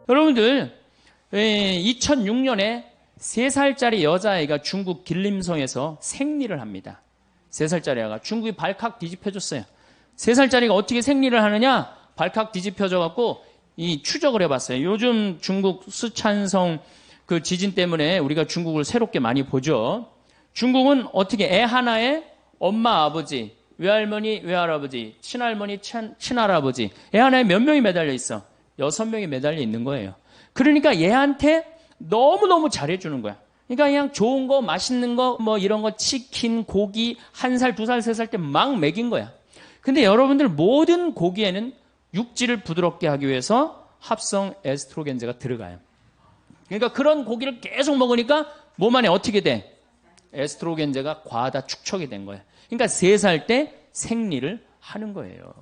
여러분들 2006년에 3살짜리 여자아이가 중국 길림성에서 생리를 합니다. 3살짜리 아이가 중국이 발칵 뒤집혀졌어요. 3살짜리가 어떻게 생리를 하느냐? 발칵 뒤집혀져 갖고 이 추적을 해봤어요. 요즘 중국 쓰촨성 그 지진 때문에 우리가 중국을 새롭게 많이 보죠. 중국은 어떻게 애 하나에 엄마, 아버지, 외할머니, 외할아버지, 친할머니, 친할아버지, 애 하나에 몇 명이 매달려 있어? 6명이 매달려 있는 거예요. 그러니까 얘한테 너무너무 잘해주는 거야. 그러니까 그냥 좋은 거, 맛있는 거, 뭐 이런 거, 치킨, 고기, 1살, 2살, 3살 때 막 먹인 거야. 근데 여러분들 모든 고기에는 육질을 부드럽게 하기 위해서 합성 에스트로겐제가 들어가요. 그러니까 그런 고기를 계속 먹으니까 몸 안에 어떻게 돼? 에스트로겐제가 과다 축적이 된 거야. 그러니까 3살 때 생리를 하는 거예요.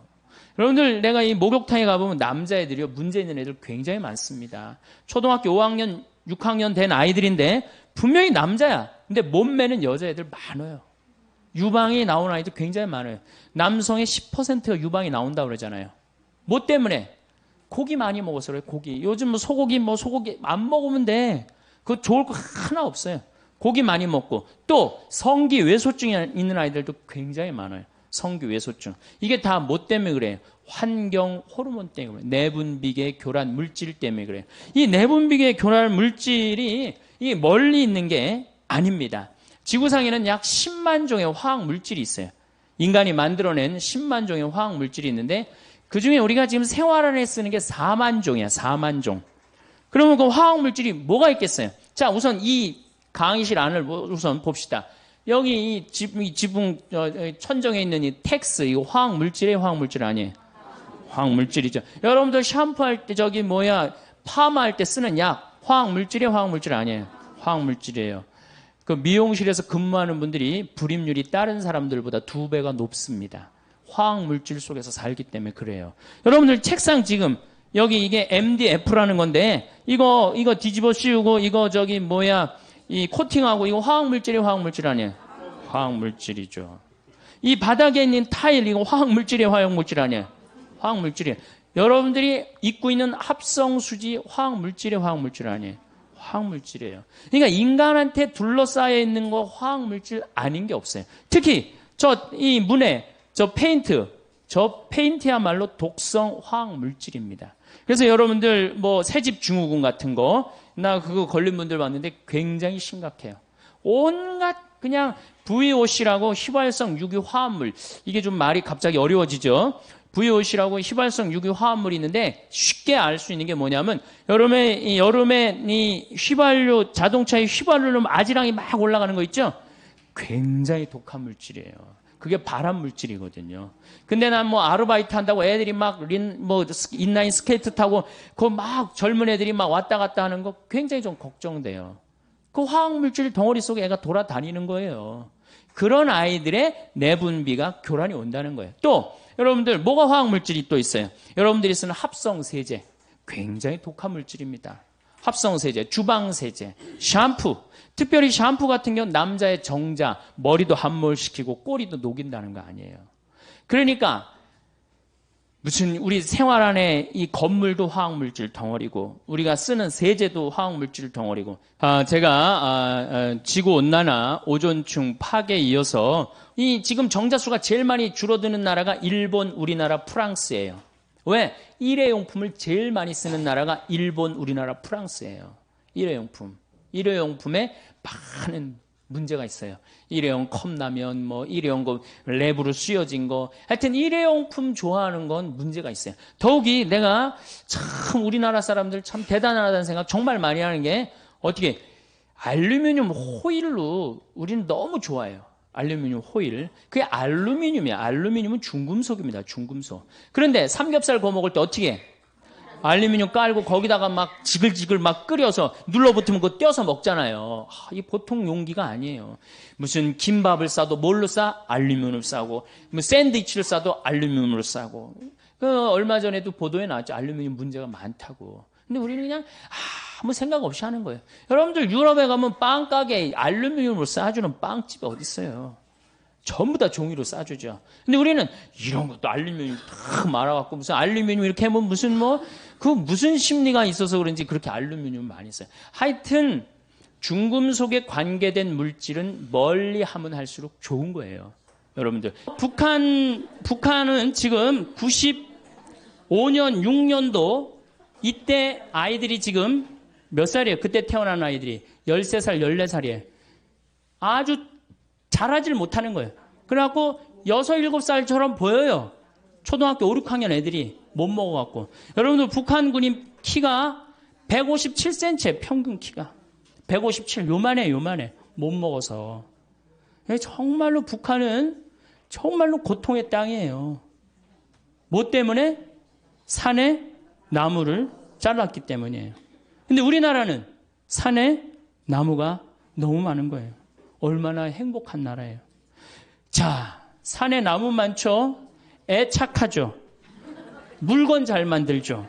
여러분들 내가 이 목욕탕에 가보면 남자애들이요 문제 있는 애들 굉장히 많습니다. 초등학교 5학년 6학년 된 아이들인데 분명히 남자야. 근데 몸매는 여자애들 많아요. 유방이 나온 아이들 굉장히 많아요. 남성의 10%가 유방이 나온다고 그러잖아요. 뭐 때문에? 고기 많이 먹어서 그래요. 고기. 요즘 뭐 소고기 안 먹으면 돼. 그거 좋을 거 하나 없어요. 고기 많이 먹고 또 성기 외소증이 있는 아이들도 굉장히 많아요. 성기 외소증. 이게 다 뭐 때문에 그래요? 환경 호르몬 때문에 그래요. 내분비계 교란 물질 때문에 그래요. 이 내분비계 교란 물질이 이 멀리 있는 게 아닙니다. 지구상에는 약 10만 종의 화학 물질이 있어요. 인간이 만들어낸 10만 종의 화학 물질이 있는데 그중에 우리가 지금 생활 안에 쓰는 게 4만 종이야. 4만 종. 그러면 그 화학 물질이 뭐가 있겠어요? 자, 우선 이 강의실 안을 우선 봅시다. 여기 이 지붕 천정에 있는 이 텍스 이거 화학 물질이에요, 화학 물질 아니에요? 화학 물질이죠. 여러분들 샴푸할 때 파마할 때 쓰는 약 화학 물질이에요, 화학 물질 아니에요? 화학 물질이에요. 그 미용실에서 근무하는 분들이 불임률이 다른 사람들보다 2배가 높습니다. 화학 물질 속에서 살기 때문에 그래요. 여러분들 책상 지금 여기 이게 MDF라는 건데 이거 뒤집어 씌우고 이 코팅하고 이거 화학 물질이 화학 물질 아니에요? 화학 물질이죠. 이 바닥에 있는 타일 이거 화학 물질이 화학 물질 아니에요? 화학 물질이에요. 여러분들이 입고 있는 합성 수지 화학 물질이 화학 물질 아니에요? 화학 물질이에요. 그러니까 인간한테 둘러싸여 있는 거 화학 물질 아닌 게 없어요. 특히 이 문에 저 페인트야말로 독성 화학 물질입니다. 그래서 여러분들 뭐 새집 증후군 같은 거 나 그거 걸린 분들 봤는데 굉장히 심각해요. 온갖 그냥 VOC라고 휘발성 유기 화합물 이게 좀 말이 갑자기 어려워지죠. VOC라고 휘발성 유기 화합물이 있는데 쉽게 알 수 있는 게 뭐냐면 여름에 이 휘발유 자동차의 휘발유로 아지랑이 막 올라가는 거 있죠. 굉장히 독한 물질이에요. 그게 발암 물질이거든요. 근데 난 뭐 아르바이트 한다고 애들이 막 인라인 스케이트 타고 그 막 젊은 애들이 막 왔다 갔다 하는 거 굉장히 좀 걱정돼요. 그 화학 물질 덩어리 속에 애가 돌아다니는 거예요. 그런 아이들의 내분비가 교란이 온다는 거예요. 또 여러분들 뭐가 화학 물질이 또 있어요? 여러분들이 쓰는 합성 세제 굉장히 독한 물질입니다. 합성 세제, 주방 세제, 샴푸. 특별히 샴푸 같은 경우는 남자의 정자, 머리도 함몰시키고 꼬리도 녹인다는 거 아니에요. 그러니까 무슨 우리 생활 안에 이 건물도 화학물질 덩어리고 우리가 쓰는 세제도 화학물질 덩어리고 제가 지구온난화, 오존층 파괴에 이어서 이 지금 정자수가 제일 많이 줄어드는 나라가 일본, 우리나라, 프랑스예요. 왜? 일회용품을 제일 많이 쓰는 나라가 일본, 우리나라, 프랑스예요. 일회용품에 많은 문제가 있어요. 일회용 컵라면, 일회용 거 랩으로 씌워진 거. 하여튼 일회용품 좋아하는 건 문제가 있어요. 더욱이 내가 참 우리나라 사람들 참 대단하다는 생각 정말 많이 하는 게 어떻게 알루미늄 호일로 우리는 너무 좋아해요. 알루미늄 호일. 그게 알루미늄이야. 알루미늄은 중금속입니다. 중금속. 그런데 삼겹살 구워 먹을 때 어떻게 해? 알루미늄 깔고 거기다가 막 지글지글 막 끓여서 눌러붙으면 그거 떼어서 먹잖아요. 이 보통 용기가 아니에요. 무슨 김밥을 싸도 뭘로 싸? 알루미늄을 싸고, 뭐 샌드위치를 싸도 알루미늄으로 싸고. 그 얼마 전에도 보도에 나왔죠. 알루미늄 문제가 많다고. 근데 우리는 그냥 아무 생각 없이 하는 거예요. 여러분들 유럽에 가면 빵 가게에 알루미늄으로 싸주는 빵집이 어디 있어요? 전부 다 종이로 싸주죠. 근데 우리는 이런 것도 알루미늄 다 말아갖고 무슨 알루미늄 이렇게 하면 무슨 그 무슨 심리가 있어서 그런지 그렇게 알루미늄 많이 써요. 하여튼 중금속에 관계된 물질은 멀리 하면 할수록 좋은 거예요. 여러분들. 북한은 지금 95년, 6년도 이때 아이들이 지금 몇 살이에요? 그때 태어난 아이들이 13살, 14살이에요. 아주 잘하질 못하는 거예요. 그래갖고 6, 7살처럼 보여요. 초등학교 5, 6학년 애들이 못 먹어갖고. 여러분들 북한 군인 키가 157cm예요. 평균 키가. 157. 요만해. 못 먹어서. 정말로 북한은 정말로 고통의 땅이에요. 뭐 때문에? 산에 나무를 잘랐기 때문이에요. 근데 우리나라는 산에 나무가 너무 많은 거예요. 얼마나 행복한 나라예요. 자, 산에 나무 많죠? 애 착하죠? 물건 잘 만들죠?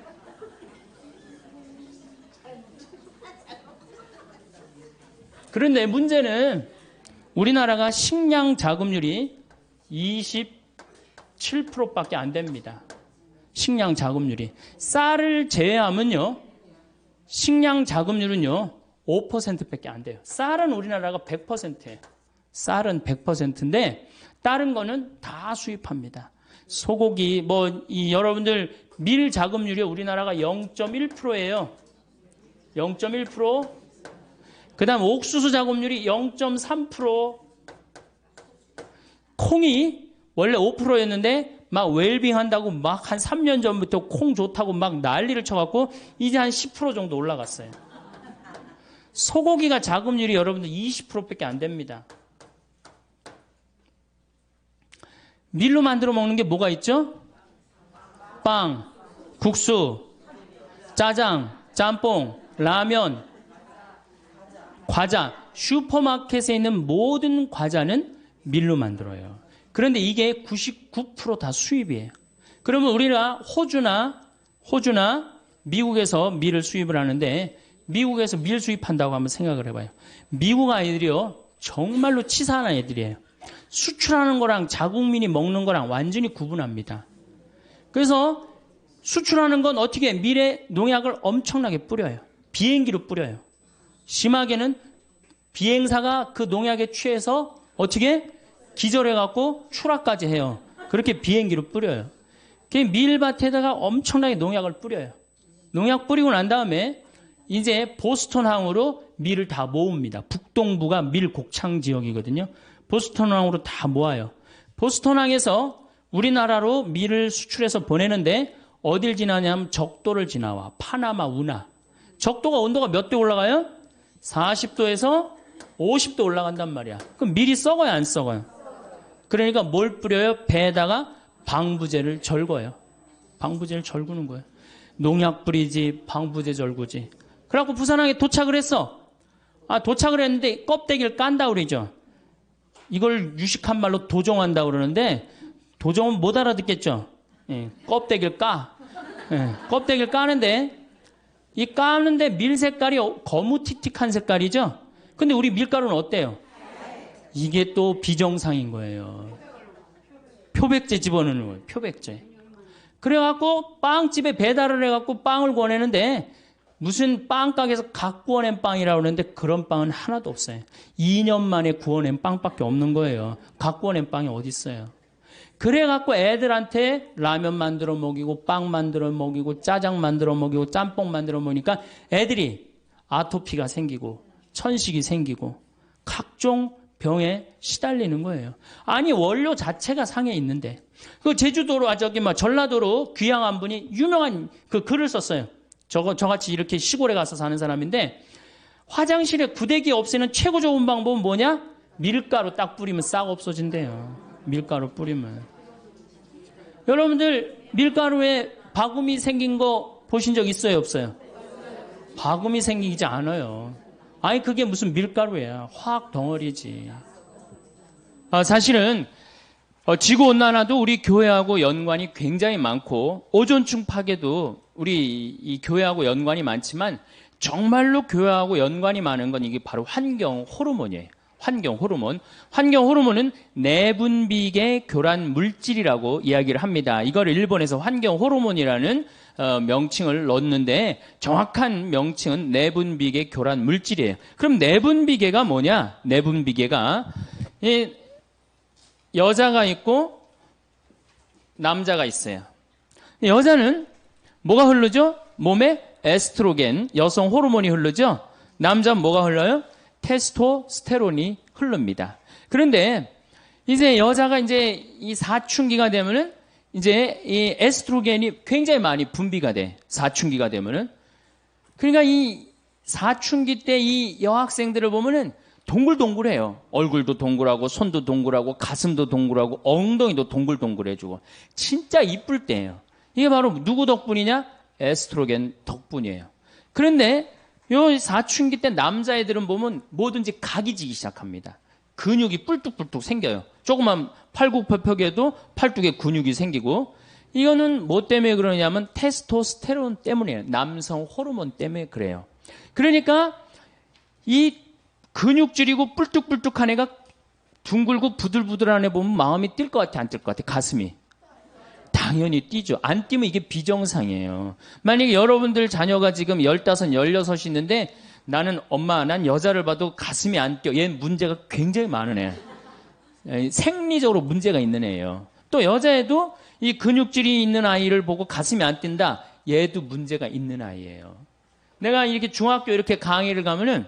그런데 문제는 우리나라가 식량 자급률이 27%밖에 안 됩니다. 식량 자급률이. 쌀을 제외하면요. 식량 자급률은요. 5%밖에 안 돼요. 쌀은 우리나라가 100%예요. 쌀은 100%인데 다른 거는 다 수입합니다. 소고기 여러분들 밀 자급률이 우리나라가 0.1%예요. 0.1%. 그다음 옥수수 자급률이 0.3%. 콩이 원래 5%였는데 막 웰빙 한다고 막 한 3년 전부터 콩 좋다고 막 난리를 쳐갖고 이제 한 10% 정도 올라갔어요. 소고기가 자급률이 여러분들 20%밖에 안 됩니다. 밀로 만들어 먹는 게 뭐가 있죠? 빵, 국수, 짜장, 짬뽕, 라면, 과자. 슈퍼마켓에 있는 모든 과자는 밀로 만들어요. 그런데 이게 99% 다 수입이에요. 그러면 우리가 호주나 미국에서 밀을 수입을 하는데 미국에서 밀 수입한다고 한번 생각을 해봐요. 미국 아이들이요. 정말로 치사한 애들이에요. 수출하는 거랑 자국민이 먹는 거랑 완전히 구분합니다. 그래서 수출하는 건 어떻게 밀에 농약을 엄청나게 뿌려요. 비행기로 뿌려요. 심하게는 비행사가 그 농약에 취해서 어떻게 기절해갖고 추락까지 해요. 그렇게 비행기로 뿌려요. 밀밭에다가 엄청나게 농약을 뿌려요. 농약 뿌리고 난 다음에 이제 보스턴항으로 밀을 다 모읍니다. 북동부가 밀 곡창 지역이거든요. 보스턴항으로 다 모아요. 보스턴항에서 우리나라로 밀을 수출해서 보내는데 어딜 지나냐면 적도를 지나와. 파나마, 운하. 적도가 온도가 몇 도 올라가요? 40도에서 50도 올라간단 말이야. 그럼 밀이 썩어요, 안 썩어요? 그러니까 뭘 뿌려요? 배에다가 방부제를 절거요. 방부제를 절구는 거예요. 농약 뿌리지, 방부제 절구지. 그래갖고 부산항에 도착을 했어. 도착을 했는데 껍데기를 깐다 그러죠. 이걸 유식한 말로 도종한다 그러는데 도종은 못 알아듣겠죠. 예, 껍데기를 까. 예, 껍데기를 까는데 이 까는데 밀 색깔이 거무튀틱한 색깔이죠. 근데 우리 밀가루는 어때요? 이게 또 비정상인 거예요. 표백제 집어넣는 거예요. 표백제. 그래갖고 빵집에 배달을 해갖고 빵을 구워내는데 무슨 빵가게에서 각 구워낸 빵이라고 그러는데 그런 빵은 하나도 없어요. 2년 만에 구워낸 빵밖에 없는 거예요. 각 구워낸 빵이 어디 있어요. 그래갖고 애들한테 라면 만들어 먹이고 빵 만들어 먹이고 짜장 만들어 먹이고 짬뽕 만들어 먹으니까 애들이 아토피가 생기고 천식이 생기고 각종 병에 시달리는 거예요. 아니 원료 자체가 상해 있는데 그 제주도로 전라도로 귀향한 분이 유명한 그 글을 썼어요. 저같이 이렇게 시골에 가서 사는 사람인데 화장실에 구데기 없애는 최고 좋은 방법은 뭐냐? 밀가루 딱 뿌리면 싹 없어진대요. 밀가루 뿌리면. 여러분들 밀가루에 바구미 생긴 거 보신 적 있어요, 없어요? 바구미 생기지 않아요. 아니 그게 무슨 밀가루예요. 화학 덩어리지. 사실은 지구온난화도 우리 교회하고 연관이 굉장히 많고 오존층 파괴도 우리 이 교회하고 연관이 많지만 정말로 교회하고 연관이 많은 건 이게 바로 환경 호르몬이에요. 환경 호르몬. 환경 호르몬은 내분비계 교란 물질이라고 이야기를 합니다. 이걸 일본에서 환경 호르몬이라는 명칭을 넣었는데 정확한 명칭은 내분비계 교란 물질이에요. 그럼 내분비계가 뭐냐? 내분비계가 여자가 있고 남자가 있어요. 여자는 뭐가 흐르죠? 몸에 에스트로겐, 여성 호르몬이 흐르죠? 남자는 뭐가 흘러요? 테스토스테론이 흐릅니다. 그런데 이제 여자가 이제 이 사춘기가 되면은 이제 이 에스트로겐이 굉장히 많이 분비가 돼. 사춘기가 되면은. 그러니까 이 사춘기 때 이 여학생들을 보면은 동글동글해요. 얼굴도 동글하고 손도 동글하고 가슴도 동글하고 엉덩이도 동글동글해지고 진짜 이쁠 때예요. 이게 바로 누구 덕분이냐? 에스트로겐 덕분이에요. 그런데 요 사춘기 때 남자애들은 보면 뭐든지 각이 지기 시작합니다. 근육이 뿔뚝뿔뚝 생겨요. 조그만 팔굽혀펴기에도 팔뚝에 근육이 생기고 이거는 뭐 때문에 그러냐면 테스토스테론 때문이에요. 남성 호르몬 때문에 그래요. 그러니까 이 근육질이고 뿔뚝뿔뚝한 애가 둥글고 부들부들한 애 보면 마음이 뛸 것 같아, 안 뛸 것 같아? 가슴이. 당연히 뛰죠. 안 뛰면 이게 비정상이에요. 만약에 여러분들 자녀가 지금 15, 16 있는데 나는 엄마, 난 여자를 봐도 가슴이 안 뛰어. 얘는 문제가 굉장히 많은 애. 생리적으로 문제가 있는 애예요. 또 여자애도 이 근육질이 있는 아이를 보고 가슴이 안 뛴다. 얘도 문제가 있는 아이예요. 내가 이렇게 중학교 이렇게 강의를 가면은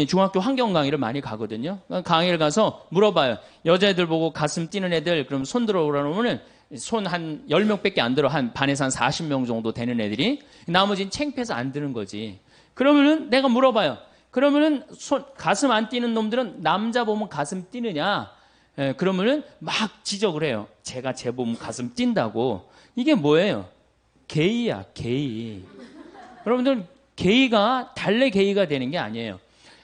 중학교 환경 강의를 많이 가거든요. 강의를 가서 물어봐요. 여자애들 보고 가슴 뛰는 애들 그럼 손 들어오라 그러면은 손 한 10명밖에 안 들어. 한 반에서 한 40명 정도 되는 애들이. 나머지는 창피해서 안 드는 거지. 그러면은 내가 물어봐요. 그러면은 가슴 안 뛰는 놈들은 남자 보면 가슴 뛰느냐? 그러면은 막 지적을 해요. 제가 제 보면 가슴 뛴다고. 이게 뭐예요? 게이야, 게이. 여러분들 게이가 달래 게이가 되는 게 아니에요.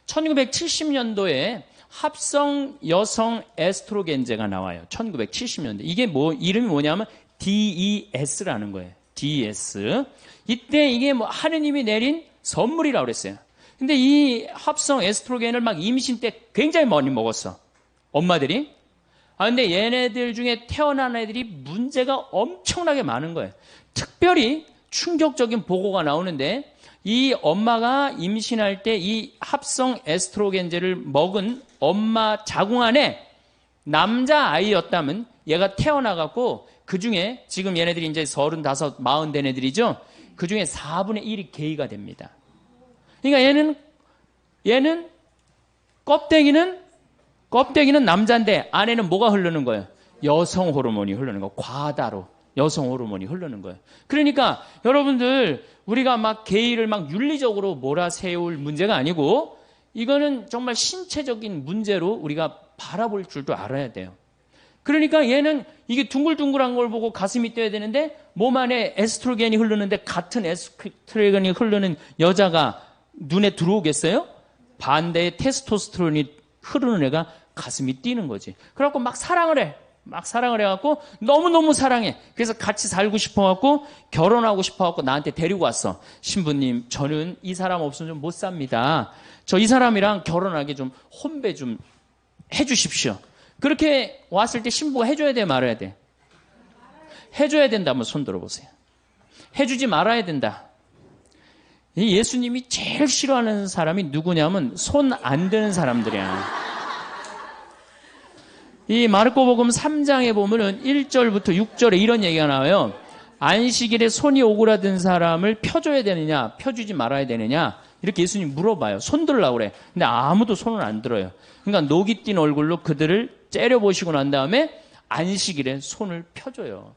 1970년도에 합성 여성 에스트로겐제가 나와요. 1970년대. 이게 이름이 뭐냐면 DES라는 거예요. DES. 이때 이게 하느님이 내린 선물이라고 그랬어요. 근데 이 합성 에스트로겐을 막 임신 때 굉장히 많이 먹었어. 엄마들이. 근데 얘네들 중에 태어난 애들이 문제가 엄청나게 많은 거예요. 특별히 충격적인 보고가 나오는데 이 엄마가 임신할 때 이 합성 에스트로겐제를 먹은 엄마 자궁 안에 남자 아이였다면 얘가 태어나갖고 그 중에 지금 얘네들이 이제 35, 40 된 애들이죠. 그 중에 4분의 1이 게이가 됩니다. 그러니까 얘는 껍데기는 남자인데 안에는 뭐가 흐르는 거예요? 여성 호르몬이 흐르는 거. 과다로. 여성 호르몬이 흐르는 거예요. 그러니까 여러분들 우리가 막 게이를 막 윤리적으로 몰아세울 문제가 아니고 이거는 정말 신체적인 문제로 우리가 바라볼 줄도 알아야 돼요. 그러니까 얘는 이게 둥글둥글한 걸 보고 가슴이 뛰어야 되는데 몸 안에 에스트로겐이 흐르는데 같은 에스트로겐이 흐르는 여자가 눈에 들어오겠어요? 반대의 테스토스테론이 흐르는 애가 가슴이 뛰는 거지. 그래갖고 막 사랑을 해. 막 사랑을 해갖고 너무너무 사랑해. 그래서 같이 살고 싶어갖고 결혼하고 싶어갖고 나한테 데리고 왔어. 신부님, 저는 이 사람 없으면 좀 못 삽니다. 저 이 사람이랑 결혼하게 좀 혼배 좀 해주십시오. 그렇게 왔을 때 신부가 해줘야 돼, 말아야 돼? 해줘야 된다. 한번 손 들어보세요. 해주지 말아야 된다. 예수님이 제일 싫어하는 사람이 누구냐면 손 안 드는 사람들이야. 이 마르코복음 3장에 보면은 1절부터 6절에 이런 얘기가 나와요. 안식일에 손이 오그라든 사람을 펴줘야 되느냐, 펴주지 말아야 되느냐, 이렇게 예수님 물어봐요. 손 들으려고 그래. 근데 아무도 손을 안 들어요. 그러니까 녹이 띈 얼굴로 그들을 째려보시고 난 다음에 안식일에 손을 펴줘요.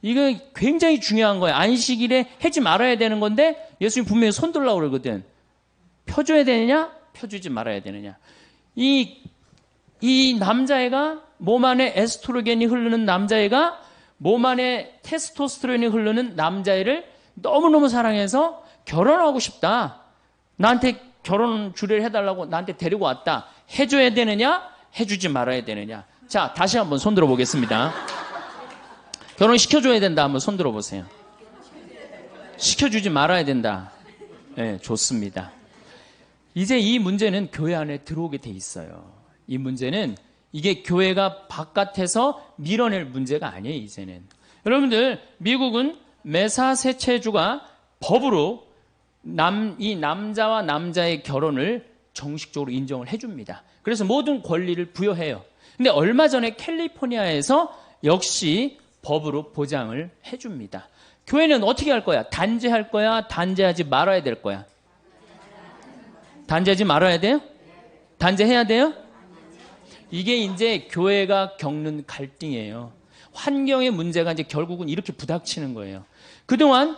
이거 굉장히 중요한 거예요. 안식일에 하지 말아야 되는 건데 예수님 분명히 손 들으려고 그러거든. 펴줘야 되느냐, 펴주지 말아야 되느냐. 이 남자애가 몸 안에 에스트로겐이 흐르는 남자애가 몸 안에 테스토스테론이 흐르는 남자애를 너무너무 사랑해서 결혼하고 싶다. 나한테 결혼 주례를 해달라고 나한테 데리고 왔다. 해줘야 되느냐? 해주지 말아야 되느냐? 자, 다시 한번 손 들어보겠습니다. 결혼시켜줘야 된다. 한번 손 들어보세요. 시켜주지 말아야 된다. 네, 좋습니다. 이제 이 문제는 교회 안에 들어오게 돼 있어요. 이 문제는 이게 교회가 바깥에서 밀어낼 문제가 아니에요, 이제는. 여러분들, 미국은 매사세체주가 법으로 이 남자와 남자의 결혼을 정식적으로 인정을 해줍니다. 그래서 모든 권리를 부여해요. 근데 얼마 전에 캘리포니아에서 역시 법으로 보장을 해줍니다. 교회는 어떻게 할 거야? 단죄할 거야? 단죄하지 말아야 될 거야? 단죄하지 말아야 돼요? 단죄해야 돼요? 이게 이제 교회가 겪는 갈등이에요. 환경의 문제가 이제 결국은 이렇게 부닥치는 거예요. 그동안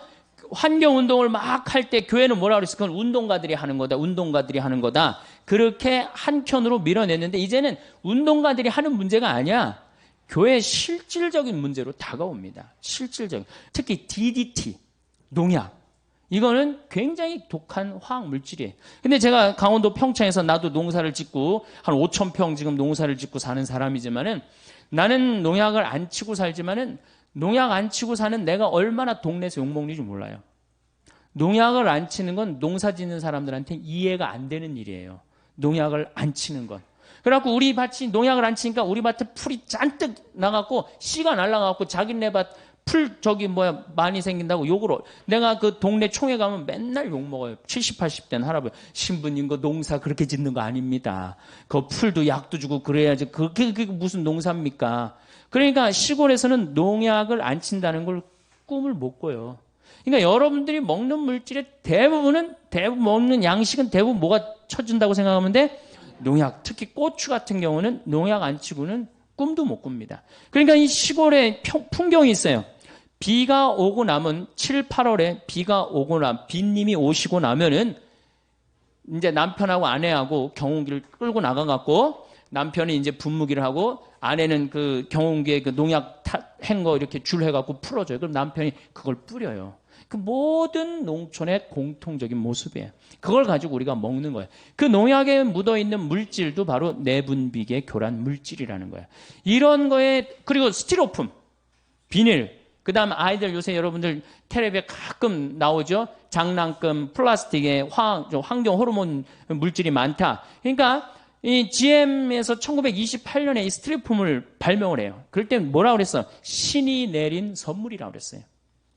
환경운동을 막 할 때 교회는 뭐라 그랬어? 그건 운동가들이 하는 거다. 운동가들이 하는 거다. 그렇게 한켠으로 밀어냈는데 이제는 운동가들이 하는 문제가 아니야. 교회의 실질적인 문제로 다가옵니다. 실질적인. 특히 DDT, 농약. 이거는 굉장히 독한 화학 물질이에요. 근데 제가 강원도 평창에서 나도 농사를 짓고 한 5,000평 지금 농사를 짓고 사는 사람이지만은 나는 농약을 안 치고 살지만은 농약 안 치고 사는 내가 얼마나 동네에서 욕먹는지 몰라요. 농약을 안 치는 건 농사 짓는 사람들한테 이해가 안 되는 일이에요. 농약을 안 치는 건. 그래갖고 우리 밭이 농약을 안 치니까 우리 밭에 풀이 잔뜩 나갖고 씨가 날라가갖고 자기네 밭 풀 많이 생긴다고 욕을 내가 그 동네 총회 가면 맨날 욕먹어요. 70, 80대 할아버지. 신부님 그 농사 그렇게 짓는 거 아닙니다. 그 풀도 약도 주고 그래야지. 그게 무슨 농사입니까? 그러니까 시골에서는 농약을 안 친다는 걸 꿈을 못 꿔요. 그러니까 여러분들이 먹는 물질의 대부분 먹는 양식은 대부분 뭐가 쳐준다고 생각하면 돼? 농약. 특히 고추 같은 경우는 농약 안 치고는 꿈도 못 꿉니다. 그러니까 이 시골에 풍경이 있어요. 비가 오고 나면 7, 8월에 비가 오고 비님이 오시고 나면은 이제 남편하고 아내하고 경운기를 끌고 나가갖고 남편이 이제 분무기를 하고 아내는 그 경운기에 그 농약 한 거 이렇게 줄 해갖고 풀어줘요. 그럼 남편이 그걸 뿌려요. 그 모든 농촌의 공통적인 모습이에요. 그걸 가지고 우리가 먹는 거예요. 그 농약에 묻어있는 물질도 바로 내분비계 교란 물질이라는 거예요. 이런 거에 그리고 스티로폼, 비닐, 그 다음 아이들 요새 여러분들 텔레비에 가끔 나오죠. 장난감, 플라스틱에 환경 호르몬 물질이 많다. 그러니까 이 GM에서 1928년에 이 스티로폼을 발명을 해요. 그럴 때 뭐라고 그랬어? 신이 내린 선물이라고 그랬어요.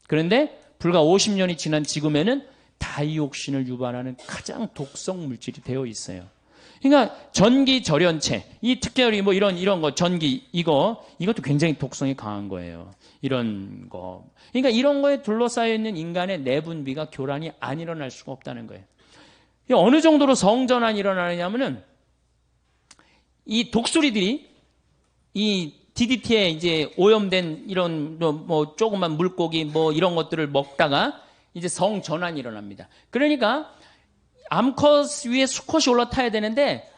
그런데 불과 50년이 지난 지금에는 다이옥신을 유발하는 가장 독성 물질이 되어 있어요. 그러니까 전기 절연체, 이 특별히 뭐 이런 거 전기 이것도 굉장히 독성이 강한 거예요. 이런 거. 그러니까 이런 거에 둘러싸여 있는 인간의 내분비가 교란이 안 일어날 수가 없다는 거예요. 어느 정도로 성전환이 일어나느냐면은 이 독수리들이 이 DDT에 이제 오염된 이런 뭐 조그만 물고기 뭐 이런 것들을 먹다가 이제 성전환이 일어납니다. 그러니까 암컷 위에 수컷이 올라타야 되는데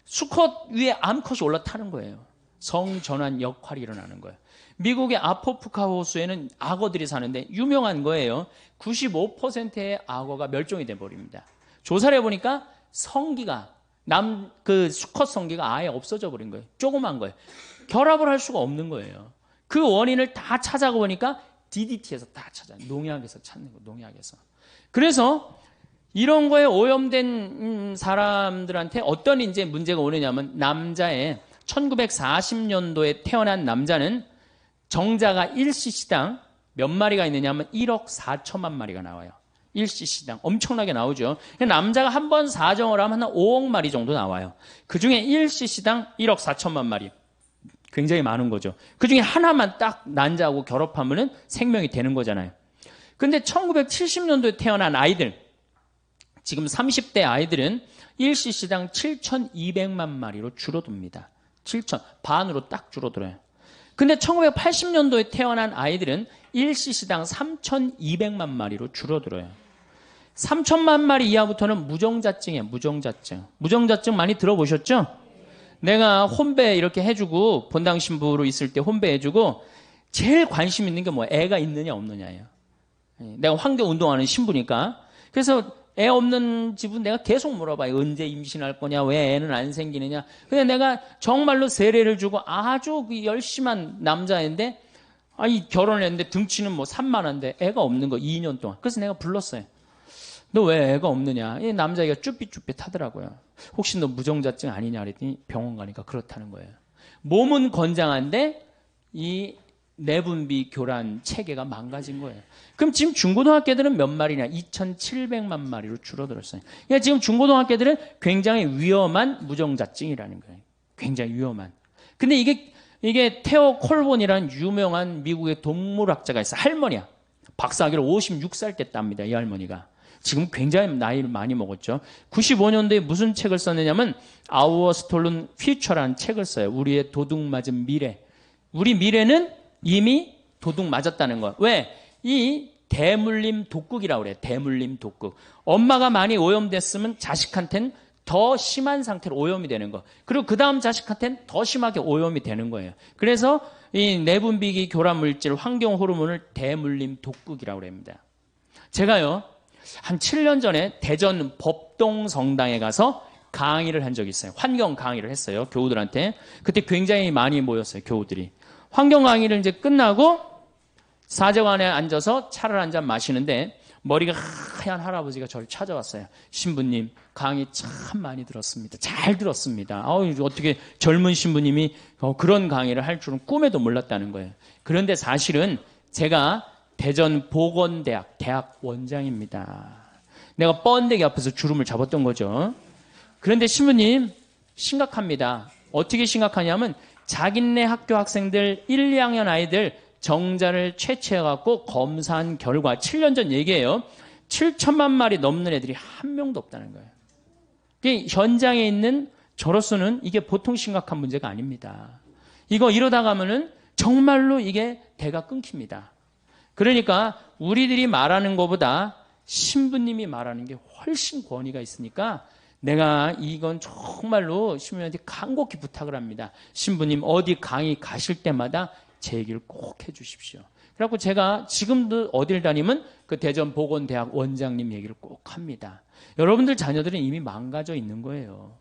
수컷 위에 암컷이 올라타는 거예요. 성전환 역할이 일어나는 거예요. 미국의 아포프카 호수에는 악어들이 사는데 유명한 거예요. 95%의 악어가 멸종이 돼버립니다. 조사를 해보니까 성기가 그 수컷 성기가 아예 없어져 버린 거예요. 조그만 거예요. 결합을 할 수가 없는 거예요. 그 원인을 다 찾아보니까 DDT에서 다 농약에서 찾는 거예요. 농약에서. 그래서 이런 거에 오염된 사람들한테 어떤 이제 문제가 오느냐면 남자의 1940년도에 태어난 남자는 정자가 1cc당 몇 마리가 있느냐면 1억 4천만 마리가 나와요. 1cc당 엄청나게 나오죠. 남자가 한 번 사정을 하면 한 5억 마리 정도 나와요. 그중에 1cc당 1억 4천만 마리. 굉장히 많은 거죠. 그중에 하나만 딱 난자하고 결합하면 생명이 되는 거잖아요. 근데 1970년도에 태어난 아이들, 지금 30대 아이들은 1cc당 7,200만 마리로 줄어듭니다. 7천, 반으로 딱 줄어들어요. 근데 1980년도에 태어난 아이들은 1cc당 3,200만 마리로 줄어들어요. 3천만 마리 이하부터는 무정자증이에요. 무정자증. 무정자증 많이 들어보셨죠? 내가 혼배 이렇게 해주고 본당 신부로 있을 때 혼배 해주고 제일 관심 있는 게 뭐야? 애가 있느냐 없느냐예요. 내가 환경 운동하는 신부니까. 그래서 애 없는 집은 내가 계속 물어봐요. 언제 임신할 거냐? 왜 애는 안 생기느냐? 근데 내가 정말로 세례를 주고 아주 열심한 남자인데 결혼을 했는데 등치는 뭐 산만한데 애가 없는 거 2년 동안. 그래서 내가 불렀어요. 너 왜 애가 없느냐? 이 남자애가 쭈삣쭈삣하더라고요. 혹시 너 무정자증 아니냐 그랬더니 병원 가니까 그렇다는 거예요. 몸은 건장한데 이 내분비 교란 체계가 망가진 거예요. 그럼 지금 중고등학교들은 몇 마리냐? 2,700만 마리로 줄어들었어요. 그러니까 지금 중고등학교들은 굉장히 위험한 무정자증이라는 거예요. 굉장히 위험한. 근데 이게 테오 콜본이라는 유명한 미국의 동물학자가 있어요. 할머니야. 박사학위를 56살 때 땁니다. 이 할머니가. 지금 굉장히 나이를 많이 먹었죠. 95년도에 무슨 책을 썼느냐면 Our Stolen Future라는 책을 써요. 우리의 도둑 맞은 미래. 우리 미래는 이미 도둑 맞았다는 거야. 왜? 이 대물림 독극이라고 그래요. 대물림 독극. 엄마가 많이 오염됐으면 자식한테는 더 심한 상태로 오염이 되는 거. 그리고 그 다음 자식한테는 더 심하게 오염이 되는 거예요. 그래서 이 내분비기 교란 물질, 환경 호르몬을 대물림 독극이라고 합니다. 제가요, 한 7년 전에 대전 법동성당에 가서 강의를 한 적이 있어요. 환경 강의를 했어요. 교우들한테. 그때 굉장히 많이 모였어요. 교우들이. 환경 강의를 이제 끝나고 사제관에 앉아서 차를 한 잔 마시는데 머리가 하얀 할아버지가 저를 찾아왔어요. 신부님, 강의 참 많이 들었습니다. 잘 들었습니다. 어떻게 젊은 신부님이 그런 강의를 할 줄은 꿈에도 몰랐다는 거예요. 그런데 사실은 제가 대전 보건대학 대학 원장입니다. 내가 뻔데기 앞에서 주름을 잡았던 거죠. 그런데 신부님 심각합니다. 어떻게 심각하냐면 자기네 학교 학생들 1, 2학년 아이들 정자를 채취해갖고 검사한 결과 7년 전 얘기예요. 7천만 마리 넘는 애들이 한 명도 없다는 거예요. 현장에 있는 저로서는 이게 보통 심각한 문제가 아닙니다. 이러다 가면은 정말로 이게 대가 끊깁니다. 그러니까 우리들이 말하는 것보다 신부님이 말하는 게 훨씬 권위가 있으니까 내가 이건 정말로 신부님한테 간곡히 부탁을 합니다. 신부님 어디 강의 가실 때마다 제 얘기를 꼭 해주십시오. 그래갖고 제가 지금도 어딜 다니면 그 대전 보건대학 원장님 얘기를 꼭 합니다. 여러분들 자녀들은 이미 망가져 있는 거예요.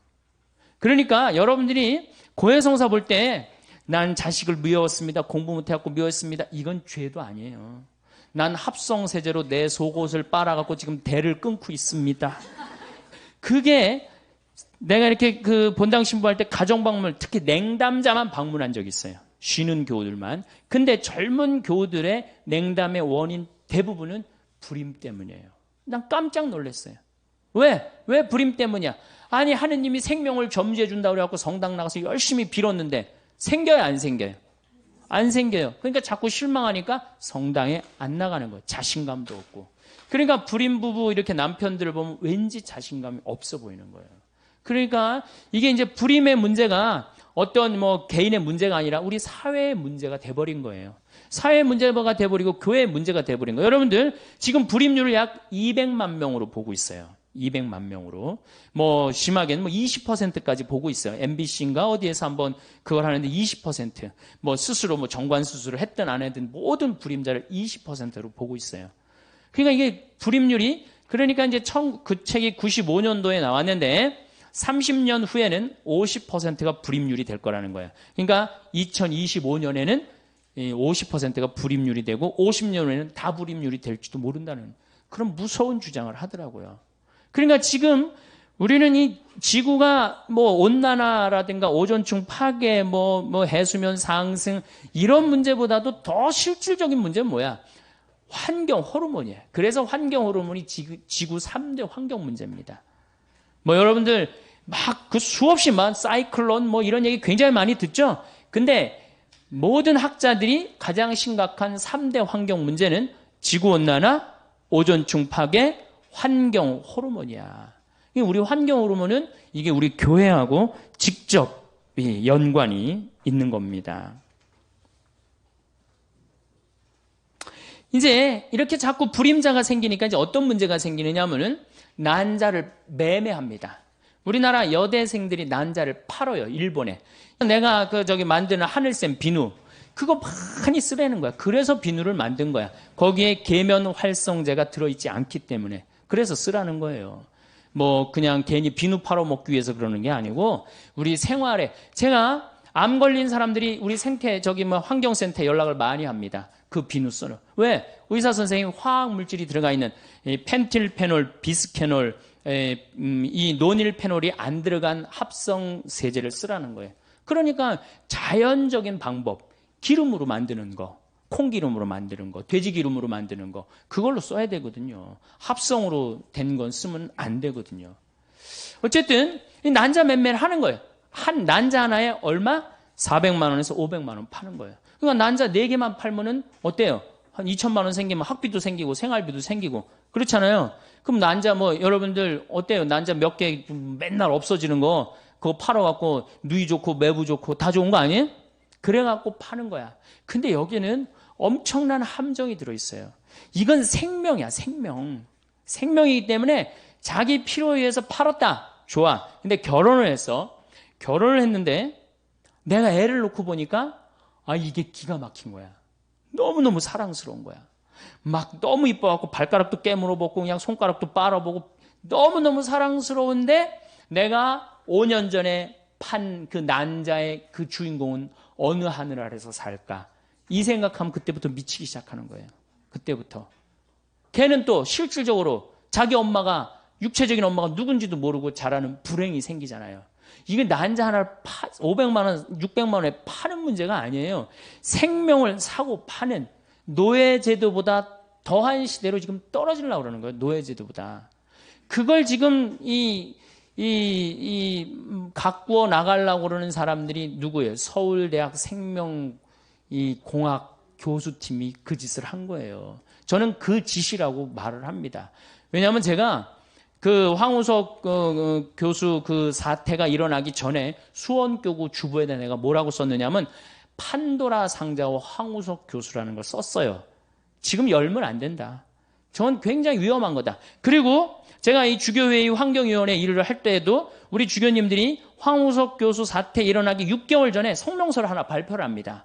그러니까 여러분들이 고해성사 볼 때 난 자식을 미웠습니다. 공부 못해갖고 미웠습니다. 이건 죄도 아니에요. 난 합성세제로 내 속옷을 빨아갖고 지금 대를 끊고 있습니다. 그게 내가 이렇게 그 본당 신부할 때 가정방문, 특히 냉담자만 방문한 적이 있어요. 쉬는 교우들만. 근데 젊은 교우들의 냉담의 원인 대부분은 불임 때문이에요. 난 깜짝 놀랐어요. 왜? 왜 불임 때문이야? 아니 하느님이 생명을 점지해 준다고 그래갖고 성당 나가서 열심히 빌었는데 생겨요 안 생겨요? 안 생겨요. 그러니까 자꾸 실망하니까 성당에 안 나가는 거예요. 자신감도 없고. 그러니까 불임 부부 이렇게 남편들을 보면 왠지 자신감이 없어 보이는 거예요. 그러니까 이게 이제 불임의 문제가 어떤 뭐 개인의 문제가 아니라 우리 사회의 문제가 돼버린 거예요. 사회의 문제가 돼버리고 교회의 문제가 돼버린 거예요. 여러분들 지금 불임률을 약 200만 명으로 보고 있어요. 200만 명으로. 뭐 심하게는 뭐 20%까지 보고 있어요. MBC인가 어디에서 한번 그걸 하는데 20%. 뭐 스스로 뭐 정관 수술을 했든 안 했든 모든 불임자를 20%로 보고 있어요. 그러니까 이게 불임률이 그러니까 이제 그 책이 95년도에 나왔는데 30년 후에는 50%가 불임률이 될 거라는 거예요. 그러니까 2025년에는 50%가 불임률이 되고 50년 후에는 다 불임률이 될지도 모른다는 그런 무서운 주장을 하더라고요. 그러니까 지금 우리는 이 지구가 뭐 온난화라든가 오존층 파괴, 뭐 해수면 상승 이런 문제보다도 더 실질적인 문제는 뭐야? 환경 호르몬이에요. 그래서 환경 호르몬이 지구 3대 환경 문제입니다. 뭐 여러분들 막 그 수없이 많은 사이클론 뭐 이런 얘기 굉장히 많이 듣죠? 근데 모든 학자들이 가장 심각한 3대 환경 문제는 지구온난화, 오존층 파괴, 환경 호르몬이야. 우리 환경 호르몬은 이게 우리 교회하고 직접 연관이 있는 겁니다. 이제 이렇게 자꾸 불임자가 생기니까 이제 어떤 문제가 생기느냐 하면은 난자를 매매합니다. 우리나라 여대생들이 난자를 팔아요, 일본에. 내가 만드는 하늘샘 비누, 그거 많이 쓰라는 거야. 그래서 비누를 만든 거야. 거기에 계면 활성제가 들어있지 않기 때문에. 그래서 쓰라는 거예요. 뭐, 그냥 괜히 비누 팔아먹기 위해서 그러는 게 아니고, 우리 생활에, 제가 암 걸린 사람들이 우리 환경센터에 연락을 많이 합니다. 그 비누스는. 왜? 의사 선생님이 화학 물질이 들어가 있는 펜틸페놀, 비스케놀, 이 노닐페놀이 안 들어간 합성 세제를 쓰라는 거예요. 그러니까 자연적인 방법, 기름으로 만드는 거, 콩기름으로 만드는 거, 돼지기름으로 만드는 거, 그걸로 써야 되거든요. 합성으로 된 건 쓰면 안 되거든요. 어쨌든 이 난자 매매를 하는 거예요. 한 난자 하나에 얼마? 400만 원에서 500만 원 파는 거예요. 그러니까 난자 4개만 팔면은 어때요? 한 2천만 원 생기면 학비도 생기고 생활비도 생기고 그렇잖아요. 그럼 난자 여러분들 어때요? 난자 몇 개 맨날 없어지는 거 그거 팔아갖고 누이 좋고 매부 좋고 다 좋은 거 아니에요? 그래갖고 파는 거야. 근데 여기는 엄청난 함정이 들어있어요. 이건 생명이야, 생명. 생명이기 때문에 자기 필요에 의해서 팔았다. 좋아. 근데 결혼을 했어. 결혼을 했는데 내가 애를 놓고 보니까 이게 기가 막힌 거야. 너무너무 사랑스러운 거야. 막 너무 이뻐갖고 발가락도 깨물어 보고 그냥 손가락도 빨아보고 너무너무 사랑스러운데 내가 5년 전에 판 그 난자의 그 주인공은 어느 하늘 아래서 살까? 이 생각하면 그때부터 미치기 시작하는 거예요. 그때부터. 걔는 또 실질적으로 자기 엄마가 육체적인 엄마가 누군지도 모르고 자라는 불행이 생기잖아요. 이게 난자 하나를 500만 원, 600만 원에 파는 문제가 아니에요. 생명을 사고 파는 노예제도보다 더한 시대로 지금 떨어지려고 그러는 거예요. 노예제도보다. 그걸 지금 가꾸어 나가려고 그러는 사람들이 누구예요? 서울대학 생명공학 교수팀이 그 짓을 한 거예요. 저는 그 짓이라고 말을 합니다. 왜냐하면 제가 그 황우석 교수 그 사태가 일어나기 전에 수원교구 주부에다 내가 뭐라고 썼느냐면 판도라 상자와 황우석 교수라는 걸 썼어요. 지금 열면 안 된다. 저건 굉장히 위험한 거다. 그리고 제가 이 주교회의 환경위원회 일을 할 때에도 우리 주교님들이 황우석 교수 사태 일어나기 6개월 전에 성명서를 하나 발표를 합니다.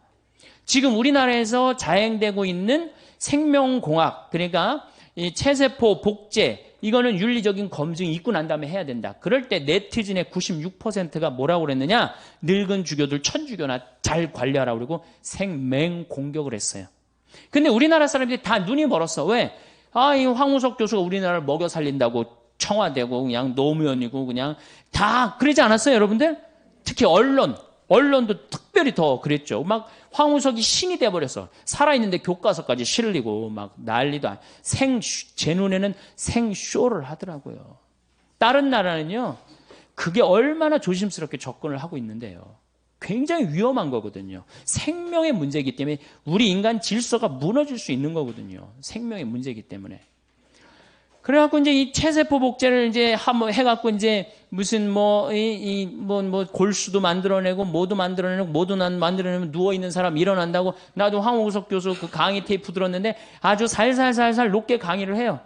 지금 우리나라에서 자행되고 있는 생명공학, 그러니까 이 체세포 복제, 이거는 윤리적인 검증이 있고 난 다음에 해야 된다. 그럴 때 네티즌의 96%가 뭐라고 그랬느냐? 늙은 주교들 천주교나 잘 관리하라고 그러고 생맹 공격을 했어요. 근데 우리나라 사람들이 다 눈이 멀었어. 왜? 이 황우석 교수가 우리나라를 먹여 살린다고 청와대고 그냥 노무현이고 그냥 다 그러지 않았어요, 여러분들? 특히 언론도 특별히 더 그랬죠. 막 황우석이 신이 돼버렸어. 살아있는데 교과서까지 실리고 막 난리도 아니고 제 눈에는 생쇼를 하더라고요. 다른 나라는요. 그게 얼마나 조심스럽게 접근을 하고 있는데요. 굉장히 위험한 거거든요. 생명의 문제이기 때문에 우리 인간 질서가 무너질 수 있는 거거든요. 생명의 문제이기 때문에. 그래갖고 이제 이 체세포 복제를 이제 한번 해갖고 이제 무슨 골수도 만들어내고 뭐도 만들어내고 뭐도 만들어내면 누워있는 사람 일어난다고 나도 황우석 교수 그 강의 테이프 들었는데 아주 살살살살 높게 강의를 해요.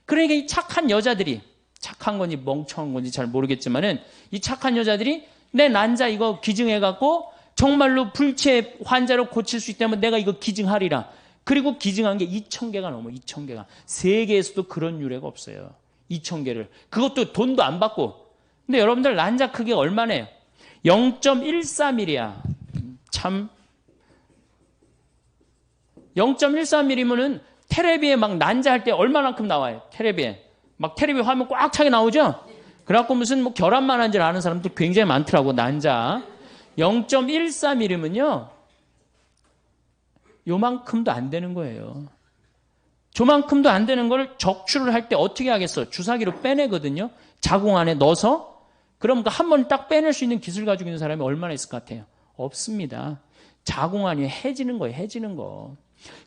그러니까 이 착한 여자들이 착한 건지 멍청한 건지 잘 모르겠지만은 이 착한 여자들이 내 난자 이거 기증해갖고 정말로 불체 환자를 고칠 수 있다면 내가 이거 기증하리라. 그리고 기증한 게 2,000개가 넘어, 2,000개가. 세계에서도 그런 유례가 없어요. 2,000개를. 그것도 돈도 안 받고. 근데 여러분들 난자 크기가 얼마네요? 0.14mm야. 참. 0.14mm면은 테레비에 막 난자할 때 얼마만큼 나와요? 테레비에. 막 테레비 화면 꽉 차게 나오죠? 그래갖고 무슨 결함만 한 줄 아는 사람들 굉장히 많더라고, 난자. 0.14mm면요. 요만큼도 안 되는 거예요. 저만큼도 안 되는 걸 적출을 할 때 어떻게 하겠어? 주사기로 빼내거든요. 자궁 안에 넣어서. 그럼 한 번 딱 빼낼 수 있는 기술 가지고 있는 사람이 얼마나 있을 것 같아요? 없습니다. 자궁 안이 해지는 거예요. 해지는 거.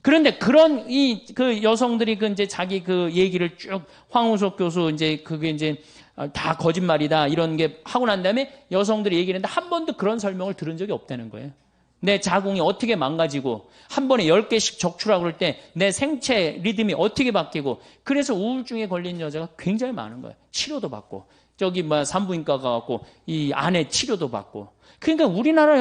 그런데 그런 그 여성들이 이제 자기 그 얘기를 쭉 황우석 교수 이제 그게 이제 다 거짓말이다 이런 게 하고 난 다음에 여성들이 얘기를 했는데 한 번도 그런 설명을 들은 적이 없다는 거예요. 내 자궁이 어떻게 망가지고 한 번에 10개씩 적출하고 그럴 때 내 생체 리듬이 어떻게 바뀌고 그래서 우울증에 걸린 여자가 굉장히 많은 거예요. 치료도 받고 산부인과 가갖고 이 안에 치료도 받고. 그러니까 우리나라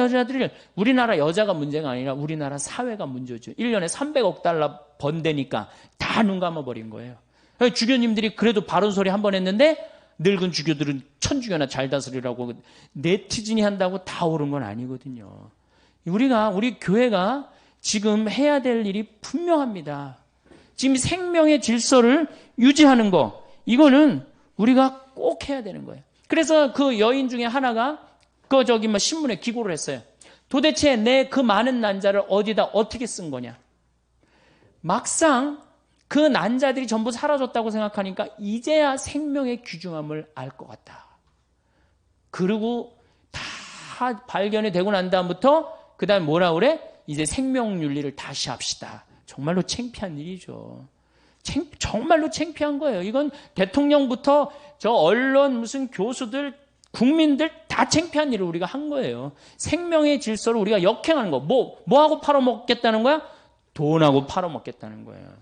여자가 문제가 아니라 우리나라 사회가 문제죠. 1년에 300억 달러 번대니까 다 눈 감아버린 거예요. 주교님들이 그래도 바른 소리 한 번 했는데 늙은 주교들은 천주교나 잘 다스리라고 네티즌이 한다고 다 옳은 건 아니거든요. 우리 교회가 지금 해야 될 일이 분명합니다. 지금 생명의 질서를 유지하는 거, 이거는 우리가 꼭 해야 되는 거예요. 그래서 그 여인 중에 하나가 신문에 기고를 했어요. 도대체 내 그 많은 난자를 어디다 어떻게 쓴 거냐. 막상 그 난자들이 전부 사라졌다고 생각하니까 이제야 생명의 귀중함을 알 것 같다. 그리고 다 발견이 되고 난 다음부터 그 다음에 뭐라 그래? 이제 생명윤리를 다시 합시다. 정말로 창피한 일이죠. 정말로 창피한 거예요. 이건 대통령부터 저 언론 무슨 교수들 국민들 다 창피한 일을 우리가 한 거예요. 생명의 질서를 우리가 역행하는 거. 뭐하고 팔아먹겠다는 거야? 돈하고 팔아먹겠다는 거예요.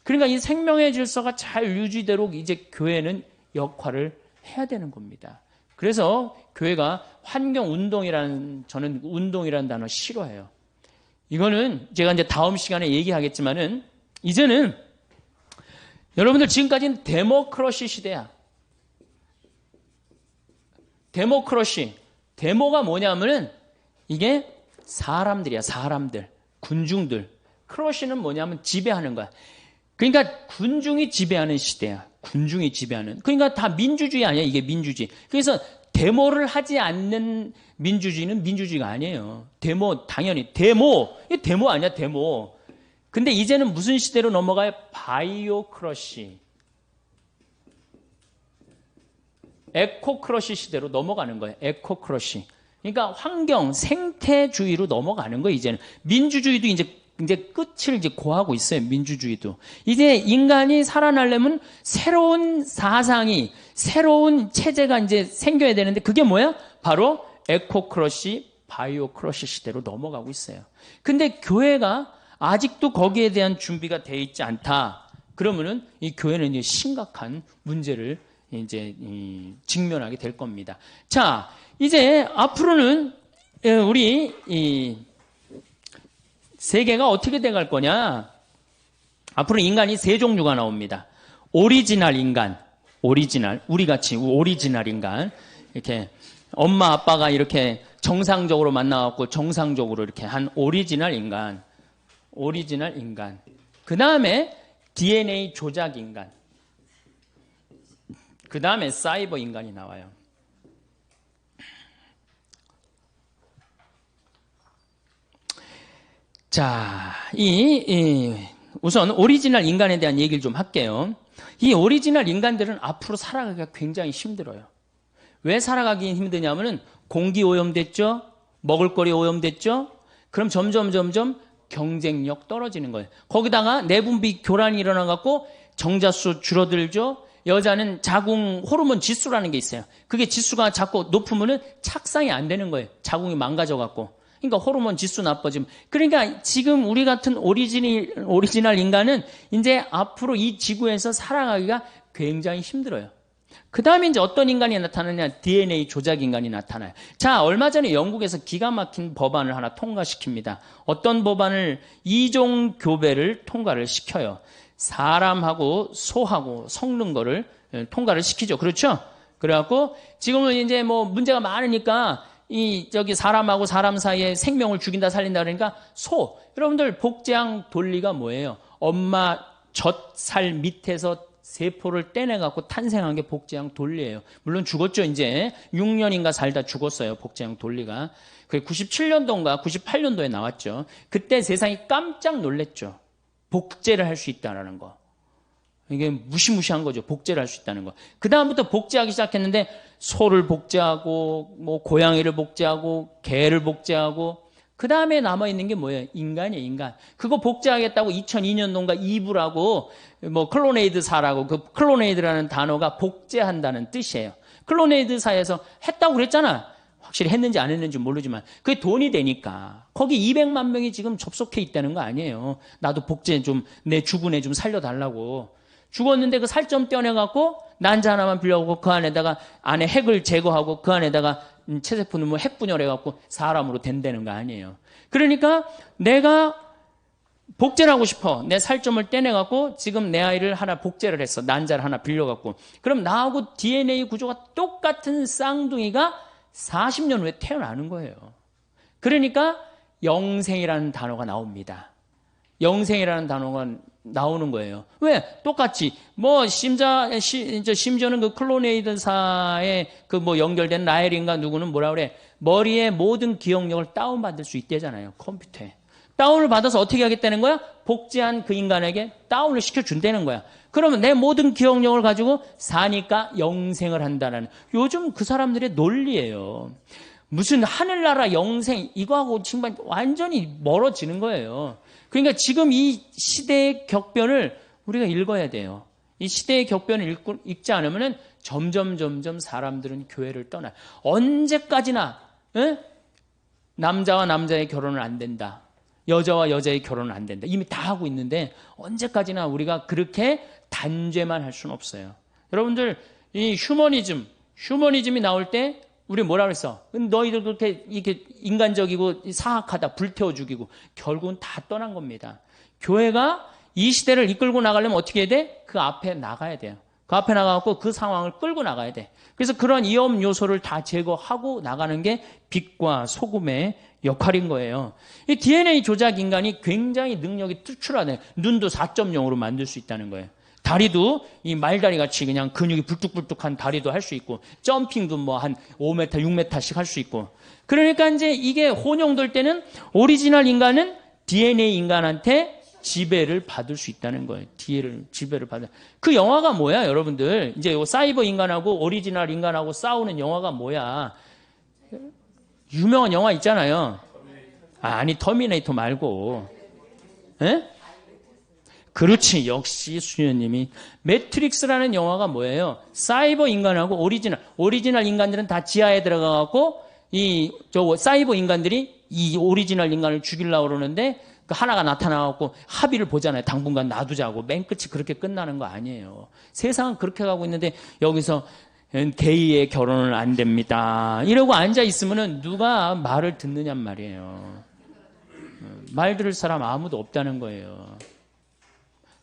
그러니까 이 생명의 질서가 잘 유지되도록 이제 교회는 역할을 해야 되는 겁니다. 그래서 교회가 저는 운동이라는 단어 싫어해요. 이거는 제가 이제 다음 시간에 얘기하겠지만은 이제는 여러분들 지금까지는 데모크러시 시대야. 데모크러시. 데모가 뭐냐면은 이게 사람들이야, 사람들. 군중들. 크러시는 뭐냐면 지배하는 거야. 그러니까 군중이 지배하는 시대야. 군중이 지배하는. 그러니까 다 민주주의 아니야, 이게 민주주의. 그래서 데모를 하지 않는 민주주의는 민주주의가 아니에요. 당연히. 이게 데모 아니야, 데모. 근데 이제는 무슨 시대로 넘어가요? 바이오크러시. 에코크러시 시대로 넘어가는 거예요. 에코크러시. 그러니까 환경, 생태주의로 넘어가는 거예요, 이제는. 민주주의도 이제 끝을 이제 고하고 있어요, 민주주의도. 이제 인간이 살아나려면 새로운 사상이, 새로운 체제가 이제 생겨야 되는데 그게 뭐야? 바로 에코크러시, 바이오크러시 시대로 넘어가고 있어요. 근데 교회가 아직도 거기에 대한 준비가 돼 있지 않다. 그러면은 이 교회는 이제 심각한 문제를 이제 직면하게 될 겁니다. 자, 이제 앞으로는 우리 세계가 어떻게 돼갈 거냐? 앞으로 인간이 세 종류가 나옵니다. 오리지널 인간, 우리같이 오리지널 인간. 이렇게 엄마 아빠가 이렇게 정상적으로 만나갖고 정상적으로 이렇게 한 오리지널 인간. 그 다음에 DNA 조작 인간. 그 다음에 사이버 인간이 나와요. 자, 우선 오리지널 인간에 대한 얘기를 좀 할게요. 이 오리지널 인간들은 앞으로 살아가기가 굉장히 힘들어요. 왜 살아가기 힘드냐면은 공기 오염됐죠? 먹을거리 오염됐죠? 그럼 점점 경쟁력 떨어지는 거예요. 거기다가 내분비 교란이 일어나갖고 정자수 줄어들죠? 여자는 자궁 호르몬 지수라는 게 있어요. 그게 지수가 자꾸 높으면은 착상이 안 되는 거예요. 자궁이 망가져갖고. 그러니까 호르몬 지수 나빠지면. 그러니까 지금 우리 같은 오리지널 인간은 이제 앞으로 이 지구에서 살아가기가 굉장히 힘들어요. 그 다음에 이제 어떤 인간이 나타나냐? DNA 조작 인간이 나타나요. 자, 얼마 전에 영국에서 기가 막힌 법안을 하나 통과시킵니다. 어떤 법안을? 이종 교배를 통과를 시켜요. 사람하고 소하고 섞는 거를 통과를 시키죠. 그렇죠? 그래갖고 지금은 이제 뭐 문제가 많으니까 사람하고 사람 사이에 생명을 죽인다 살린다 그러니까 여러분들 복제양 돌리가 뭐예요? 엄마 젖살 밑에서 세포를 떼내갖고 탄생한 게 복제양 돌리예요. 물론 죽었죠, 이제. 6년인가 살다 죽었어요, 복제양 돌리가. 그게 97년도인가 98년도에 나왔죠. 그때 세상이 깜짝 놀랐죠. 복제를 할 수 있다는 거. 이게 무시무시한 거죠. 복제를 할 수 있다는 거. 그 다음부터 복제하기 시작했는데 소를 복제하고 뭐 고양이를 복제하고 개를 복제하고 그 다음에 남아있는 게 뭐예요? 인간이에요, 인간. 그거 복제하겠다고 2002년도인가 이브라고 뭐 클로네이드사라고 그 클로네이드라는 단어가 복제한다는 뜻이에요. 클로네이드사에서 했다고 그랬잖아. 확실히 했는지 안 했는지 모르지만 그게 돈이 되니까 거기 200만 명이 지금 접속해 있다는 거 아니에요. 나도 복제 좀 내 주군에 좀 살려달라고. 죽었는데 그 살 좀 떼어내갖고 난자 하나만 빌려오고 그 안에 핵을 제거하고 그 안에다가 체세포 넣으면 핵 분열해갖고 사람으로 된다는 거 아니에요. 그러니까 내가 복제를 하고 싶어. 내 살점을 떼내갖고 지금 내 아이를 하나 복제를 했어. 난자를 하나 빌려갖고. 그럼 나하고 DNA 구조가 똑같은 쌍둥이가 40년 후에 태어나는 거예요. 그러니까 영생이라는 단어가 나옵니다. 영생이라는 단어가 나오는 거예요. 왜? 똑같이 심지어는 그 클로네이드사에 그 연결된 라헬인가 누구는 뭐라 그래? 머리의 모든 기억력을 다운받을 수 있대잖아요. 컴퓨터에. 다운을 받아서 어떻게 하겠다는 거야? 복제한 그 인간에게 다운을 시켜준다는 거야. 그러면 내 모든 기억력을 가지고 사니까 영생을 한다는, 요즘 그 사람들의 논리예요. 무슨 하늘나라 영생 이거하고 정말 완전히 멀어지는 거예요. 그러니까 지금 이 시대의 격변을 우리가 읽어야 돼요. 이 시대의 격변을 읽지 않으면 점점 사람들은 교회를 떠나요. 언제까지나 남자와 남자의 결혼은 안 된다. 여자와 여자의 결혼은 안 된다. 이미 다 하고 있는데 언제까지나 우리가 그렇게 단죄만 할 수는 없어요. 여러분들 이 휴머니즘이 나올 때 우리 뭐라 그랬어? 너희들 그렇게 이렇게 인간적이고 사악하다, 불태워 죽이고, 결국은 다 떠난 겁니다. 교회가 이 시대를 이끌고 나가려면 어떻게 해야 돼? 그 앞에 나가야 돼요. 그 앞에 나가고 그 상황을 끌고 나가야 돼. 그래서 그런 위험 요소를 다 제거하고 나가는 게 빛과 소금의 역할인 거예요. 이 DNA 조작 인간이 굉장히 능력이 특출하네. 눈도 4.0으로 만들 수 있다는 거예요. 다리도 이 말다리 같이 그냥 근육이 불뚝불뚝한 다리도 할 수 있고, 점핑도 한 5m, 6m씩 할 수 있고. 그러니까 이제 이게 혼용될 때는 오리지널 인간은 DNA 인간한테 지배를 받을 수 있다는 거예요. 지배를 받을. 그 영화가 뭐야, 여러분들? 이제 사이버 인간하고 오리지널 인간하고 싸우는 영화가 뭐야? 유명한 영화 있잖아요. 아니, 터미네이터 말고. 에? 그렇지. 역시 수녀님이. 매트릭스라는 영화가 뭐예요? 사이버 인간하고 오리지널 인간들은 다 지하에 들어가갖고 사이버 인간들이 이 오리지널 인간을 죽이려고 그러는데 그 하나가 나타나갖고 합의를 보잖아요. 당분간 놔두자고. 맨 끝이 그렇게 끝나는 거 아니에요. 세상은 그렇게 가고 있는데 여기서 게이의 결혼은 안 됩니다. 이러고 앉아 있으면은 누가 말을 듣느냔 말이에요. 말 들을 사람 아무도 없다는 거예요.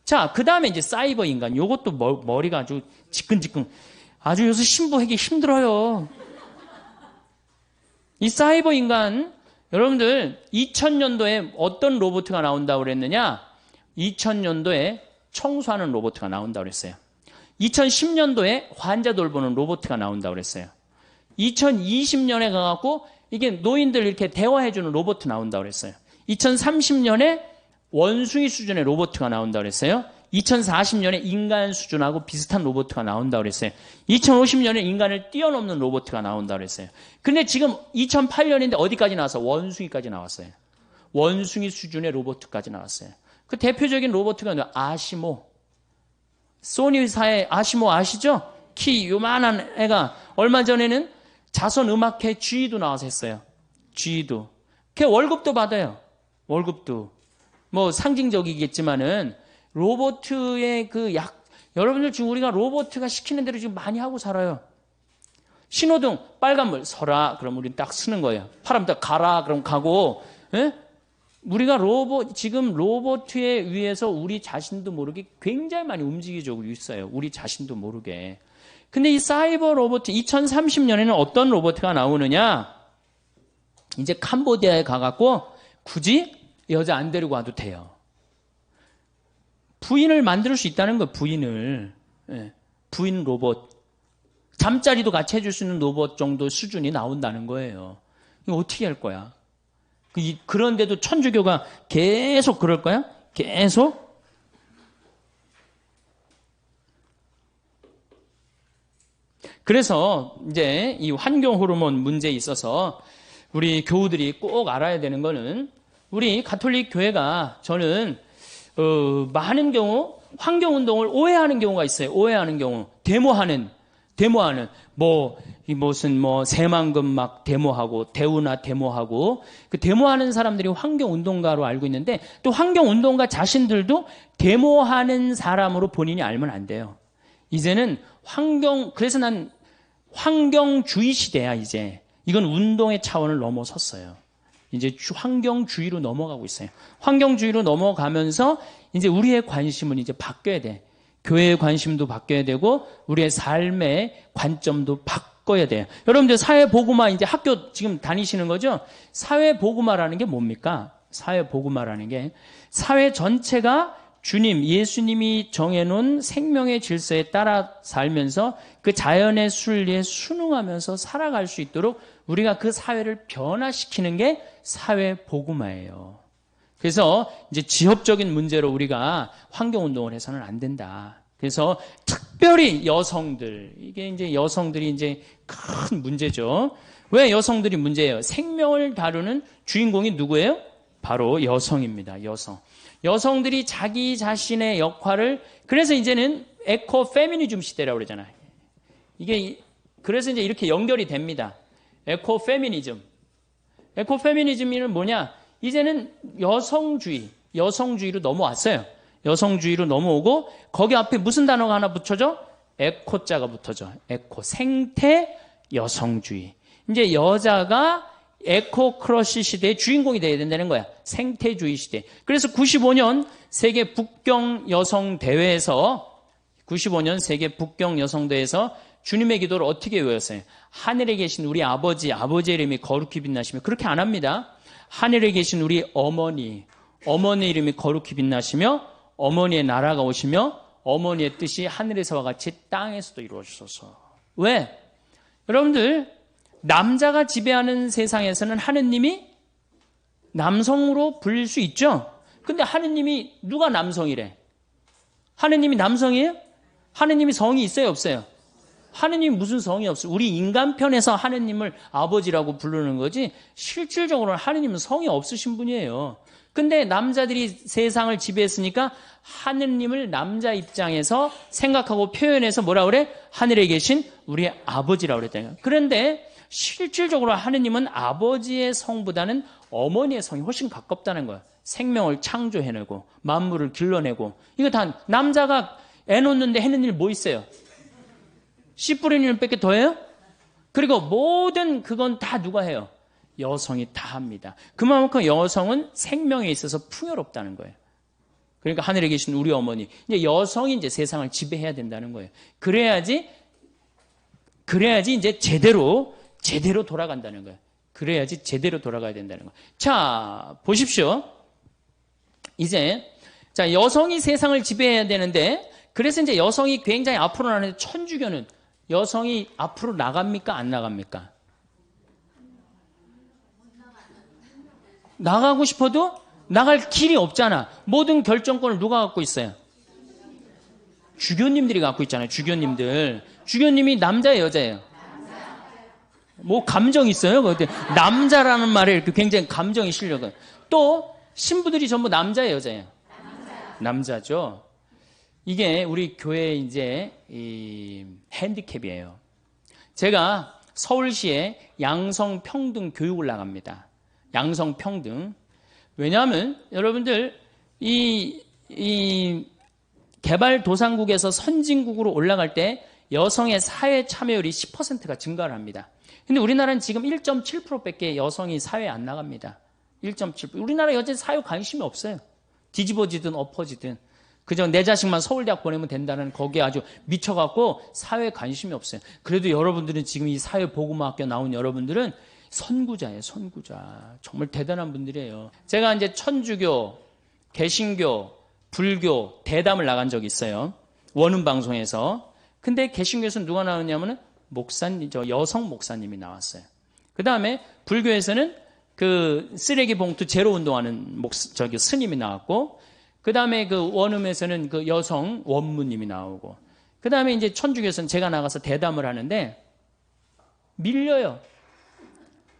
자, 그 다음에 이제 사이버 인간. 요것도 머리가 아주 지끈지끈. 아주 요새 신부하기 힘들어요. 이 사이버 인간, 여러분들 2000년도에 어떤 로봇가 나온다고 그랬느냐? 2000년도에 청소하는 로봇가 나온다고 그랬어요. 2010년도에 환자 돌보는 로봇가 나온다고 그랬어요. 2020년에 가갖고 이게 노인들 이렇게 대화해주는 로봇 나온다고 그랬어요. 2030년에 원숭이 수준의 로봇가 나온다고 그랬어요. 2040년에 인간 수준하고 비슷한 로봇가 나온다고 그랬어요. 2050년에 인간을 뛰어넘는 로봇가 나온다고 그랬어요. 근데 지금 2008년인데 어디까지 나왔어? 원숭이까지 나왔어요. 원숭이 수준의 로봇까지 나왔어요. 그 대표적인 로봇가 아시모. 소니사의 아시모 아시죠? 키 요만한 애가 얼마 전에는 자선 음악회 G도 나와서 했어요. G도. 걔 월급도 받아요. 월급도. 상징적이겠지만은 로봇의 여러분들 지금 우리가 로봇가 시키는 대로 지금 많이 하고 살아요. 신호등 빨간불 서라 그럼 우리는 딱 쓰는 거예요. 파란불 가라 그럼 가고. 예? 우리가 지금 로봇에 의해서 우리 자신도 모르게 굉장히 많이 움직여지고 있어요. 우리 자신도 모르게. 근데 이 사이버 로봇 2030년에는 어떤 로봇가 나오느냐? 이제 캄보디아에 가갖고 굳이 여자 안 데리고 와도 돼요. 부인을 만들 수 있다는 거예요. 부인을. 예. 부인 로봇. 잠자리도 같이 해줄 수 있는 로봇 정도 수준이 나온다는 거예요. 이거 어떻게 할 거야? 그런데도 천주교가 계속 그럴 거야? 계속? 그래서 이제 이 환경 호르몬 문제에 있어서 우리 교우들이 꼭 알아야 되는 거는, 우리 가톨릭 교회가 저는 많은 경우 환경 운동을 오해하는 경우가 있어요. 오해하는 경우. 데모하는 무슨 새만금 막 데모하고 대우나 데모하고, 그 데모하는 사람들이 환경 운동가로 알고 있는데, 또 환경 운동가 자신들도 데모하는 사람으로 본인이 알면 안 돼요. 이제는 그래서 난 환경주의 시대야. 이제 이건 운동의 차원을 넘어섰어요. 이제 환경주의로 넘어가고 있어요. 환경주의로 넘어가면서 이제 우리의 관심은 이제 바뀌어야 돼. 교회의 관심도 바뀌어야 되고 우리의 삶의 관점도 바꿔야 돼요. 여러분들 사회복음화 이제 학교 지금 다니시는 거죠? 사회복음화라는 게 뭡니까? 사회복음화라는 게 사회 전체가 주님, 예수님이 정해놓은 생명의 질서에 따라 살면서 그 자연의 순리에 순응하면서 살아갈 수 있도록 우리가 그 사회를 변화시키는 게 사회복음화예요. 그래서 이제 지역적인 문제로 우리가 환경운동을 해서는 안 된다. 그래서 특별히 여성들, 이게 이제 여성들이 이제 큰 문제죠. 왜 여성들이 문제예요? 생명을 다루는 주인공이 누구예요? 바로 여성입니다. 여성. 여성들이 자기 자신의 역할을, 그래서 이제는 에코 페미니즘 시대라고 그러잖아요. 이게 그래서 이제 이렇게 연결이 됩니다. 에코 페미니즘. 에코 페미니즘은 뭐냐? 이제는 여성주의로 넘어왔어요. 여성주의로 넘어오고 거기 앞에 무슨 단어가 하나 붙여져? 에코자가 붙어져. 에코, 생태 여성주의. 이제 여자가 에코 크러쉬 시대의 주인공이 되어야 된다는 거야. 생태주의 시대. 그래서 95년 세계 북경 여성 대회에서 95년 세계 북경 여성 대회에서 주님의 기도를 어떻게 외웠어요? 하늘에 계신 우리 아버지의 이름이 거룩히 빛나시며, 그렇게 안 합니다. 하늘에 계신 우리 어머니 이름이 거룩히 빛나시며 어머니의 나라가 오시며 어머니의 뜻이 하늘에서와 같이 땅에서도 이루어지소서. 왜? 여러분들, 남자가 지배하는 세상에서는 하느님이 남성으로 불릴 수 있죠. 근데 하느님이 누가 남성이래? 하느님이 남성이에요? 하느님이 성이 있어요, 없어요? 하느님이 무슨 성이 없어요? 우리 인간 편에서 하느님을 아버지라고 부르는 거지 실질적으로는 하느님은 성이 없으신 분이에요. 근데 남자들이 세상을 지배했으니까 하느님을 남자 입장에서 생각하고 표현해서 뭐라 그래? 하늘에 계신 우리 아버지라고 그랬다니까. 그런데 실질적으로 하느님은 아버지의 성보다는 어머니의 성이 훨씬 가깝다는 거야. 생명을 창조해내고 만물을 길러내고, 이거 다 남자가 애 놓는데 해는 일 뭐 있어요? 씨 뿌리는 일 밖에 더 해요? 그리고 모든 그건 다 누가 해요? 여성이 다 합니다. 그만큼 여성은 생명에 있어서 풍요롭다는 거예요. 그러니까 하늘에 계신 우리 어머니, 이제 여성이 이제 세상을 지배해야 된다는 거예요. 그래야지 이제 제대로 돌아간다는 거예요. 그래야지 제대로 돌아가야 된다는 거예요. 자, 보십시오. 이제, 자, 여성이 세상을 지배해야 되는데, 그래서 이제 여성이 굉장히 앞으로 나가는데, 천주교는 여성이 앞으로 나갑니까? 안 나갑니까? 나가고 싶어도 나갈 길이 없잖아. 모든 결정권을 누가 갖고 있어요? 주교님들이 갖고 있잖아요. 주교님들. 주교님이 남자예요, 여자예요? 뭐 감정 있어요? 남자라는 말에 이렇게 굉장히 감정이 실려요. 또 신부들이 전부 남자예요, 여자예요? 남자죠. 이게 우리 교회의 이제 이 핸디캡이에요. 제가 서울시에 양성평등 교육을 나갑니다. 양성평등. 왜냐하면 여러분들 이 개발도상국에서 선진국으로 올라갈 때 여성의 사회 참여율이 10%가 증가를 합니다. 근데 우리나라는 지금 1.7%밖에 여성이 사회에 안 나갑니다. 1.7%. 우리나라 여전히 사회 관심이 없어요. 뒤집어지든 엎어지든. 그저 내 자식만 서울대학 보내면 된다는 거기에 아주 미쳐갖고 사회에 관심이 없어요. 그래도 여러분들은 지금 이 사회복음학교 나온 여러분들은 선구자예요, 선구자. 정말 대단한 분들이에요. 제가 이제 천주교, 개신교, 불교 대담을 나간 적이 있어요. 원음 방송에서. 근데 개신교에서는 누가 나왔냐면은 여성 목사님이 나왔어요. 그 다음에 불교에서는 그 쓰레기 봉투 제로 운동하는 스님이 나왔고, 그 다음에 그 원음에서는 그 여성 원무님이 나오고, 그 다음에 이제 천주교에서는 제가 나가서 대담을 하는데 밀려요.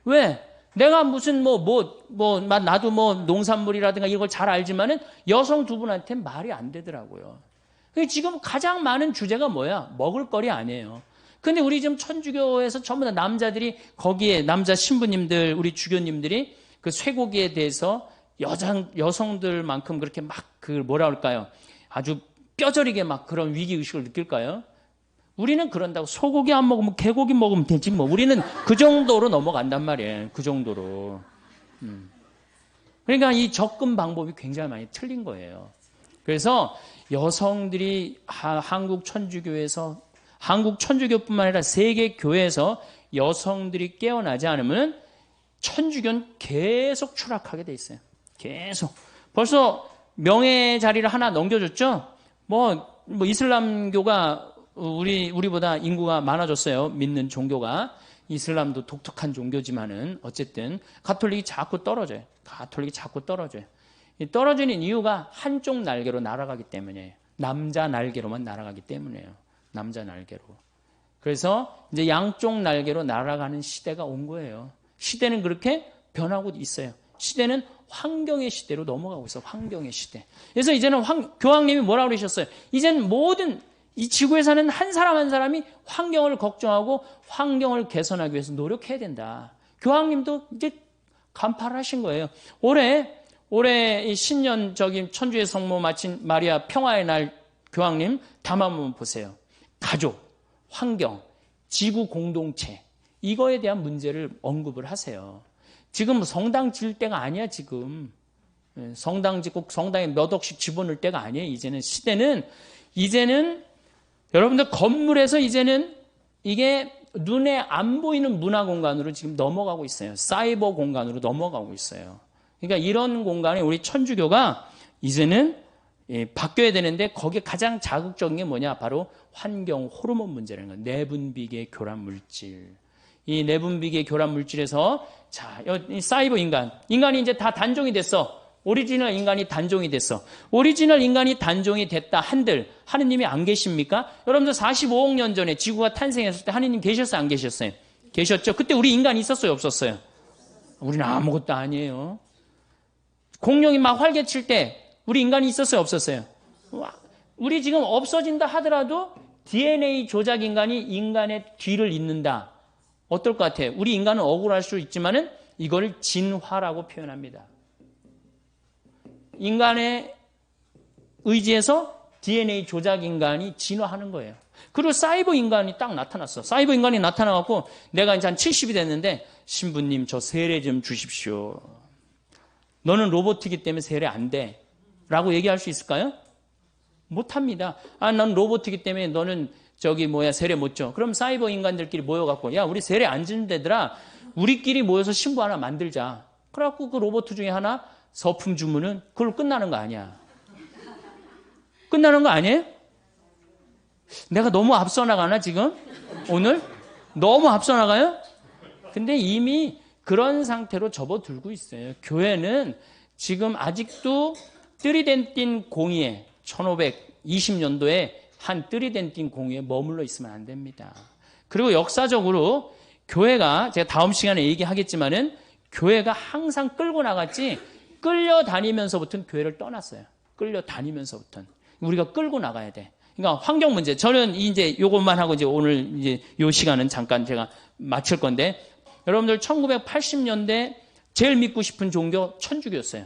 왜? 내가 무슨 나도 농산물이라든가 이걸 잘 알지만은 여성 두 분한테 말이 안 되더라고요. 지금 가장 많은 주제가 뭐야? 먹을거리 아니에요. 근데 우리 지금 천주교에서 전부 다 남자들이 거기에 남자 신부님들, 우리 주교님들이 그 쇠고기에 대해서 여성들만큼 그렇게 막 뭐라 할까요? 아주 뼈저리게 막 그런 위기의식을 느낄까요? 우리는 그런다고 소고기 안 먹으면 개고기 먹으면 되지 뭐. 우리는 그 정도로 넘어간단 말이에요. 그 정도로. 그러니까 이 접근 방법이 굉장히 많이 틀린 거예요. 그래서 여성들이 한국 천주교에서, 한국 천주교뿐만 아니라 세계 교회에서 여성들이 깨어나지 않으면 천주교는 계속 추락하게 돼 있어요. 계속. 벌써 명예 자리를 하나 넘겨줬죠? 뭐 이슬람교가 우리보다 인구가 많아졌어요. 믿는 종교가. 이슬람도 독특한 종교지만은 어쨌든 가톨릭이 자꾸 떨어져요. 가톨릭이 자꾸 떨어져요. 떨어지는 이유가 한쪽 날개로 날아가기 때문이에요. 남자 날개로만 날아가기 때문이에요. 남자 날개로. 그래서 이제 양쪽 날개로 날아가는 시대가 온 거예요. 시대는 그렇게 변하고 있어요. 시대는 환경의 시대로 넘어가고 있어요. 환경의 시대. 그래서 이제는 교황님이 뭐라고 그러셨어요? 이제는 모든 이 지구에 사는 한 사람 한 사람이 환경을 걱정하고 환경을 개선하기 위해서 노력해야 된다. 교황님도 이제 간파를 하신 거예요. 올해 이 신년 천주의 성모 마친 마리아 평화의 날 교황님 담화 한번 보세요. 가족, 환경, 지구 공동체 이거에 대한 문제를 언급을 하세요. 지금 성당 지을 때가 아니야 지금. 성당 짓고 성당에 몇 억씩 집어넣을 때가 아니에요. 이제는 여러분들 건물에서 이제는 이게 눈에 안 보이는 문화 공간으로 지금 넘어가고 있어요. 사이버 공간으로 넘어가고 있어요. 그러니까 이런 공간에 우리 천주교가 이제는 바뀌어야 되는데 거기에 가장 자극적인 게 뭐냐? 바로 환경 호르몬 문제라는 거예요. 내분비계 교란 물질. 이 내분비계 교란 물질에서 이 사이버 인간이 이제 다 단종이 됐어. 오리지널 인간이 단종이 됐어. 오리지널 인간이 단종이 됐다 한들 하느님이 안 계십니까? 여러분들 45억 년 전에 지구가 탄생했을 때 하느님 계셨어요? 안 계셨어요? 계셨죠? 그때 우리 인간이 있었어요? 없었어요? 우리는 아무것도 아니에요. 공룡이 막 활개칠 때 우리 인간이 있었어요? 없었어요? 우리 지금 없어진다 하더라도 DNA 조작 인간이 인간의 뒤를 잇는다. 어떨 것 같아요? 우리 인간은 억울할 수 있지만은 이걸 진화라고 표현합니다. 인간의 의지에서 DNA 조작 인간이 진화하는 거예요. 그리고 사이버 인간이 딱 나타났어. 사이버 인간이 나타나갖고 내가 이제 한 70이 됐는데 신부님 저 세례 좀 주십시오. 너는 로봇이기 때문에 세례 안 돼. 라고 얘기할 수 있을까요? 못합니다. 난 로봇이기 때문에 너는 세례 못 줘. 그럼 사이버 인간들끼리 모여갖고 야 우리 세례 안 주는 데더라. 우리끼리 모여서 신부 하나 만들자. 그래갖고 그 로봇 중에 하나 서품 주문은 그걸로 끝나는 거 아니야. 끝나는 거 아니에요? 내가 너무 앞서 나가나 지금? 오늘? 너무 앞서 나가요? 근데 이미 그런 상태로 접어들고 있어요. 교회는 지금 아직도 뜨리덴틴 공의에 1520년도에 한 뜨리덴틴 공의에 머물러 있으면 안 됩니다. 그리고 역사적으로 교회가 제가 다음 시간에 얘기하겠지만은 교회가 항상 끌고 나갔지 끌려다니면서부터는 교회를 떠났어요. 끌려다니면서부터는. 우리가 끌고 나가야 돼. 그러니까 환경 문제. 저는 이제 요것만 하고 이제 오늘 이제 요 시간은 잠깐 제가 마칠 건데 여러분들 1980년대 제일 믿고 싶은 종교 천주교였어요.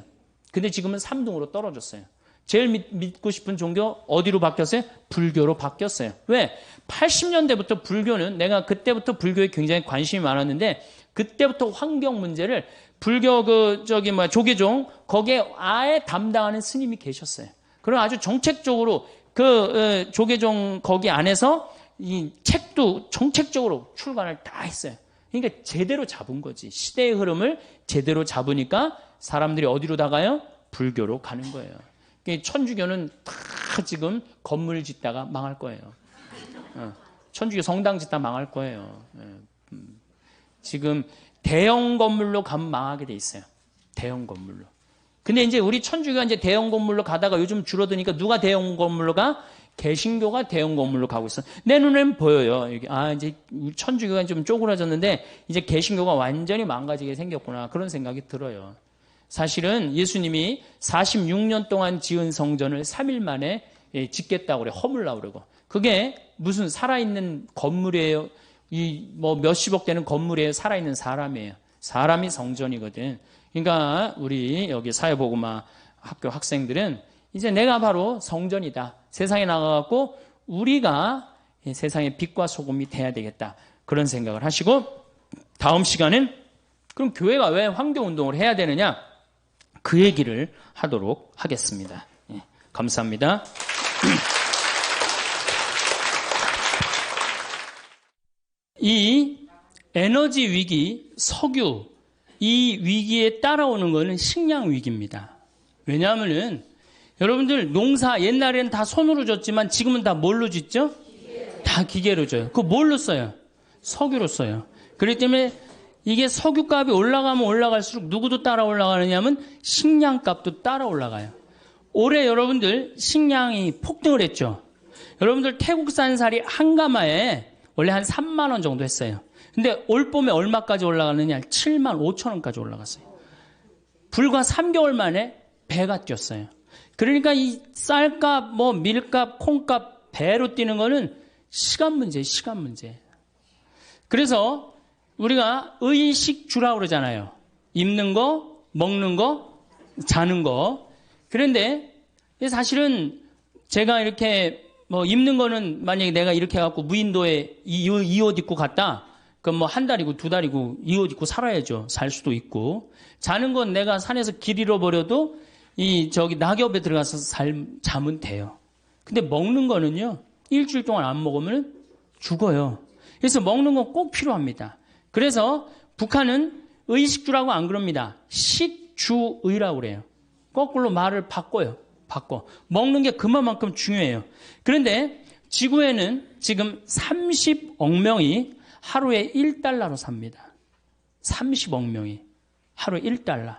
근데 지금은 3등으로 떨어졌어요. 제일 믿고 싶은 종교 어디로 바뀌었어요? 불교로 바뀌었어요. 왜? 80년대부터 불교는 내가 그때부터 불교에 굉장히 관심이 많았는데 그때부터 환경 문제를 불교 조계종 거기에 아예 담당하는 스님이 계셨어요. 그럼 아주 정책적으로 그 조계종 거기 안에서 이 책도 정책적으로 출간을 다 했어요. 그러니까 제대로 잡은 거지. 시대의 흐름을 제대로 잡으니까 사람들이 어디로 나가요? 불교로 가는 거예요. 천주교는 다 지금 건물 짓다가 망할 거예요. 천주교 성당 짓다 망할 거예요. 지금 대형 건물로 가면 망하게 돼 있어요. 대형 건물로. 근데 이제 우리 천주교가 이제 대형 건물로 가다가 요즘 줄어드니까 누가 대형 건물로 가? 개신교가 대형 건물로 가고 있어. 내 눈에는 보여요. 이제 천주교가 좀 쪼그라졌는데 이제 개신교가 완전히 망가지게 생겼구나. 그런 생각이 들어요. 사실은 예수님이 46년 동안 지은 성전을 3일 만에 짓겠다고 그래. 허물라고 그러고. 그게 무슨 살아있는 건물이에요. 몇십억 되는 건물이에요. 살아있는 사람이에요. 사람이 성전이거든. 그러니까 우리 여기 사회복음화 학교 학생들은 이제 내가 바로 성전이다. 세상에 나가갖고 우리가 세상의 빛과 소금이 돼야 되겠다. 그런 생각을 하시고 다음 시간은 그럼 교회가 왜 황교운동을 해야 되느냐? 그 얘기를 하도록 하겠습니다. 예, 감사합니다. 이 에너지 위기, 석유, 이 위기에 따라오는 것은 식량 위기입니다. 왜냐하면은 여러분들 농사 옛날에는 다 손으로 졌지만 지금은 다 뭘로 짓죠? 다 기계로 져요. 그거 뭘로 써요? 석유로 써요. 그렇기 때문에 이게 석유값이 올라가면 올라갈수록 누구도 따라 올라가느냐면 식량값도 따라 올라가요. 올해 여러분들 식량이 폭등을 했죠. 여러분들 태국산 쌀이 한 가마에 원래 한 3만 원 정도 했어요. 근데 올 봄에 얼마까지 올라가느냐? 7만 5천 원까지 올라갔어요. 불과 3개월 만에 배가 뛰었어요. 그러니까 이 쌀값, 뭐 밀값, 콩값 배로 뛰는 거는 시간 문제예요. 시간 문제. 그래서 우리가 의식주라고 그러잖아요. 입는 거, 먹는 거, 자는 거. 그런데 사실은 제가 이렇게 뭐 입는 거는 만약에 내가 이렇게 해갖고 무인도에 이 옷 입고 갔다. 그럼 뭐 한 달이고 두 달이고 이 옷 입고 살아야죠. 살 수도 있고. 자는 건 내가 산에서 길 잃어버려도 저기 낙엽에 들어가서 자면 돼요. 근데 먹는 거는요. 일주일 동안 안 먹으면 죽어요. 그래서 먹는 건 꼭 필요합니다. 그래서 북한은 의식주라고 안 그럽니다. 식주의라고 그래요. 거꾸로 말을 바꿔요. 바꿔. 먹는 게 그만큼 중요해요. 그런데 지구에는 지금 30억 명이 하루에 1달러로 삽니다. 30억 명이 하루에 1달러.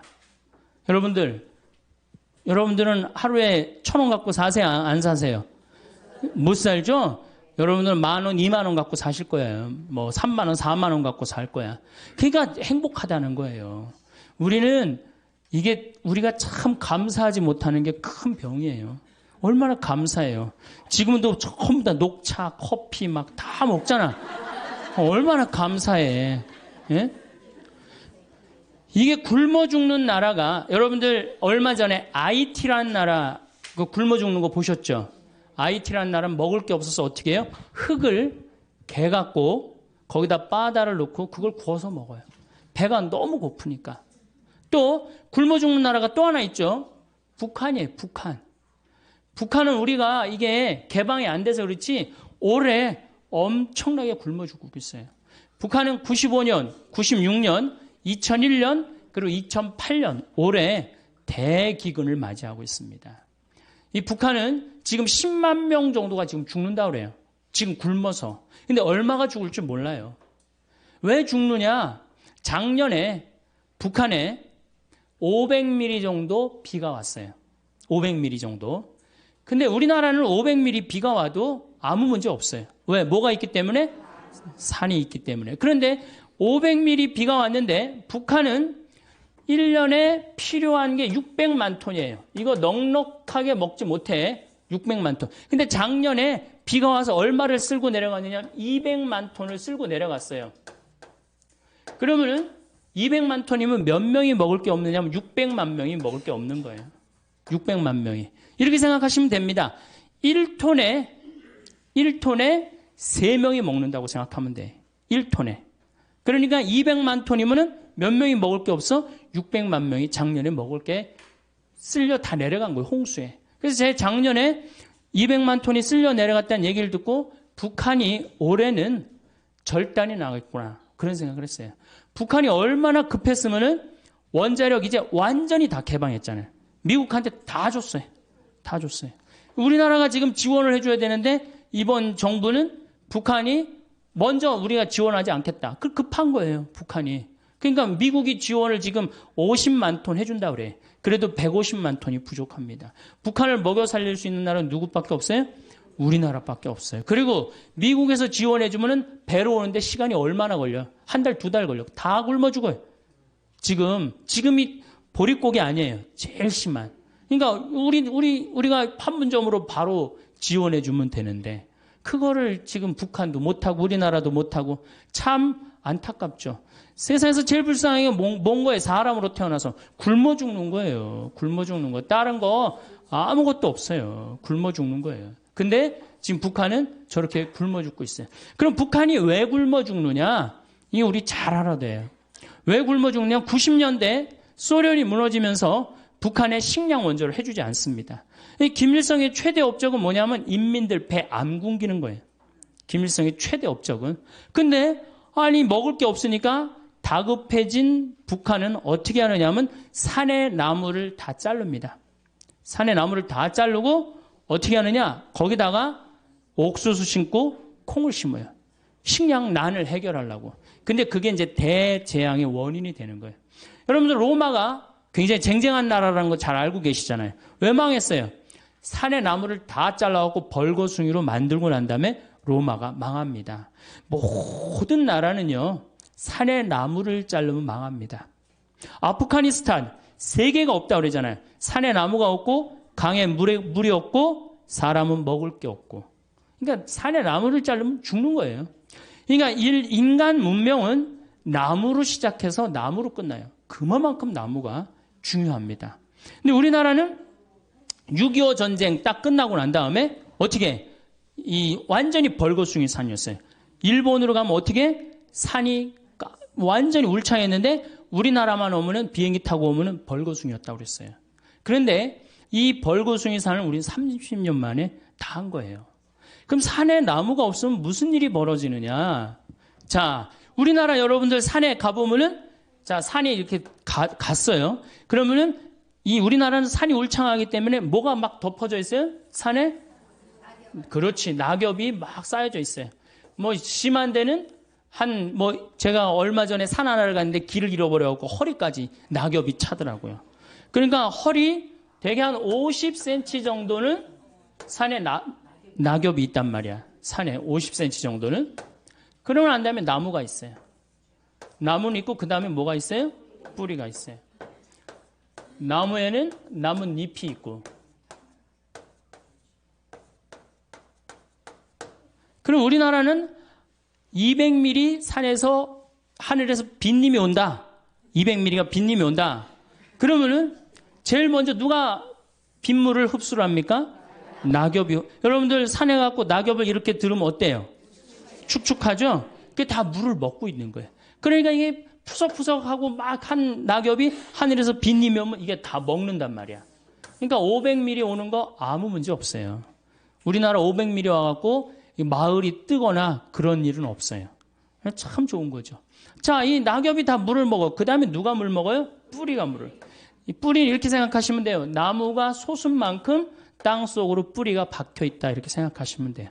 여러분들은 하루에 1,000원 갖고 사세요? 안 사세요? 못 살죠? 여러분들은 10,000원, 20,000원 갖고 사실 거예요. 뭐 30,000원, 40,000원 갖고 살 거야. 그러니까 행복하다는 거예요. 우리가 참 감사하지 못하는 게 큰 병이에요. 얼마나 감사해요. 지금도 전부 다 녹차, 커피 막 다 먹잖아. 얼마나 감사해. 예? 이게 굶어 죽는 나라가 여러분들 얼마 전에 IT라는 나라 그 굶어 죽는 거 보셨죠? IT라는 나라는 먹을 게 없어서 어떻게 해요? 흙을 개갖고 거기다 바다를 넣고 그걸 구워서 먹어요. 배가 너무 고프니까. 또 굶어 죽는 나라가 또 하나 있죠. 북한이에요. 북한. 북한은 우리가 이게 개방이 안 돼서 그렇지 올해 엄청나게 굶어 죽고 있어요. 북한은 95년, 96년, 2001년 그리고 2008년 올해 대기근을 맞이하고 있습니다. 이 북한은 지금 10만 명 정도가 지금 죽는다고 그래요. 지금 굶어서. 근데 얼마가 죽을지 몰라요. 왜 죽느냐? 작년에 북한에 500mm 정도 비가 왔어요. 500mm 정도. 근데 우리나라는 500mm 비가 와도 아무 문제 없어요. 왜? 뭐가 있기 때문에? 산이 있기 때문에. 그런데 500mm 비가 왔는데 북한은 1년에 필요한 게 600만 톤이에요. 이거 넉넉하게 먹지 못해. 600만 톤. 근데 작년에 비가 와서 얼마를 쓸고 내려갔느냐? 200만 톤을 쓸고 내려갔어요. 그러면은 200만 톤이면 몇 명이 먹을 게 없느냐면 600만 명이 먹을 게 없는 거예요. 600만 명이. 이렇게 생각하시면 됩니다. 1톤에 3명이 먹는다고 생각하면 돼. 1톤에. 그러니까 200만 톤이면은 몇 명이 먹을 게 없어? 600만 명이 작년에 먹을 게 쓸려 다 내려간 거예요. 홍수에. 그래서 제 작년에 200만 톤이 쓸려 내려갔다는 얘기를 듣고 북한이 올해는 절단이 나겠구나. 그런 생각을 했어요. 북한이 얼마나 급했으면은 원자력 이제 완전히 다 개방했잖아요. 미국한테 다 줬어요. 다 줬어요. 우리나라가 지금 지원을 해줘야 되는데 이번 정부는 북한이 먼저 우리가 지원하지 않겠다. 그 급한 거예요. 북한이. 그러니까 미국이 지원을 지금 50만 톤 해준다 그래. 그래도 150만 톤이 부족합니다. 북한을 먹여 살릴 수 있는 나라는 누구밖에 없어요? 우리나라밖에 없어요. 그리고 미국에서 지원해주면은 배로 오는데 시간이 얼마나 걸려? 한 달, 두 달 걸려. 다 굶어 죽어요. 지금이 보릿고기 아니에요. 제일 심한. 그러니까 우리가 판문점으로 바로 지원해주면 되는데 그거를 지금 북한도 못하고 우리나라도 못하고 참 안타깝죠. 세상에서 제일 불쌍한 게 뭔 거예요? 사람으로 태어나서 굶어 죽는 거예요. 굶어 죽는 거. 다른 거 아무것도 없어요. 굶어 죽는 거예요. 근데 지금 북한은 저렇게 굶어 죽고 있어요. 그럼 북한이 왜 굶어 죽느냐? 이게 우리 잘 알아야 돼요. 왜 굶어 죽냐? 90년대 소련이 무너지면서 북한에 식량 원조를 해주지 않습니다. 김일성의 최대 업적은 뭐냐면 인민들 배 안 굶기는 거예요. 김일성의 최대 업적은. 근데 아니 먹을 게 없으니까 다급해진 북한은 어떻게 하느냐면 산의 나무를 다 자릅니다. 산의 나무를 다 자르고 어떻게 하느냐? 거기다가 옥수수 심고 콩을 심어요. 식량난을 해결하려고. 근데 그게 이제 대재앙의 원인이 되는 거예요. 여러분들 로마가 굉장히 쟁쟁한 나라라는 거 잘 알고 계시잖아요. 왜 망했어요? 산의 나무를 다 잘라갖고 벌거숭이로 만들고 난 다음에 로마가 망합니다. 모든 나라는요, 산의 나무를 자르면 망합니다. 아프가니스탄, 세계가 없다고 그러잖아요. 산에 나무가 없고, 강에 물이 없고, 사람은 먹을 게 없고. 그러니까 산에 나무를 자르면 죽는 거예요. 그러니까 인간 문명은 나무로 시작해서 나무로 끝나요. 그만큼 나무가 중요합니다. 근데 우리나라는 6.25 전쟁 딱 끝나고 난 다음에 어떻게 완전히 벌거숭이 산이었어요. 일본으로 가면 어떻게 산이 완전히 울창했는데 우리나라만 오면은 비행기 타고 오면은 벌거숭이였다고 그랬어요. 그런데 이 벌거숭이 산을 우리는 30년 만에 다 한 거예요. 그럼 산에 나무가 없으면 무슨 일이 벌어지느냐? 자, 우리나라 여러분들 산에 가보면은 자, 산에 이렇게 갔어요. 그러면은 이 우리나라는 산이 울창하기 때문에 뭐가 막 덮어져 있어요? 산에? 그렇지. 낙엽이 막 쌓여져 있어요. 뭐 심한 데는 제가 얼마 전에 산 하나를 갔는데 길을 잃어버려갖고 허리까지 낙엽이 차더라고요. 그러니까 허리 대개 한 50cm 정도는 산에 낙엽이 있단 말이야. 산에 50cm 정도는. 그러고 난 다음에 나무가 있어요. 나무는 있고 그 다음에 뭐가 있어요? 뿌리가 있어요. 나무에는 나뭇잎이 있고. 그럼 우리나라는 200mm 산에서 하늘에서 빗님이 온다. 200mm가 빗님이 온다. 그러면은 제일 먼저 누가 빗물을 흡수를 합니까? 낙엽이. 여러분들 산에 가고 낙엽을 이렇게 들으면 어때요? 축축하죠? 그게 다 물을 먹고 있는 거예요. 그러니까 이게 푸석푸석하고 막 한 낙엽이 하늘에서 빗님이 오면 이게 다 먹는단 말이야. 그러니까 500mm 오는 거 아무 문제 없어요. 우리나라 500mm 와갖고 마을이 뜨거나 그런 일은 없어요. 참 좋은 거죠. 자, 이 낙엽이 다 물을 먹어. 그 다음에 누가 물 먹어요? 뿌리가 물을. 이 뿌리 이렇게 생각하시면 돼요. 나무가 솟은 만큼 땅 속으로 뿌리가 박혀 있다. 이렇게 생각하시면 돼요.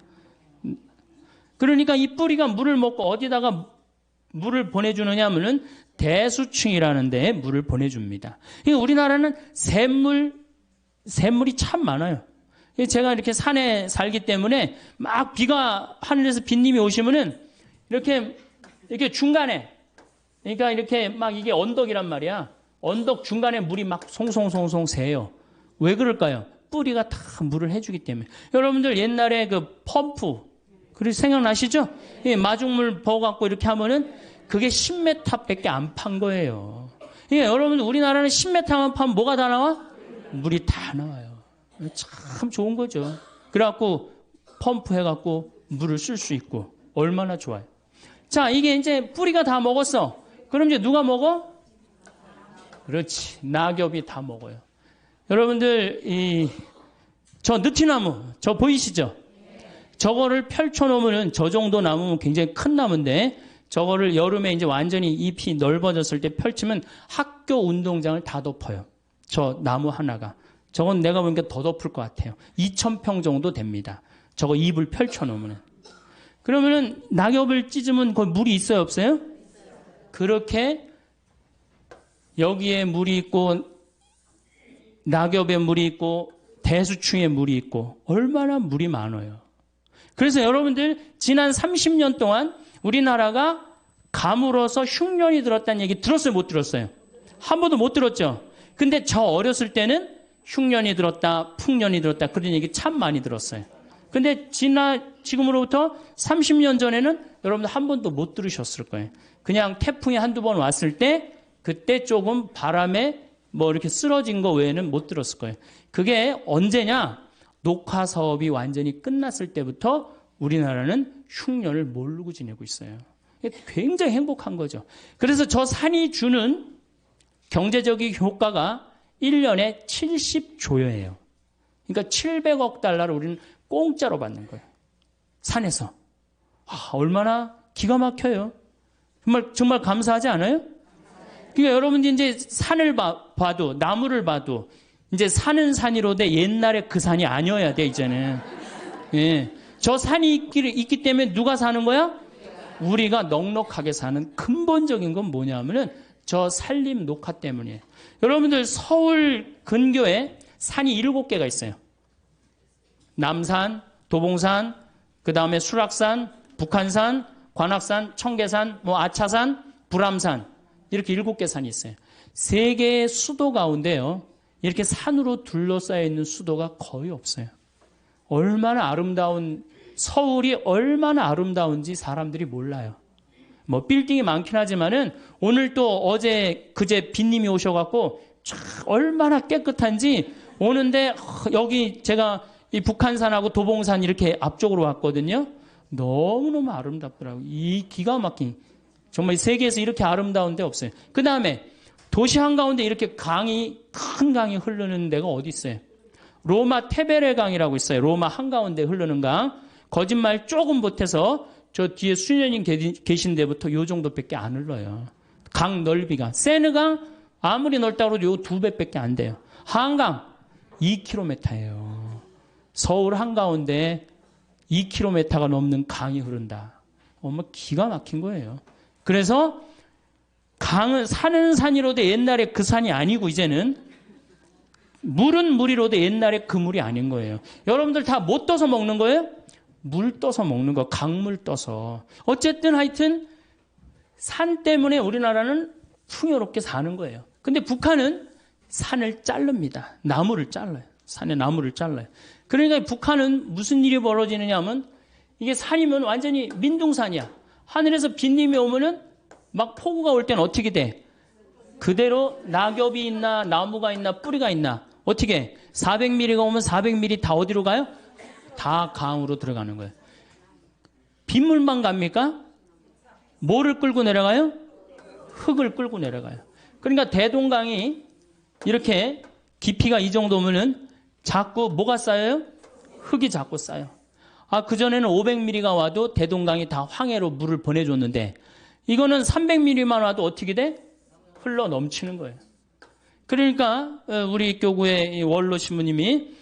그러니까 이 뿌리가 물을 먹고 어디다가 물을 보내주느냐 하면은 대수층이라는 데에 물을 보내줍니다. 그러니까 우리나라는 샘물이 참 많아요. 제가 이렇게 산에 살기 때문에 막 비가 하늘에서 빗님이 오시면은 이렇게 중간에 그러니까 이렇게 막 이게 언덕이란 말이야. 언덕 중간에 물이 막 송송송송 새요. 왜 그럴까요? 뿌리가 다 물을 해주기 때문에. 여러분들 옛날에 그 펌프 그리고 생각나시죠? 마중물 버갖고 이렇게 하면은 그게 10m밖에 안 판 거예요. 여러분들 우리나라는 10m만 파면 뭐가 다 나와? 물이 다 나와요. 참 좋은 거죠. 그래갖고 펌프 해갖고 물을 쓸 수 있고 얼마나 좋아요. 자, 이게 이제 뿌리가 다 먹었어. 그럼 이제 누가 먹어? 그렇지. 낙엽이 다 먹어요. 여러분들 저 느티나무 저 보이시죠? 저거를 펼쳐놓으면 저 정도 나무면 굉장히 큰 나무인데 저거를 여름에 이제 완전히 잎이 넓어졌을 때 펼치면 학교 운동장을 다 덮어요. 저 나무 하나가. 저건 내가 보니까 더 덮을 것 같아요. 2,000평 정도 됩니다. 저거 잎을 펼쳐놓으면. 그러면은 낙엽을 찢으면 거기 물이 있어요, 없어요? 그렇게 여기에 물이 있고 낙엽에 물이 있고 대수층에 물이 있고 얼마나 물이 많아요. 그래서 여러분들 지난 30년 동안 우리나라가 가물어서 흉년이 들었다는 얘기 들었어요, 못 들었어요? 한 번도 못 들었죠? 근데 저 어렸을 때는 흉년이 들었다, 풍년이 들었다 그런 얘기 참 많이 들었어요. 근데 지금으로부터 30년 전에는 여러분들 한 번도 못 들으셨을 거예요. 그냥 태풍이 한두 번 왔을 때 그때 조금 바람에 뭐 이렇게 쓰러진 거 외에는 못 들었을 거예요. 그게 언제냐? 녹화 사업이 완전히 끝났을 때부터 우리나라는 흉년을 모르고 지내고 있어요. 굉장히 행복한 거죠. 그래서 저 산이 주는 경제적인 효과가 1년에 70조예요. 그러니까 700억 달러를 우리는 공짜로 받는 거예요. 산에서. 얼마나 기가 막혀요. 정말 감사하지 않아요? 그러니까 여러분들이 이제 산을 봐도, 나무를 봐도, 이제 산은 산이로되 옛날에 그 산이 아니어야 돼, 이제는. 예. 저 산이 있기 때문에 누가 사는 거야? 우리가 넉넉하게 사는 근본적인 건 뭐냐면은 저 산림 녹화 때문이에요. 여러분들 서울 근교에 산이 7개가 있어요. 남산, 도봉산, 그 다음에 수락산, 북한산, 관악산, 청계산, 아차산, 불암산 이렇게 7개 산이 있어요. 3개의 수도 가운데요. 이렇게 산으로 둘러싸여 있는 수도가 거의 없어요. 얼마나 아름다운 서울이 얼마나 아름다운지 사람들이 몰라요. 빌딩이 많긴 하지만은 오늘 또 어제 그제 빈님이 오셔갖고 얼마나 깨끗한지 오는데 여기 제가 이 북한산하고 도봉산 이렇게 앞쪽으로 왔거든요. 너무너무 아름답더라고요. 이 기가 막힌 정말 세계에서 이렇게 아름다운 데 없어요. 그 다음에 도시 한가운데 이렇게 큰 강이 흐르는 데가 어디 있어요? 로마 테베레 강이라고 있어요. 로마 한가운데 흐르는 강. 거짓말 조금 못해서 저 뒤에 수녀님 계신 데부터 요 정도밖에 안 흘러요. 강 넓이가. 세느강 아무리 넓다고 해도 요 2배밖에 안 돼요. 한강 2km예요. 서울 한가운데 2km가 넘는 강이 흐른다. 기가 막힌 거예요. 그래서 강은 사는 산이로도 옛날에 그 산이 아니고 이제는 물은 물이로도 옛날에 그 물이 아닌 거예요. 여러분들 다 못 떠서 먹는 거예요? 물 떠서 먹는 거, 강물 떠서. 어쨌든 하여튼 산 때문에 우리나라는 풍요롭게 사는 거예요. 근데 북한은 산을 자릅니다. 나무를 잘라요. 산에 나무를 잘라요. 그러니까 북한은 무슨 일이 벌어지느냐 하면 이게 산이면 완전히 민둥산이야. 하늘에서 빗님이 오면은 막 폭우가 올 때는 어떻게 돼? 그대로 낙엽이 있나 나무가 있나 뿌리가 있나 어떻게 400mm가 오면 400mm 다 어디로 가요? 다 강으로 들어가는 거예요. 빗물만 갑니까? 뭐를 끌고 내려가요? 흙을 끌고 내려가요. 그러니까 대동강이 이렇게 깊이가 이 정도면은 자꾸 뭐가 쌓여요? 흙이 자꾸 쌓여. 그전에는 500mm가 와도 대동강이 다 황해로 물을 보내줬는데 이거는 300mm만 와도 어떻게 돼? 흘러 넘치는 거예요. 그러니까 우리 교구의 원로 신부님이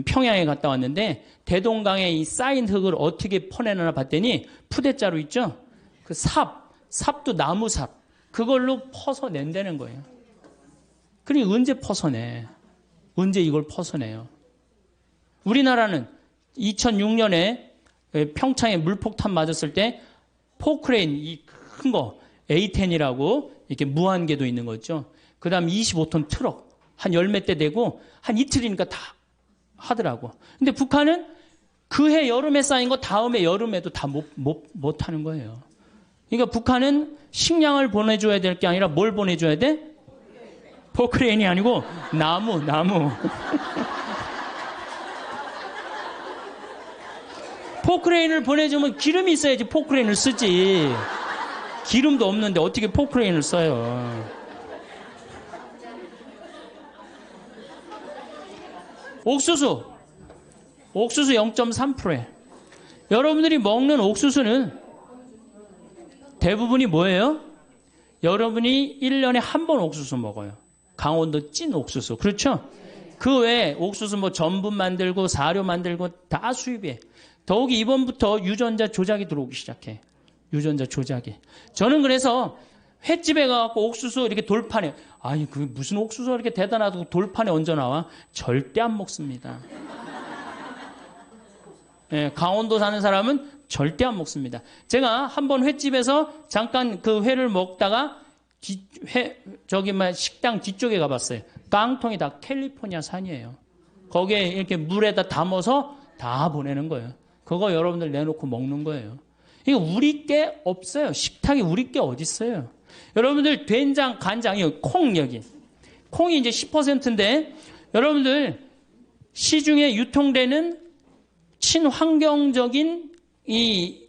평양에 갔다 왔는데 대동강에 이 쌓인 흙을 어떻게 퍼내나 봤더니 푸대자루 있죠? 그 삽도 나무삽 그걸로 퍼서 낸다는 거예요. 그러니 언제 퍼서내? 언제 이걸 퍼서내요? 우리나라는 2006년에 평창에 물폭탄 맞았을 때 포크레인 이 큰 거 A10이라고 이렇게 무한궤도 있는 거죠. 그 다음 25톤 트럭 한 열 몇 대 되고 한 이틀이니까 다 하더라고. 근데 북한은 그 해 여름에 쌓인 거 다음에 여름에도 다 못 하는 거예요. 그러니까 북한은 식량을 보내줘야 될 게 아니라 뭘 보내줘야 돼? 포크레인이 아니고 나무. 포크레인을 보내주면 기름이 있어야지 포크레인을 쓰지. 기름도 없는데 어떻게 포크레인을 써요. 옥수수 0.3%예요. 여러분들이 먹는 옥수수는 대부분이 뭐예요? 여러분이 1년에 한 번 옥수수 먹어요. 강원도 찐 옥수수. 그렇죠? 그 외에 옥수수 전분 만들고 사료 만들고 다 수입이에요. 더욱이 이번부터 유전자 조작이 들어오기 시작해. 유전자 조작이. 저는 그래서 횟집에 가서 옥수수 이렇게 돌판에 그 무슨 옥수수가 이렇게 대단하다고 돌판에 얹어 나와? 절대 안 먹습니다. 예, 강원도 사는 사람은 절대 안 먹습니다. 제가 한번 횟집에서 잠깐 그 회를 먹다가 식당 뒤쪽에 가봤어요. 깡통이 다 캘리포니아 산이에요. 거기에 이렇게 물에다 담아서 다 보내는 거예요. 그거 여러분들 내놓고 먹는 거예요. 이거 우리 게 없어요. 식탁이 우리 게 어디 있어요? 여러분들 된장, 간장, 콩 여기. 콩이 이제 10%인데 여러분들 시중에 유통되는 친환경적인 이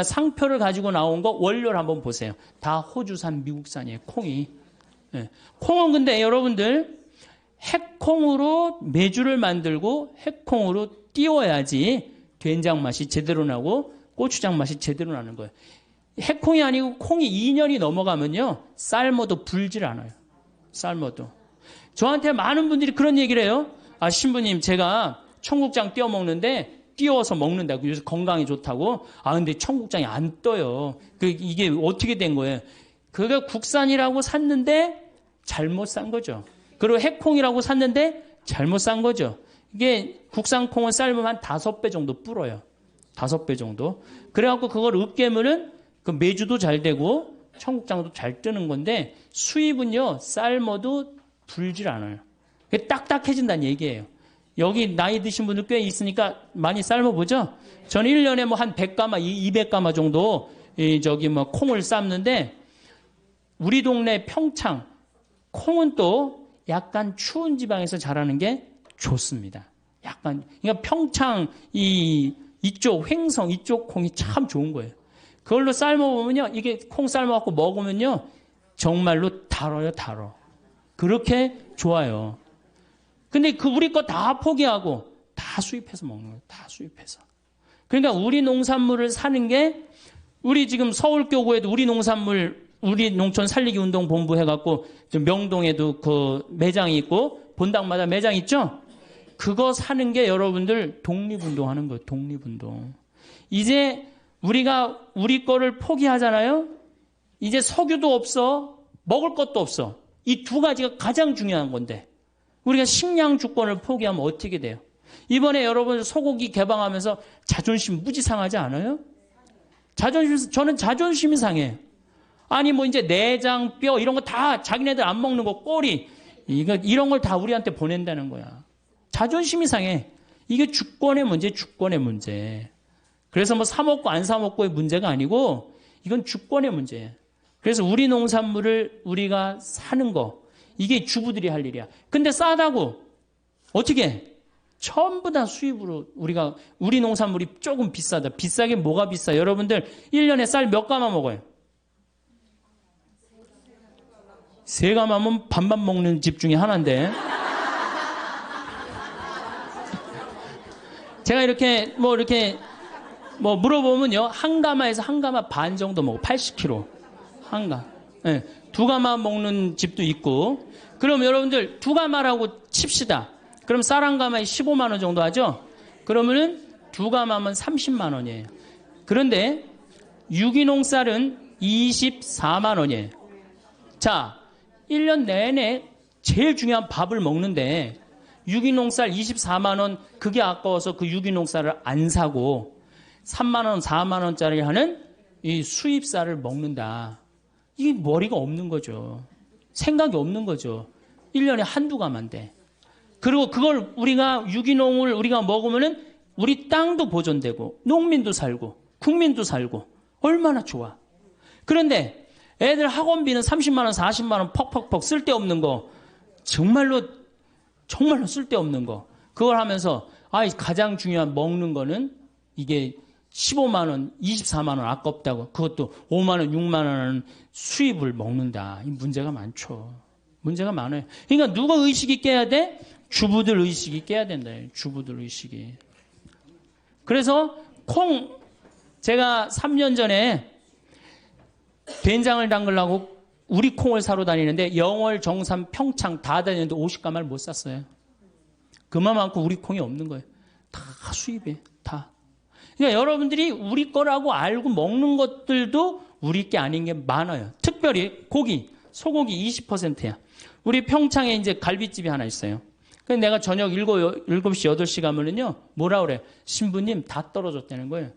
상표를 가지고 나온 거 원료를 한번 보세요. 다 호주산, 미국산이에요. 콩이. 예. 콩은 근데 여러분들 핵콩으로 메주를 만들고 핵콩으로 띄워야지 된장 맛이 제대로 나고 고추장 맛이 제대로 나는 거예요. 핵콩이 아니고 콩이 2년이 넘어가면요. 삶아도 불질 않아요. 삶아도. 저한테 많은 분들이 그런 얘기를 해요. 아, 신부님, 제가 청국장 띄워 먹는데 띄워서 먹는다고. 그래서 건강에 좋다고. 아, 근데 청국장이 안 떠요. 이게 어떻게 된 거예요? 그게 국산이라고 샀는데 잘못 산 거죠. 그리고 핵콩이라고 샀는데 잘못 산 거죠. 이게 국산 콩은 삶으면 한 5배 정도 불어요. 5배 정도. 그래갖고 그걸 으깨면은 그 메주도 잘 되고 청국장도 잘 뜨는 건데 수입은요, 삶아도 불질 않아요. 딱딱해진다는 얘기예요. 여기 나이 드신 분들 꽤 있으니까 많이 삶아보죠? 저는 1년에 한 100가마, 200가마 정도 콩을 삶는데 우리 동네 평창, 콩은 또 약간 추운 지방에서 자라는 게 좋습니다. 그러니까 평창, 이쪽 횡성, 이쪽 콩이 참 좋은 거예요. 그걸로 삶아보면요, 이게 콩 삶아갖고 먹으면요, 정말로 달아요, 달어. 그렇게 좋아요. 근데 우리 거 다 포기하고 다 수입해서 먹는 거예요. 다 수입해서. 그러니까 우리 농산물을 사는 게 우리 지금 서울교구에도 우리 농촌 살리기 운동 본부 해갖고 명동에도 그 매장이 있고 본당마다 매장 있죠? 그거 사는 게 여러분들 독립운동 하는 거예요. 독립운동. 이제 우리가 우리 거를 포기하잖아요? 이제 석유도 없어. 먹을 것도 없어. 이 두 가지가 가장 중요한 건데 우리가 식량 주권을 포기하면 어떻게 돼요? 이번에 여러분 소고기 개방하면서 자존심 무지 상하지 않아요? 저는 자존심이 상해요. 아니 이제 내장, 뼈 이런 거 다 자기네들 안 먹는 거 꼬리 이런 걸 다 우리한테 보낸다는 거야. 자존심이 상해. 이게 주권의 문제, 주권의 문제. 그래서 사 먹고 안 사 먹고의 문제가 아니고 이건 주권의 문제예요. 그래서 우리 농산물을 우리가 사는 거 이게 주부들이 할 일이야. 근데 싸다고 어떻게? 전부 다 수입으로 우리 농산물이 조금 비싸다. 비싸게 뭐가 비싸? 여러분들 1년에 쌀 몇 가마 먹어요? 3가마면 반반 먹는 집 중에 하나인데. 제가 이렇게 물어보면요. 1가마에서 1가마 반 정도 먹어. 80kg. 네. 2가마 먹는 집도 있고. 그럼 여러분들 2가마라고 칩시다. 그럼 쌀 1가마에 15만 원 정도 하죠? 그러면은 2가마면 30만 원이에요. 그런데 유기농 쌀은 24만 원이에요. 자, 1년 내내 제일 중요한 밥을 먹는데 유기농 쌀 24만 원 그게 아까워서 그 유기농 쌀을 안 사고 3만 원, 4만 원짜리 하는 이 수입 쌀을 먹는다. 이게 머리가 없는 거죠. 생각이 없는 거죠. 1년에 한두 가마인데. 그리고 그걸 유기농을 우리가 먹으면은 우리 땅도 보존되고 농민도 살고 국민도 살고 얼마나 좋아. 그런데 애들 학원비는 30만 원, 40만 원 퍽퍽퍽 쓸데없는 거 정말로 쓸데없는 거 그걸 하면서 가장 중요한 먹는 거는 이게 15만 원, 24만 원 아깝다고 그것도 5만 원, 6만 원 수입을 먹는다. 이 문제가 많죠. 문제가 많아요. 그러니까 누가 의식이 깨야 돼? 주부들 의식이 깨야 된다. 주부들 의식이. 그래서 제가 3년 전에 된장을 담그려고 우리 콩을 사러 다니는데 영월, 정삼, 평창 다 다니는데 50가마를 못 샀어요. 그만큼 우리 콩이 없는 거예요. 다 수입이에요. 다. 그러니까 여러분들이 우리 거라고 알고 먹는 것들도 우리 게 아닌 게 많아요. 특별히 소고기 20%야. 우리 평창에 이제 갈비집이 하나 있어요. 그래서 내가 저녁 7시, 8시 가면은요, 뭐라 그래? 신부님 다 떨어졌다는 거예요.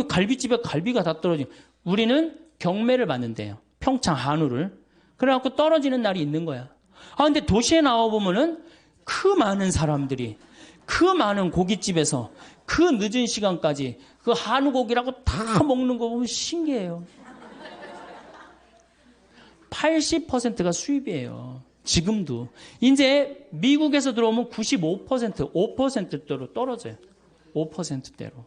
갈비집에 갈비가 다 떨어지고. 우리는 경매를 받는데요. 평창 한우를. 그래갖고 떨어지는 날이 있는 거야. 근데 도시에 나와보면은 그 많은 사람들이, 그 많은 고깃집에서 그 늦은 시간까지 그 한우 고기라고 다 먹는 거 보면 신기해요. 80%가 수입이에요. 지금도. 이제 미국에서 들어오면 95%, 5%대로 떨어져요. 5%대로.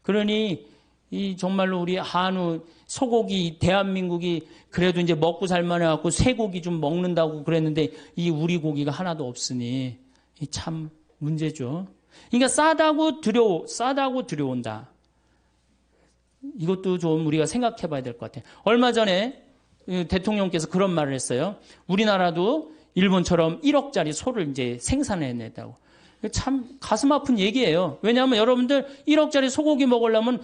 그러니 이 정말로 우리 한우 소고기 대한민국이 그래도 이제 먹고 살만 해갖고 쇠고기 좀 먹는다고 그랬는데 이 우리 고기가 하나도 없으니 참 문제죠. 그러니까 싸다고 들여온다. 이것도 좀 우리가 생각해 봐야 될 것 같아요. 얼마 전에 대통령께서 그런 말을 했어요. 우리나라도 일본처럼 1억짜리 소를 이제 생산해내다고. 참 가슴 아픈 얘기예요. 왜냐하면 여러분들 1억짜리 소고기 먹으려면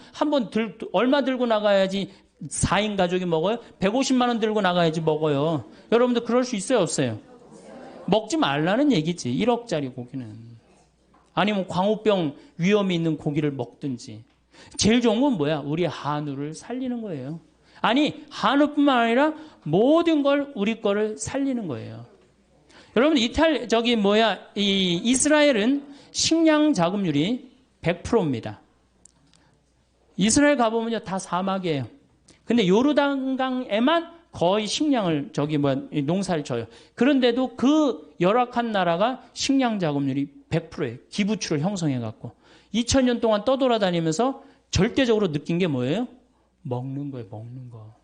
얼마 들고 나가야지 4인 가족이 먹어요? 150만 원 들고 나가야지 먹어요. 여러분들 그럴 수 있어요, 없어요? 먹지 말라는 얘기지. 1억짜리 고기는. 아니면 광우병 위험이 있는 고기를 먹든지. 제일 좋은 건 뭐야? 우리 한우를 살리는 거예요. 아니, 한우뿐만 아니라 모든 걸 우리 거를 살리는 거예요. 여러분, 이스라엘은 식량 자급률이 100%입니다. 이스라엘 가보면요, 다 사막이에요. 근데 요르단강에만 거의 식량을, 농사를 져요. 그런데도 그 열악한 나라가 식량 자급률이 100%예요. 기부출을 형성해갖고. 2000년 동안 떠돌아다니면서 절대적으로 느낀 게 뭐예요? 먹는 거예요, 먹는 거.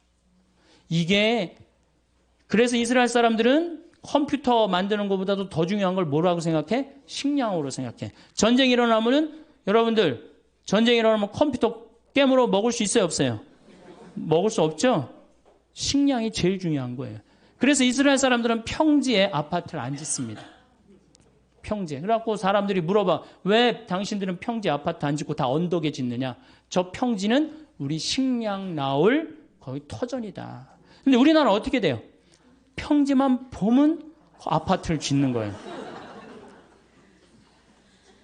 그래서 이스라엘 사람들은 컴퓨터 만드는 것보다도 더 중요한 걸 뭐라고 생각해? 식량으로 생각해. 전쟁이 일어나면 컴퓨터 깨물어 먹을 수 있어요, 없어요? 먹을 수 없죠? 식량이 제일 중요한 거예요. 그래서 이스라엘 사람들은 평지에 아파트를 안 짓습니다. 평지에. 그래갖고 사람들이 물어봐. 왜 당신들은 평지에 아파트 안 짓고 다 언덕에 짓느냐? 저 평지는 우리 식량 나올 거의 터전이다. 근데 우리나라 어떻게 돼요? 평지만 보면 아파트를 짓는 거예요.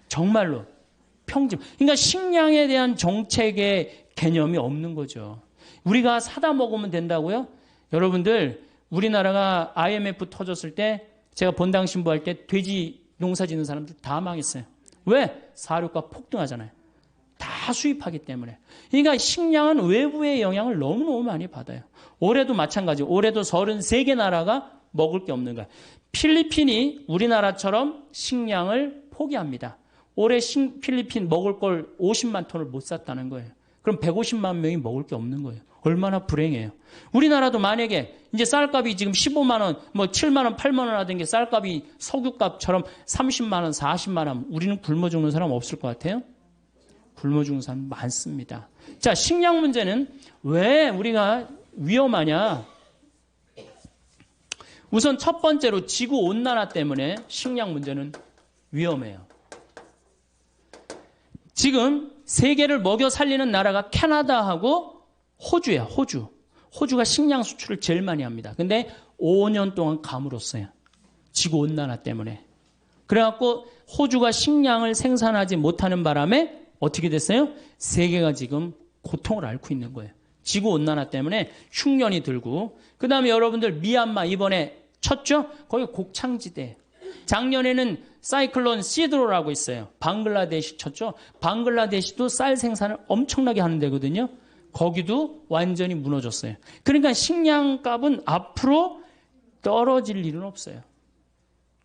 정말로. 평지. 그러니까 식량에 대한 정책의 개념이 없는 거죠. 우리가 사다 먹으면 된다고요? 여러분들, 우리나라가 IMF 터졌을 때 제가 본당 신부할 때 돼지 농사 짓는 사람들 다 망했어요. 왜? 사료가 폭등하잖아요. 다 수입하기 때문에. 그러니까 식량은 외부의 영향을 너무너무 많이 받아요. 올해도 마찬가지. 올해도 33개 나라가 먹을 게 없는 거야. 필리핀이 우리나라처럼 식량을 포기합니다. 올해 필리핀 먹을 걸 50만 톤을 못 샀다는 거예요. 그럼 150만 명이 먹을 게 없는 거예요. 얼마나 불행해요. 우리나라도 만약에 이제 쌀값이 지금 15만 원, 7만 원, 8만 원 하던 게 쌀값이 석유값처럼 30만 원, 40만 원, 우리는 굶어 죽는 사람 없을 것 같아요? 굶어 죽는 사람 많습니다. 자, 식량 문제는 왜 우리가 위험하냐? 우선 첫 번째로 지구온난화 때문에 식량 문제는 위험해요. 지금 세계를 먹여 살리는 나라가 캐나다하고 호주예요. 호주가 식량 수출을 제일 많이 합니다. 근데 5년 동안 가물었어요. 지구온난화 때문에. 그래갖고 호주가 식량을 생산하지 못하는 바람에 어떻게 됐어요? 세계가 지금 고통을 앓고 있는 거예요. 지구온난화 때문에 흉년이 들고. 그 다음에 여러분들 미얀마 이번에 쳤죠? 거기 곡창지대. 작년에는 사이클론 시드로라고 있어요. 방글라데시 쳤죠? 방글라데시도 쌀 생산을 엄청나게 하는 데거든요. 거기도 완전히 무너졌어요. 그러니까 식량값은 앞으로 떨어질 일은 없어요.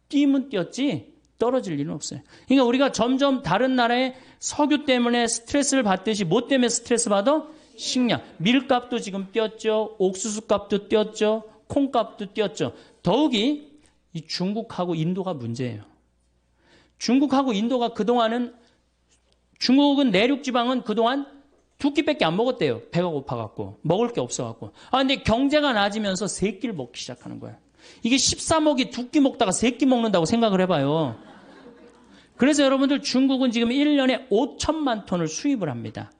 뛰면 뛰었지 떨어질 일은 없어요. 그러니까 우리가 점점 다른 나라의 석유 때문에 스트레스를 받듯이 뭐 때문에 스트레스 받아? 식량. 밀값도 지금 뛰었죠. 옥수수값도 뛰었죠. 콩값도 뛰었죠. 더욱이 이 중국하고 인도가 문제예요. 중국하고 인도가 중국은 내륙지방은 그동안 두 끼밖에 안 먹었대요. 배가 고파갖고. 먹을 게 없어갖고. 근데 경제가 나아지면서 세 끼를 먹기 시작하는 거야. 이게 13억이 두 끼 먹다가 세 끼 먹는다고 생각을 해봐요. 그래서 여러분들 중국은 지금 1년에 5천만 톤을 수입을 합니다.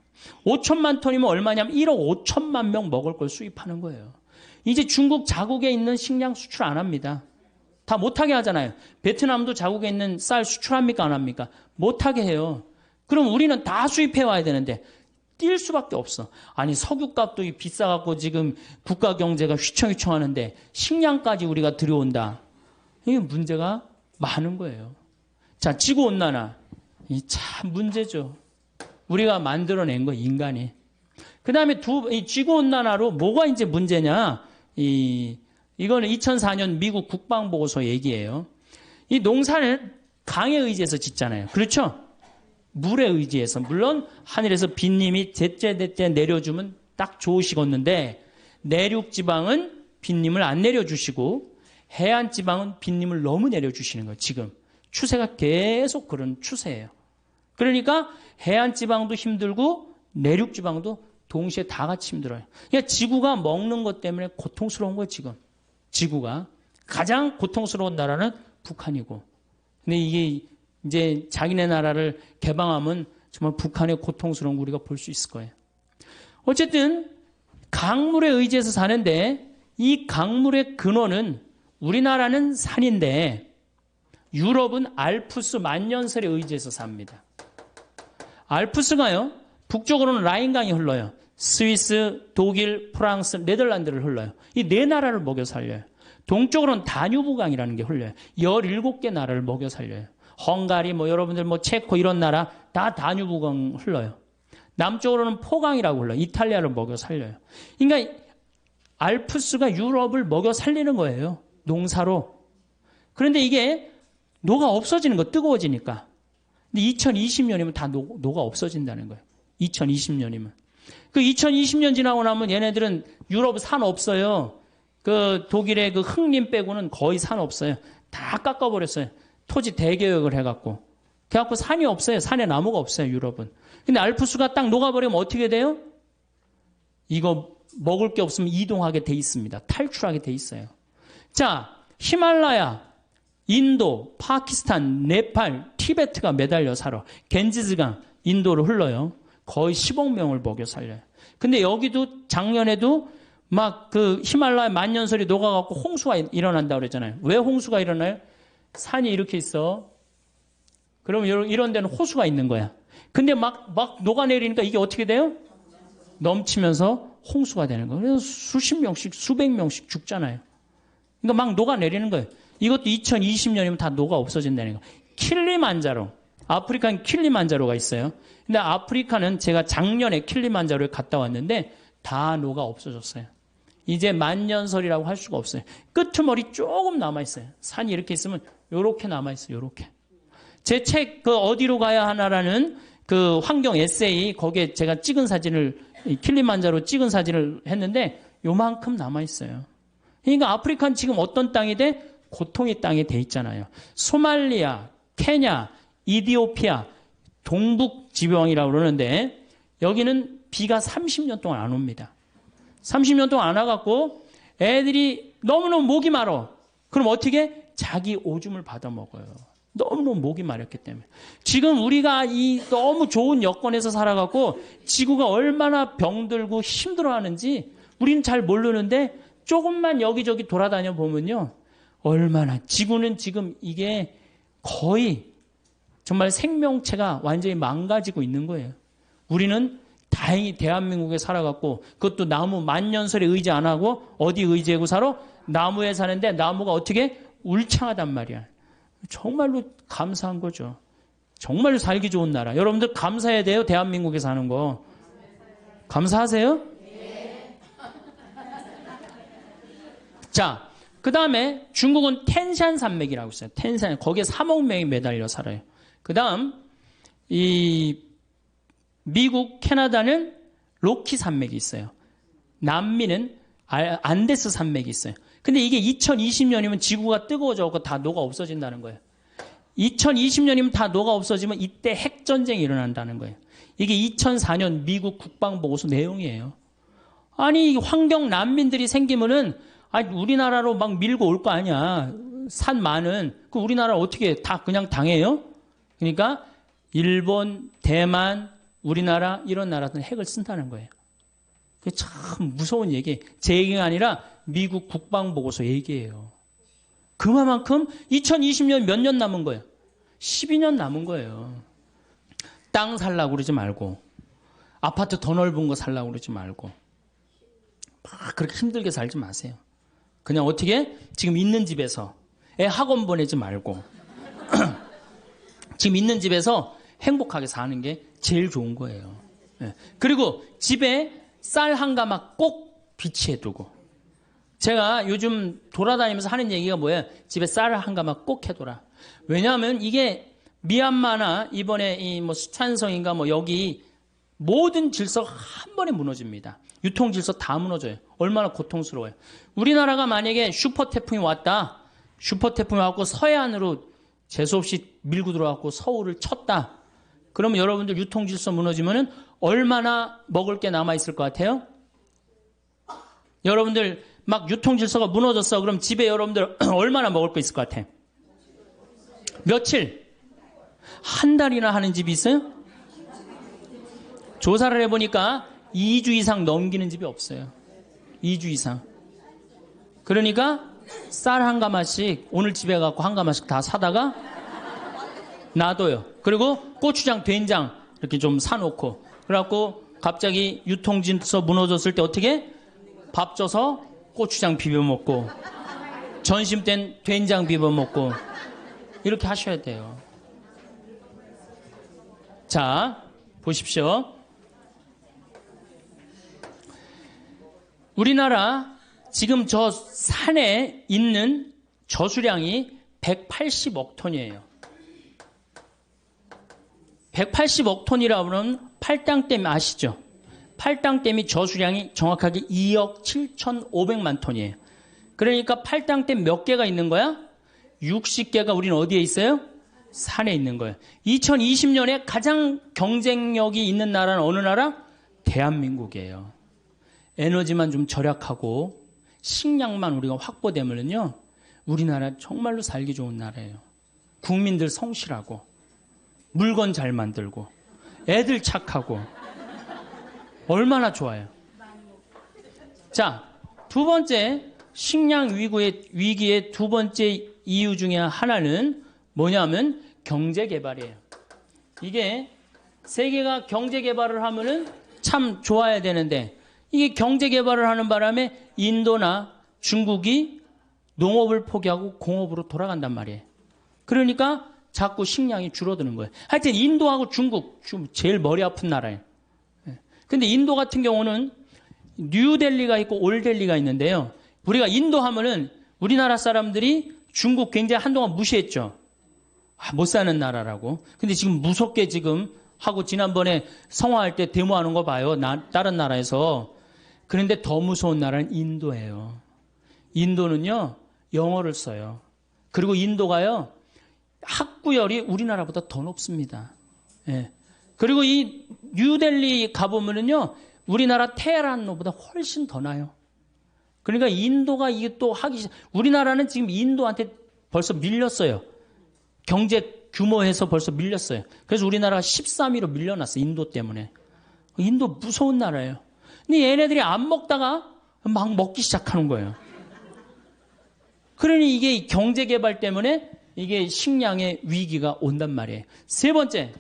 5천만 톤이면 얼마냐면 1억 5천만 명 먹을 걸 수입하는 거예요. 이제 중국 자국에 있는 식량 수출 안 합니다. 다 못하게 하잖아요. 베트남도 자국에 있는 쌀 수출합니까? 안 합니까? 못하게 해요. 그럼 우리는 다 수입해 와야 되는데 뛸 수밖에 없어. 아니 석유값도 비싸갖고 지금 국가 경제가 휘청휘청하는데 식량까지 우리가 들여온다. 이게 문제가 많은 거예요. 자, 지구온난화. 이 참 문제죠. 우리가 만들어낸 거 인간이. 그 다음에 이 지구온난화로 뭐가 이제 문제냐. 이거는 2004년 미국 국방보고서 얘기예요. 이 농사를 강에 의지해서 짓잖아요. 그렇죠? 물에 의지해서, 물론 하늘에서 빗님이 제때제때 내려주면 딱 좋으시겠는데 내륙 지방은 빗님을 안 내려주시고 해안 지방은 빗님을 너무 내려주시는 거예요. 지금 추세가 계속 그런 추세예요. 그러니까 해안 지방도 힘들고 내륙 지방도 동시에 다 같이 힘들어요. 그러니까 지구가 먹는 것 때문에 고통스러운 거예요. 지금 지구가 가장 고통스러운 나라는 북한이고, 근데 이게 이제 자기네 나라를 개방하면 정말 북한의 고통스러운 거 우리가 볼 수 있을 거예요. 어쨌든 강물에 의지해서 사는데 이 강물의 근원은 우리나라는 산인데 유럽은 알프스 만년설에 의지해서 삽니다. 알프스가요, 북쪽으로는 라인강이 흘러요. 스위스, 독일, 프랑스, 네덜란드를 흘러요. 이 네 나라를 먹여 살려요. 동쪽으로는 다뉴브강이라는 게 흘러요. 17개 나라를 먹여 살려요. 헝가리, 여러분들 체코 이런 나라 다 다뉴브강 흘러요. 남쪽으로는 포강이라고 흘러요. 이탈리아를 먹여 살려요. 그러니까 알프스가 유럽을 먹여 살리는 거예요. 농사로. 그런데 이게 노가 없어지는 거, 뜨거워지니까. 근데 2020년이면 다 노가 없어진다는 거예요. 2020년이면. 그 2020년 지나고 나면 얘네들은 유럽 산 없어요. 그 독일의 그 흑림 빼고는 거의 산 없어요. 다 깎아버렸어요. 토지 대개혁을 해갖고. 그래갖고 산이 없어요. 산에 나무가 없어요. 유럽은. 근데 알프스가 딱 녹아버리면 어떻게 돼요? 이거 먹을 게 없으면 이동하게 돼 있습니다. 탈출하게 돼 있어요. 자, 히말라야, 인도, 파키스탄, 네팔, 티베트가 매달려 살아. 겐지스강, 인도로 흘러요. 거의 10억 명을 먹여 살려요. 근데 여기도 작년에도 막 그 히말라야 만년설이 녹아갖고 홍수가 일어난다고 그랬잖아요. 왜 홍수가 일어나요? 산이 이렇게 있어. 그러면 이런 데는 호수가 있는 거야. 근데 막 녹아내리니까 이게 어떻게 돼요? 넘치면서 홍수가 되는 거예요. 그래서 수십 명씩, 수백 명씩 죽잖아요. 그러니까 막 녹아내리는 거예요. 이것도 2020년이면 다 녹아 없어진다는 거예요. 킬리만자로. 아프리카는 킬리만자로가 있어요. 근데 아프리카는 제가 작년에 킬리만자로에 갔다 왔는데 다 녹아 없어졌어요. 이제 만년설이라고 할 수가 없어요. 끄트머리 조금 남아있어요. 산이 이렇게 있으면 요렇게 남아있어요. 요렇게. 제 책 그 어디로 가야 하나라는 그 환경 에세이, 거기에 제가 찍은 사진을, 킬리만자로 찍은 사진을 했는데 요만큼 남아있어요. 그러니까 아프리카는 지금 어떤 땅이 돼? 고통의 땅이 돼 있잖아요. 소말리아, 케냐, 이디오피아, 동북지방이라고 그러는데 여기는 비가 30년 동안 안 옵니다. 30년 동안 안 와갖고 애들이 너무너무 목이 마르. 그럼 어떻게? 자기 오줌을 받아 먹어요. 너무너무 목이 마렸기 때문에. 지금 우리가 이 너무 좋은 여건에서 살아갖고 지구가 얼마나 병들고 힘들어하는지 우리는 잘 모르는데 조금만 여기저기 돌아다녀 보면요. 얼마나 지구는 지금 이게 거의 정말 생명체가 완전히 망가지고 있는 거예요. 우리는 다행히 대한민국에 살아갖고 그것도 나무 만년설에 의지 안 하고 어디 의지하고 살아? 나무에 사는데 나무가 어떻게? 울창하단 말이야. 정말로 감사한 거죠. 정말로 살기 좋은 나라. 여러분들 감사해야 돼요. 대한민국에 사는 거. 감사하세요? 네. 자, 그 다음에 중국은 텐산 산맥이라고 있어요. 텐산. 거기에 3억 명이 매달려 살아요. 그 다음 이 미국, 캐나다는 로키 산맥이 있어요. 남미는 안데스 산맥이 있어요. 근데 이게 2020년이면 지구가 뜨거워져서 다 녹아 없어진다는 거예요. 2020년이면 다 녹아 없어지면 이때 핵전쟁이 일어난다는 거예요. 이게 2004년 미국 국방보고서 내용이에요. 아니 환경 난민들이 생기면은 우리나라로 막 밀고 올 거 아니야. 산 많은 그 우리나라 어떻게 다 그냥 당해요? 그러니까 일본, 대만, 우리나라 이런 나라들은 핵을 쓴다는 거예요. 그게 참 무서운 얘기. 제 얘기가 아니라 미국 국방보고서 얘기예요. 그만큼 2020년 몇 년 남은 거예요? 12년 남은 거예요. 땅 살라고 그러지 말고 아파트 더 넓은 거 살라고 그러지 말고 막 그렇게 힘들게 살지 마세요. 그냥 어떻게? 지금 있는 집에서 애 학원 보내지 말고 지금 있는 집에서 행복하게 사는 게 제일 좋은 거예요. 그리고 집에 쌀 한 가마 꼭 비치해 두고. 제가 요즘 돌아다니면서 하는 얘기가 뭐예요? 집에 쌀을 한 가마 꼭 해둬라. 왜냐하면 이게 미얀마나 이번에 이 뭐 수촨성인가 뭐 여기 모든 질서가 한 번에 무너집니다. 유통 질서 다 무너져요. 얼마나 고통스러워요. 우리나라가 만약에 슈퍼 태풍이 왔다. 슈퍼 태풍이 왔고 서해안으로 재수없이 밀고 들어왔고 서울을 쳤다. 그러면 여러분들 유통 질서 무너지면은 얼마나 먹을 게 남아 있을 것 같아요? 여러분들 막 유통 질서가 무너졌어. 그럼 집에 여러분들 얼마나 먹을 거 있을 것 같아? 며칠? 한 달이나 하는 집이 있어요? 조사를 해보니까 2주 이상 넘기는 집이 없어요. 2주 이상. 그러니까 쌀 한 가마씩 오늘 집에 가고 한 가마씩 다 사다가 놔둬요. 그리고 고추장, 된장 이렇게 좀 사놓고 그래갖고 갑자기 유통질서 무너졌을 때 어떻게? 밥 줘서 고추장 비벼 먹고 전심 땐 된장 비벼 먹고 이렇게 하셔야 돼요. 자, 보십시오. 우리나라 지금 저 산에 있는 저수량이 180억 톤이에요. 180억 톤이라고 하면 팔당댐 아시죠? 팔당댐이 저수량이 정확하게 2억 7,500만 톤이에요. 그러니까 팔당댐 몇 개가 있는 거야? 60개가 우리는 어디에 있어요? 산에 있는 거예요. 2020년에 가장 경쟁력이 있는 나라는 어느 나라? 대한민국이에요. 에너지만 좀 절약하고 식량만 우리가 확보되면요, 우리나라 정말로 살기 좋은 나라예요. 국민들 성실하고 물건 잘 만들고 애들 착하고 얼마나 좋아요. 자, 두 번째 식량 위기의 두 번째 이유 중에 하나는 뭐냐면 경제개발이에요. 이게 세계가 경제개발을 하면은 참 좋아야 되는데 이게 경제개발을 하는 바람에 인도나 중국이 농업을 포기하고 공업으로 돌아간단 말이에요. 그러니까 자꾸 식량이 줄어드는 거예요. 하여튼 인도하고 중국 제일 머리 아픈 나라예요. 근데 인도 같은 경우는 뉴델리가 있고 올델리가 있는데요. 우리가 인도 하면은 우리나라 사람들이 중국 굉장히 한동안 무시했죠. 못 사는 나라라고. 근데 지금 무섭게 지금 하고 지난번에 성화할 때 데모하는 거 봐요. 다른 나라에서. 그런데 더 무서운 나라는 인도예요. 인도는요, 영어를 써요. 그리고 인도가요, 학구열이 우리나라보다 더 높습니다. 예. 그리고 이 뉴델리 가보면은요, 우리나라 테헤란보다 훨씬 더 나요. 그러니까 인도가 이게 또 우리나라는 지금 인도한테 벌써 밀렸어요. 경제 규모에서 벌써 밀렸어요. 그래서 우리나라가 13위로 밀려났어요. 인도 때문에. 인도 무서운 나라예요. 근데 얘네들이 안 먹다가 막 먹기 시작하는 거예요. 그러니 이게 경제 개발 때문에 이게 식량의 위기가 온단 말이에요. 세 번째,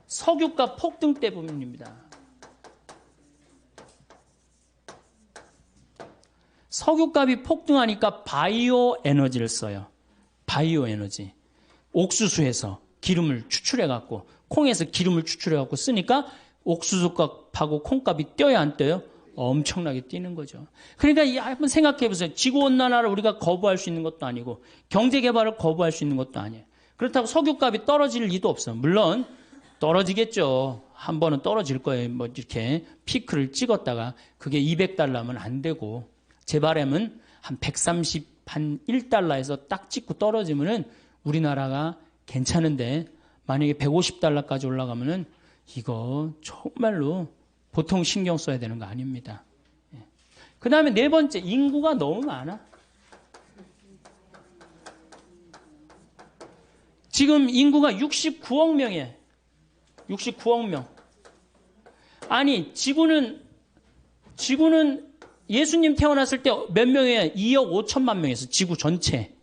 석유가 폭등 때문입니다. 석유값이 폭등하니까 바이오 에너지를 써요. 바이오 에너지. 옥수수에서 기름을 추출해갖고, 콩에서 기름을 추출해갖고 쓰니까 옥수수값하고 콩값이 뛰어야 안 뛰어요? 엄청나게 뛰는 거죠. 그러니까 한번 생각해 보세요. 지구온난화를 우리가 거부할 수 있는 것도 아니고 경제개발을 거부할 수 있는 것도 아니에요. 그렇다고 석유값이 떨어질 리도 없어요. 물론 떨어지겠죠. 한 번은 떨어질 거예요. 뭐 이렇게 피크를 찍었다가 그게 200달러면 안 되고 제 바람은 한 131달러에서 딱 찍고 떨어지면은 우리나라가 괜찮은데 만약에 150달러까지 올라가면은 이거 정말로 보통 신경 써야 되는 거 아닙니다. 그 다음에 네 번째, 인구가 너무 많아. 지금 인구가 69억 명이에요. 69억 명. 아니, 지구는 예수님 태어났을 때 몇 명이에요? 2억 5천만 명이었어요. 지구 전체.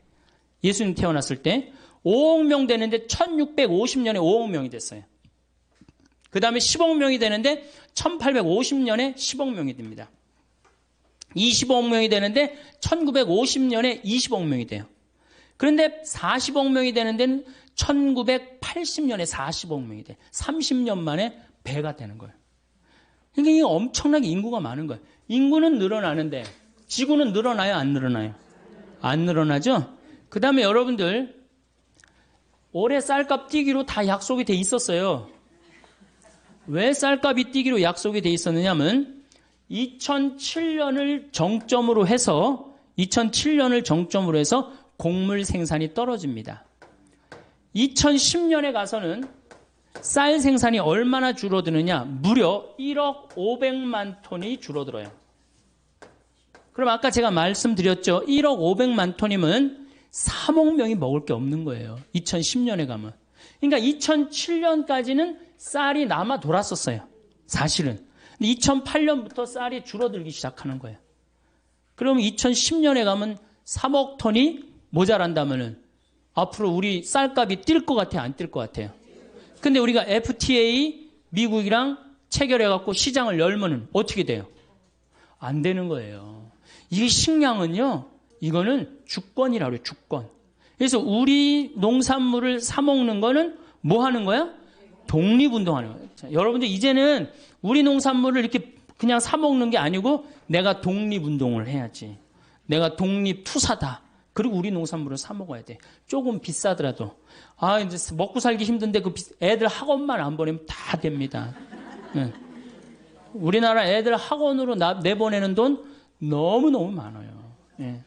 예수님 태어났을 때 5억 명 되는데 1650년에 5억 명이 됐어요. 그 다음에 10억 명이 되는데 1850년에 10억 명이 됩니다. 25억 명이 되는데 1950년에 20억 명이 돼요. 그런데 40억 명이 되는 데는 1980년에 40억 명이 돼요. 30년 만에 배가 되는 거예요. 그러니까 이게 엄청나게 인구가 많은 거예요. 인구는 늘어나는데 지구는 늘어나요? 안 늘어나요? 안 늘어나죠? 그 다음에 여러분들 올해 쌀값 뛰기로 다 약속이 돼 있었어요. 왜 쌀값이 뛰기로 약속이 돼 있었느냐면 2007년을 정점으로 해서 곡물 생산이 떨어집니다. 2010년에 가서는 쌀 생산이 얼마나 줄어드느냐? 무려 1억 500만 톤이 줄어들어요. 그럼 아까 제가 말씀드렸죠. 1억 500만 톤이면 3억 명이 먹을 게 없는 거예요. 2010년에 가면. 그러니까 2007년까지는 쌀이 남아 돌았었어요. 사실은. 근데 2008년부터 쌀이 줄어들기 시작하는 거예요. 그럼 2010년에 가면 3억 톤이 모자란다면은 앞으로 우리 쌀값이 뛸 것 같아요? 안 뛸 것 같아요? 근데 우리가 FTA 미국이랑 체결해갖고 시장을 열면은 어떻게 돼요? 안 되는 거예요. 이 식량은요, 이거는 주권이라고 그래요, 주권. 그래서 우리 농산물을 사먹는 거는 뭐 하는 거야? 독립운동하는 거예요. 자, 여러분들 이제는 우리 농산물을 이렇게 그냥 사먹는 게 아니고 내가 독립운동을 해야지. 내가 독립투사다. 그리고 우리 농산물을 사먹어야 돼. 조금 비싸더라도. 이제 먹고 살기 힘든데 애들 학원만 안 보내면 다 됩니다. 네. 우리나라 애들 학원으로 내보내는 돈 너무너무 많아요. 네.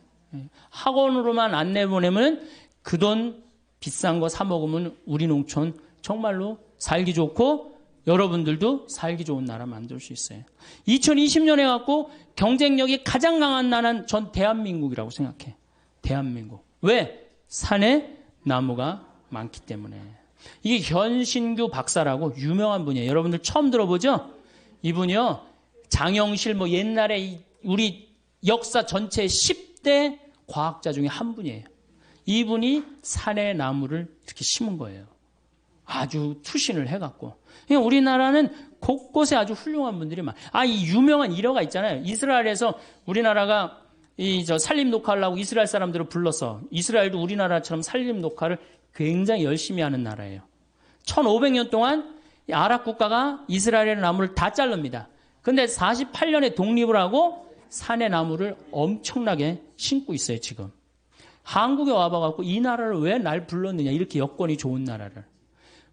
학원으로만 안 내보내면 그 돈 비싼 거 사먹으면 우리 농촌 정말로 살기 좋고 여러분들도 살기 좋은 나라 만들 수 있어요. 2020년에 갖고 경쟁력이 가장 강한 나라는 전 대한민국이라고 생각해. 대한민국. 왜? 산에 나무가 많기 때문에. 이게 현신규 박사라고 유명한 분이에요. 여러분들 처음 들어보죠? 이분이요. 장영실 옛날에 우리 역사 전체 10대 과학자 중에 한 분이에요. 이분이 산에 나무를 이렇게 심은 거예요. 아주 투신을 해갖고. 그러니까 우리나라는 곳곳에 아주 훌륭한 분들이 많아요. 이 유명한 일화가 있잖아요. 이스라엘에서 우리나라가 산림 녹화하려고 이스라엘 사람들을 불렀어. 이스라엘도 우리나라처럼 산림 녹화를 굉장히 열심히 하는 나라예요. 1500년 동안 아랍 국가가 이스라엘의 나무를 다 자릅니다. 근데 48년에 독립을 하고 산의 나무를 엄청나게 심고 있어요, 지금. 한국에 와봐갖고 이 나라를 왜 날 불렀느냐, 이렇게 여건이 좋은 나라를.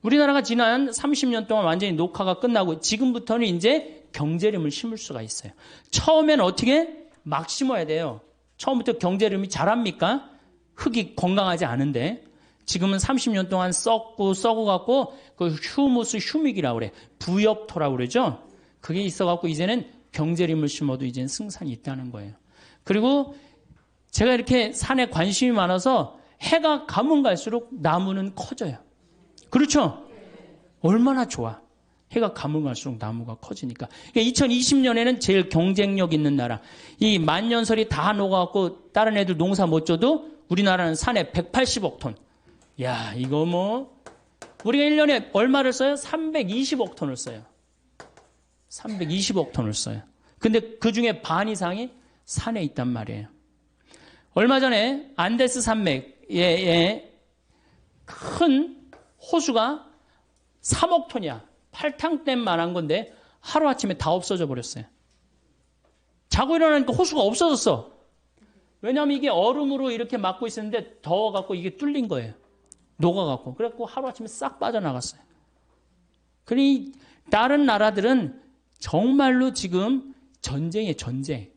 우리나라가 지난 30년 동안 완전히 녹화가 끝나고 지금부터는 이제 경제림을 심을 수가 있어요. 처음엔 어떻게? 막 심어야 돼요. 처음부터 경제림이 자랍니까? 흙이 건강하지 않은데. 지금은 30년 동안 썩어갖고 그 휴믹이라고 그래. 부엽토라고 그러죠? 그게 있어갖고 이제는 경제림을 심어도 이제는 승산이 있다는 거예요. 그리고 제가 이렇게 산에 관심이 많아서 해가 가면 갈수록 나무는 커져요. 그렇죠? 얼마나 좋아. 해가 가면 갈수록 나무가 커지니까. 2020년에는 제일 경쟁력 있는 나라. 이 만년설이 다 녹아갖고 다른 애들 농사 못 져도 우리나라는 산에 180억 톤. 야, 이거 우리가 1년에 얼마를 써요? 320억 톤을 써요. 320억 톤을 써요. 근데 그 중에 반 이상이 산에 있단 말이에요. 얼마 전에 안데스 산맥에 큰 호수가 3억 톤이야. 팔탕댐만한 건데 하루아침에 다 없어져 버렸어요. 자고 일어나니까 호수가 없어졌어. 왜냐하면 이게 얼음으로 이렇게 막고 있었는데 더워갖고 이게 뚫린 거예요. 녹아갖고. 그래갖고 하루아침에 싹 빠져나갔어요. 그러니 다른 나라들은 정말로 지금 전쟁이에요, 전쟁.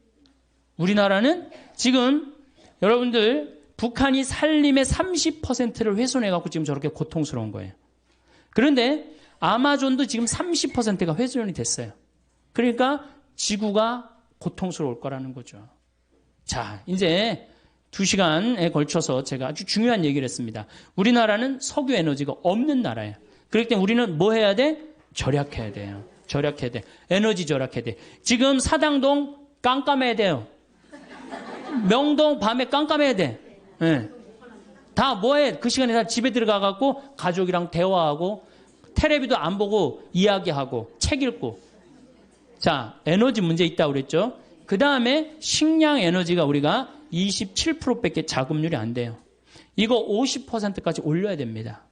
우리나라는 지금 여러분들 북한이 산림의 30%를 훼손해갖고 지금 저렇게 고통스러운 거예요. 그런데 아마존도 지금 30%가 훼손이 됐어요. 그러니까 지구가 고통스러울 거라는 거죠. 자, 이제 2시간에 걸쳐서 제가 아주 중요한 얘기를 했습니다. 우리나라는 석유 에너지가 없는 나라예요. 그렇기 때문에 우리는 뭐 해야 돼? 절약해야 돼요. 절약해야 돼. 에너지 절약해야 돼. 지금 사당동 깜깜해야 돼요. 명동 밤에 깜깜해야 돼. 네. 다 뭐해? 그 시간에 다 집에 들어가갖고 가족이랑 대화하고 텔레비도 안 보고 이야기하고 책 읽고. 자, 에너지 문제 있다고 그랬죠. 그 다음에 식량 에너지가 우리가 27%밖에 자급률이 안 돼요. 이거 50%까지 올려야 됩니다.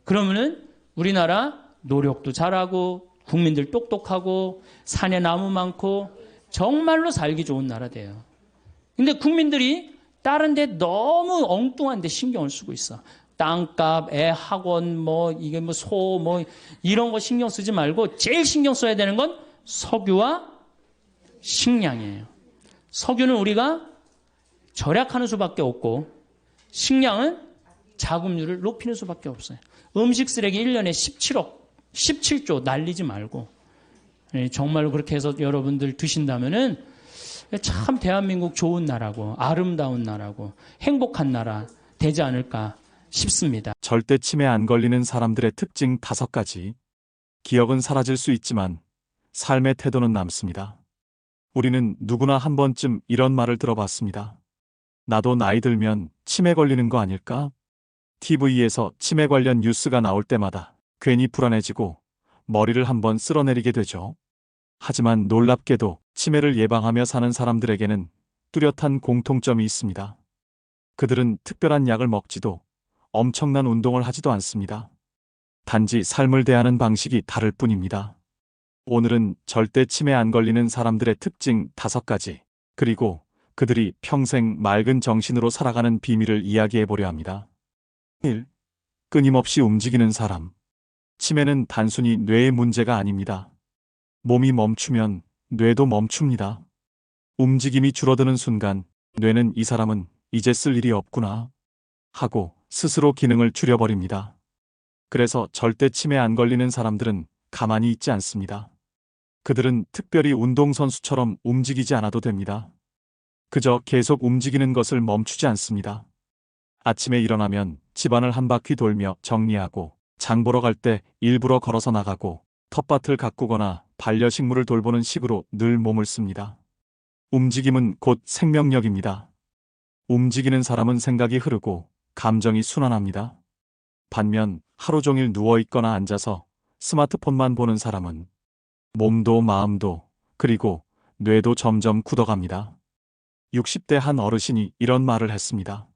그러면은 우리나라 노력도 잘하고 국민들 똑똑하고 산에 나무 많고 정말로 살기 좋은 나라 돼요. 근데 국민들이 다른 데 너무 엉뚱한 데 신경을 쓰고 있어. 땅값, 애 학원, 뭐 이게 뭐 소, 뭐 이런 거 신경 쓰지 말고 제일 신경 써야 되는 건 석유와 식량이에요. 석유는 우리가 절약하는 수밖에 없고 식량은 자급률을 높이는 수밖에 없어요. 음식 쓰레기 1년에 17조 날리지 말고 정말로 그렇게 해서 여러분들 드신다면은 참 대한민국 좋은 나라고 아름다운 나라고 행복한 나라 되지 않을까 싶습니다. 절대 치매 안 걸리는 사람들의 특징 5가지. 기억은 사라질 수 있지만 삶의 태도는 남습니다. 우리는 누구나 한 번쯤 이런 말을 들어봤습니다. 나도 나이 들면 치매 걸리는 거 아닐까? TV에서 치매 관련 뉴스가 나올 때마다 괜히 불안해지고 머리를 한번 쓸어내리게 되죠. 하지만 놀랍게도 치매를 예방하며 사는 사람들에게는 뚜렷한 공통점이 있습니다. 그들은 특별한 약을 먹지도 엄청난 운동을 하지도 않습니다. 단지 삶을 대하는 방식이 다를 뿐입니다. 오늘은 절대 치매 안 걸리는 사람들의 특징 5가지, 그리고 그들이 평생 맑은 정신으로 살아가는 비밀을 이야기해 보려 합니다. 1. 끊임없이 움직이는 사람. 치매는 단순히 뇌의 문제가 아닙니다. 몸이 멈추면 뇌도 멈춥니다. 움직임이 줄어드는 순간 뇌는 이 사람은 이제 쓸 일이 없구나 하고 스스로 기능을 줄여버립니다. 그래서 절대 치매 안 걸리는 사람들은 가만히 있지 않습니다. 그들은 특별히 운동선수처럼 움직이지 않아도 됩니다. 그저 계속 움직이는 것을 멈추지 않습니다. 아침에 일어나면 집안을 한 바퀴 돌며 정리하고, 장 보러 갈 때 일부러 걸어서 나가고, 텃밭을 가꾸거나 반려식물을 돌보는 식으로 늘 몸을 씁니다. 움직임은 곧 생명력입니다. 움직이는 사람은 생각이 흐르고 감정이 순환합니다. 반면 하루 종일 누워있거나 앉아서 스마트폰만 보는 사람은 몸도 마음도 그리고 뇌도 점점 굳어갑니다. 60대 한 어르신이 이런 말을 했습니다.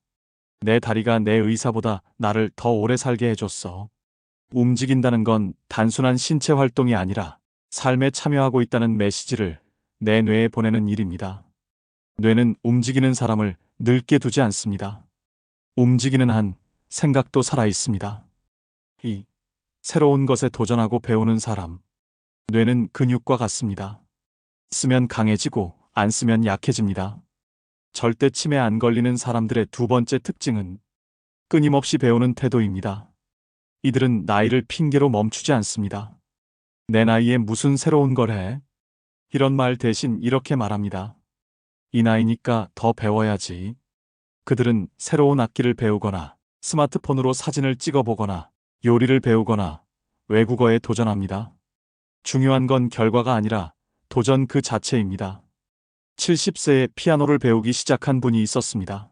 내 다리가 내 의사보다 나를 더 오래 살게 해줬어. 움직인다는 건 단순한 신체 활동이 아니라 삶에 참여하고 있다는 메시지를 내 뇌에 보내는 일입니다. 뇌는 움직이는 사람을 늙게 두지 않습니다. 움직이는 한 생각도 살아있습니다. 2. 새로운 것에 도전하고 배우는 사람. 뇌는 근육과 같습니다. 쓰면 강해지고 안 쓰면 약해집니다. 절대 치매 안 걸리는 사람들의 2번째 특징은 끊임없이 배우는 태도입니다. 이들은 나이를 핑계로 멈추지 않습니다. 내 나이에 무슨 새로운 걸 해? 이런 말 대신 이렇게 말합니다. 이 나이니까 더 배워야지. 그들은 새로운 악기를 배우거나 스마트폰으로 사진을 찍어보거나 요리를 배우거나 외국어에 도전합니다. 중요한 건 결과가 아니라 도전 그 자체입니다. 70세에 피아노를 배우기 시작한 분이 있었습니다.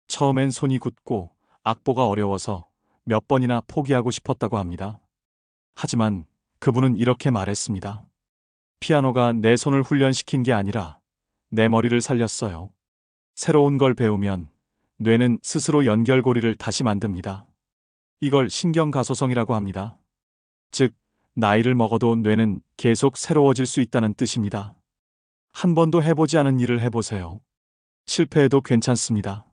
처음엔 손이 굳고 악보가 어려워서 몇 번이나 포기하고 싶었다고 합니다. 하지만 그분은 이렇게 말했습니다. 피아노가 내 손을 훈련시킨 게 아니라 내 머리를 살렸어요. 새로운 걸 배우면 뇌는 스스로 연결고리를 다시 만듭니다. 이걸 신경가소성이라고 합니다. 즉, 나이를 먹어도 뇌는 계속 새로워질 수 있다는 뜻입니다. 한 번도 해보지 않은 일을 해보세요. 실패해도 괜찮습니다.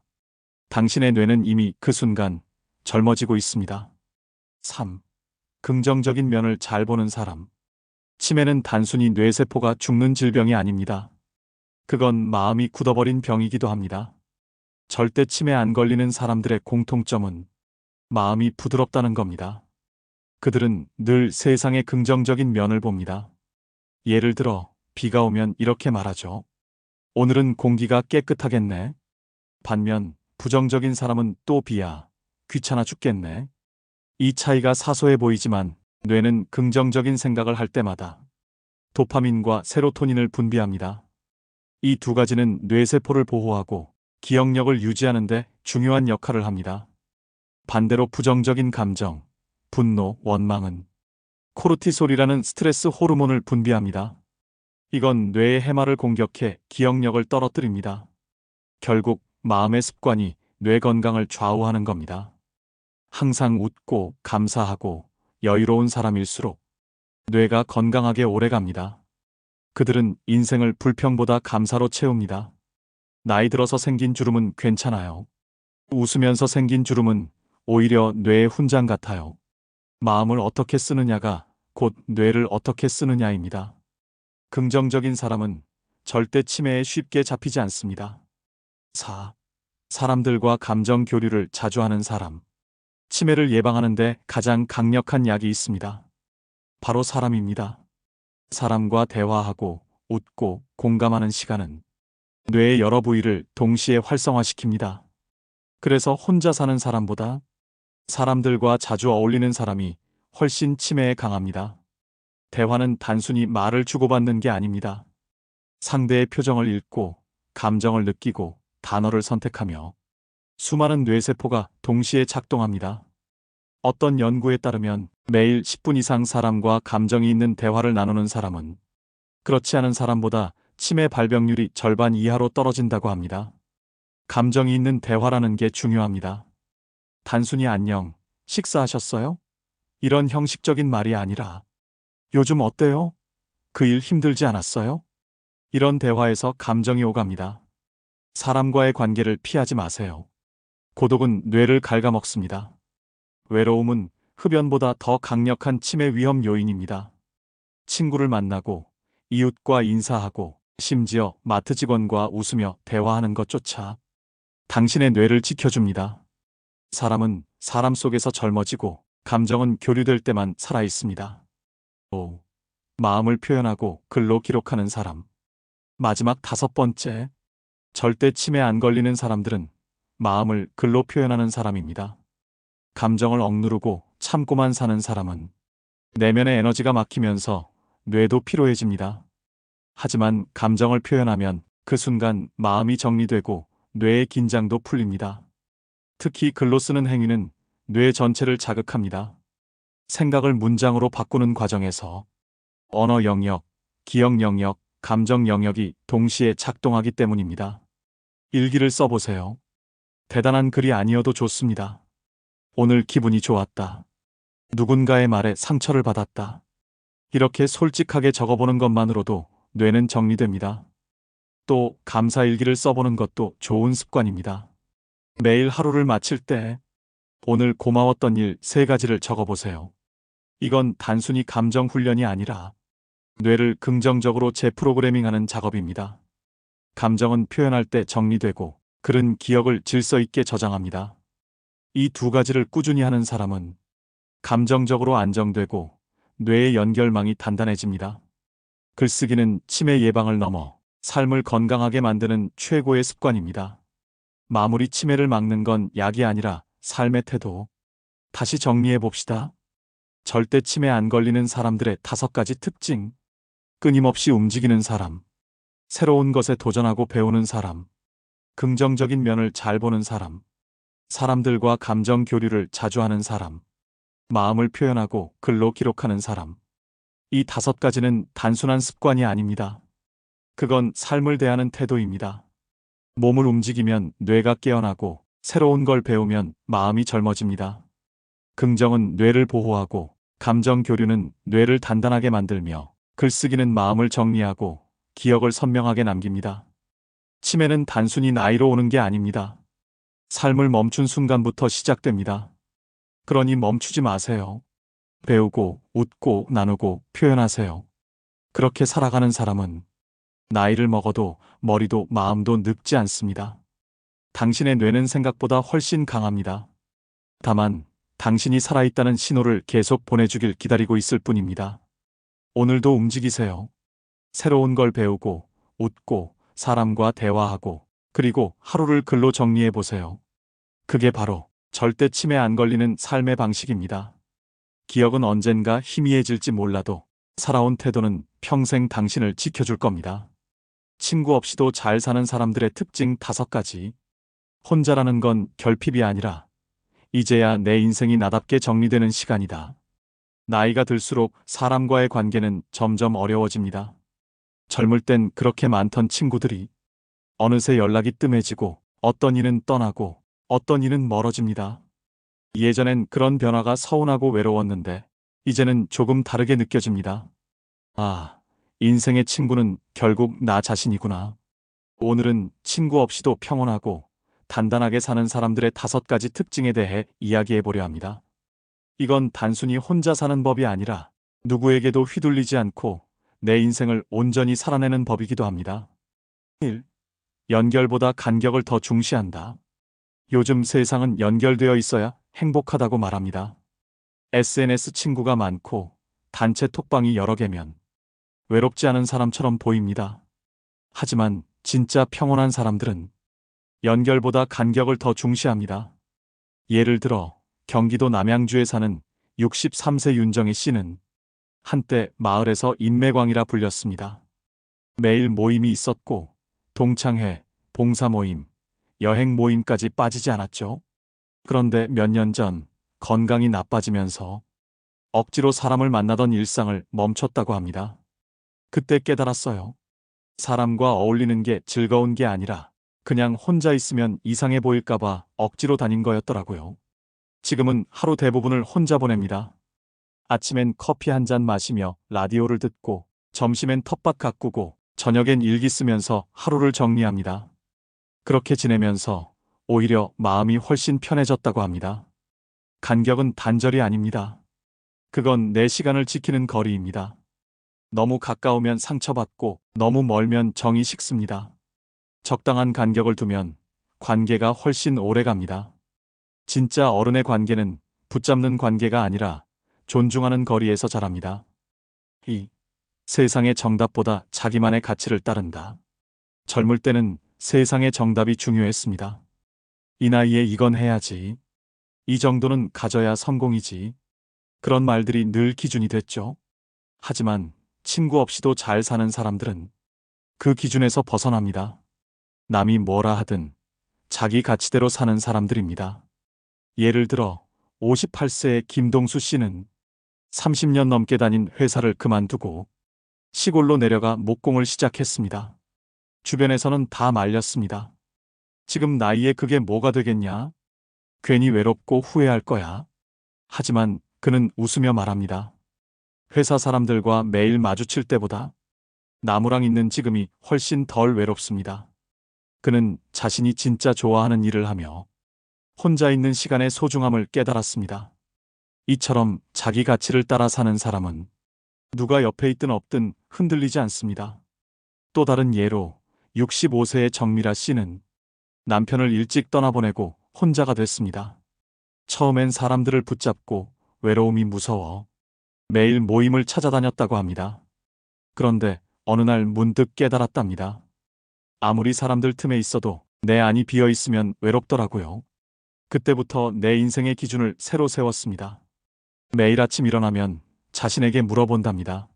당신의 뇌는 이미 그 순간 젊어지고 있습니다. 3. 긍정적인 면을 잘 보는 사람. 치매는 단순히 뇌세포가 죽는 질병이 아닙니다. 그건 마음이 굳어버린 병이기도 합니다. 절대 치매 안 걸리는 사람들의 공통점은 마음이 부드럽다는 겁니다. 그들은 늘 세상의 긍정적인 면을 봅니다. 예를 들어 비가 오면 이렇게 말하죠. 오늘은 공기가 깨끗하겠네. 반면 부정적인 사람은 또 비야. 귀찮아 죽겠네. 이 차이가 사소해 보이지만 뇌는 긍정적인 생각을 할 때마다 도파민과 세로토닌을 분비합니다. 이 2가지는 뇌세포를 보호하고 기억력을 유지하는 데 중요한 역할을 합니다. 반대로 부정적인 감정, 분노, 원망은 코르티솔이라는 스트레스 호르몬을 분비합니다. 이건 뇌의 해마를 공격해 기억력을 떨어뜨립니다. 결국 마음의 습관이 뇌 건강을 좌우하는 겁니다. 항상 웃고 감사하고 여유로운 사람일수록 뇌가 건강하게 오래갑니다. 그들은 인생을 불평보다 감사로 채웁니다. 나이 들어서 생긴 주름은 괜찮아요. 웃으면서 생긴 주름은 오히려 뇌의 훈장 같아요. 마음을 어떻게 쓰느냐가 곧 뇌를 어떻게 쓰느냐입니다. 긍정적인 사람은 절대 치매에 쉽게 잡히지 않습니다. 4. 사람들과 감정 교류를 자주 하는 사람. 치매를 예방하는데 가장 강력한 약이 있습니다. 바로 사람입니다. 사람과 대화하고 웃고 공감하는 시간은 뇌의 여러 부위를 동시에 활성화시킵니다. 그래서 혼자 사는 사람보다 사람들과 자주 어울리는 사람이 훨씬 치매에 강합니다. 대화는 단순히 말을 주고받는 게 아닙니다. 상대의 표정을 읽고 감정을 느끼고 단어를 선택하며 수많은 뇌세포가 동시에 작동합니다. 어떤 연구에 따르면 매일 10분 이상 사람과 감정이 있는 대화를 나누는 사람은 그렇지 않은 사람보다 치매 발병률이 절반 이하로 떨어진다고 합니다. 감정이 있는 대화라는 게 중요합니다. 단순히 안녕, 식사하셨어요? 이런 형식적인 말이 아니라 요즘 어때요? 그 일 힘들지 않았어요? 이런 대화에서 감정이 오갑니다. 사람과의 관계를 피하지 마세요. 고독은 뇌를 갉아먹습니다. 외로움은 흡연보다 더 강력한 치매 위험 요인입니다. 친구를 만나고 이웃과 인사하고 심지어 마트 직원과 웃으며 대화하는 것조차 당신의 뇌를 지켜줍니다. 사람은 사람 속에서 젊어지고 감정은 교류될 때만 살아 있습니다. 5. 마음을 표현하고 글로 기록하는 사람. 마지막 5번째. 절대 치매 안 걸리는 사람들은 마음을 글로 표현하는 사람입니다. 감정을 억누르고 참고만 사는 사람은 내면의 에너지가 막히면서 뇌도 피로해집니다. 하지만 감정을 표현하면 그 순간 마음이 정리되고 뇌의 긴장도 풀립니다. 특히 글로 쓰는 행위는 뇌 전체를 자극합니다. 생각을 문장으로 바꾸는 과정에서 언어 영역, 기억 영역, 감정 영역이 동시에 작동하기 때문입니다. 일기를 써보세요. 대단한 글이 아니어도 좋습니다. 오늘 기분이 좋았다. 누군가의 말에 상처를 받았다. 이렇게 솔직하게 적어보는 것만으로도 뇌는 정리됩니다. 또 감사일기를 써보는 것도 좋은 습관입니다. 매일 하루를 마칠 때 오늘 고마웠던 일 3가지를 적어보세요. 이건 단순히 감정 훈련이 아니라 뇌를 긍정적으로 재프로그래밍하는 작업입니다. 감정은 표현할 때 정리되고 글은 기억을 질서 있게 저장합니다. 이 2가지를 꾸준히 하는 사람은 감정적으로 안정되고 뇌의 연결망이 단단해집니다. 글쓰기는 치매 예방을 넘어 삶을 건강하게 만드는 최고의 습관입니다. 마무리 치매를 막는 건 약이 아니라 삶의 태도. 다시 정리해 봅시다. 절대 치매 안 걸리는 사람들의 5가지 특징. 끊임없이 움직이는 사람. 새로운 것에 도전하고 배우는 사람. 긍정적인 면을 잘 보는 사람. 사람들과 감정 교류를 자주 하는 사람. 마음을 표현하고 글로 기록하는 사람. 이 5가지는 단순한 습관이 아닙니다. 그건 삶을 대하는 태도입니다. 몸을 움직이면 뇌가 깨어나고 새로운 걸 배우면 마음이 젊어집니다. 긍정은 뇌를 보호하고 감정 교류는 뇌를 단단하게 만들며 글쓰기는 마음을 정리하고 기억을 선명하게 남깁니다. 치매는 단순히 나이로 오는 게 아닙니다. 삶을 멈춘 순간부터 시작됩니다. 그러니 멈추지 마세요. 배우고, 웃고, 나누고, 표현하세요. 그렇게 살아가는 사람은 나이를 먹어도 머리도 마음도 늙지 않습니다. 당신의 뇌는 생각보다 훨씬 강합니다. 다만, 당신이 살아있다는 신호를 계속 보내주길 기다리고 있을 뿐입니다. 오늘도 움직이세요. 새로운 걸 배우고, 웃고, 사람과 대화하고, 그리고 하루를 글로 정리해 보세요. 그게 바로 절대 치매 안 걸리는 삶의 방식입니다. 기억은 언젠가 희미해질지 몰라도 살아온 태도는 평생 당신을 지켜줄 겁니다. 친구 없이도 잘 사는 사람들의 특징 5가지. 혼자라는 건 결핍이 아니라 이제야 내 인생이 나답게 정리되는 시간이다. 나이가 들수록 사람과의 관계는 점점 어려워집니다. 젊을 땐 그렇게 많던 친구들이 어느새 연락이 뜸해지고 어떤 이는 떠나고 어떤 이는 멀어집니다. 예전엔 그런 변화가 서운하고 외로웠는데 이제는 조금 다르게 느껴집니다. 아, 인생의 친구는 결국 나 자신이구나. 오늘은 친구 없이도 평온하고 단단하게 사는 사람들의 5가지 특징에 대해 이야기해 보려 합니다. 이건 단순히 혼자 사는 법이 아니라 누구에게도 휘둘리지 않고 내 인생을 온전히 살아내는 법이기도 합니다. 1. 연결보다 간격을 더 중시한다. 요즘 세상은 연결되어 있어야 행복하다고 말합니다. SNS 친구가 많고 단체 톡방이 여러 개면 외롭지 않은 사람처럼 보입니다. 하지만 진짜 평온한 사람들은 연결보다 간격을 더 중시합니다. 예를 들어 경기도 남양주에 사는 63세 윤정희 씨는 한때 마을에서 인매광이라 불렸습니다. 매일 모임이 있었고 동창회, 봉사 모임, 여행 모임까지 빠지지 않았죠. 그런데 몇 년 전 건강이 나빠지면서 억지로 사람을 만나던 일상을 멈췄다고 합니다. 그때 깨달았어요. 사람과 어울리는 게 즐거운 게 아니라 그냥 혼자 있으면 이상해 보일까봐 억지로 다닌 거였더라고요. 지금은 하루 대부분을 혼자 보냅니다. 아침엔 커피 한 잔 마시며 라디오를 듣고 점심엔 텃밭 가꾸고 저녁엔 일기 쓰면서 하루를 정리합니다. 그렇게 지내면서 오히려 마음이 훨씬 편해졌다고 합니다. 간격은 단절이 아닙니다. 그건 내 시간을 지키는 거리입니다. 너무 가까우면 상처받고 너무 멀면 정이 식습니다. 적당한 간격을 두면 관계가 훨씬 오래 갑니다. 진짜 어른의 관계는 붙잡는 관계가 아니라 존중하는 거리에서 자랍니다. 2. 세상의 정답보다 자기만의 가치를 따른다. 젊을 때는 세상의 정답이 중요했습니다. 이 나이에 이건 해야지. 이 정도는 가져야 성공이지. 그런 말들이 늘 기준이 됐죠. 하지만 친구 없이도 잘 사는 사람들은 그 기준에서 벗어납니다. 남이 뭐라 하든 자기 가치대로 사는 사람들입니다. 예를 들어 58세의 김동수 씨는 30년 넘게 다닌 회사를 그만두고 시골로 내려가 목공을 시작했습니다. 주변에서는 다 말렸습니다. 지금 나이에 그게 뭐가 되겠냐? 괜히 외롭고 후회할 거야. 하지만 그는 웃으며 말합니다. 회사 사람들과 매일 마주칠 때보다 나무랑 있는 지금이 훨씬 덜 외롭습니다. 그는 자신이 진짜 좋아하는 일을 하며 혼자 있는 시간의 소중함을 깨달았습니다. 이처럼 자기 가치를 따라 사는 사람은 누가 옆에 있든 없든 흔들리지 않습니다. 또 다른 예로 65세의 정미라 씨는 남편을 일찍 떠나보내고 혼자가 됐습니다. 처음엔 사람들을 붙잡고 외로움이 무서워 매일 모임을 찾아다녔다고 합니다. 그런데 어느 날 문득 깨달았답니다. 아무리 사람들 틈에 있어도 내 안이 비어 있으면 외롭더라고요. 그때부터 내 인생의 기준을 새로 세웠습니다. 매일 아침 일어나면 자신에게 물어본답니다.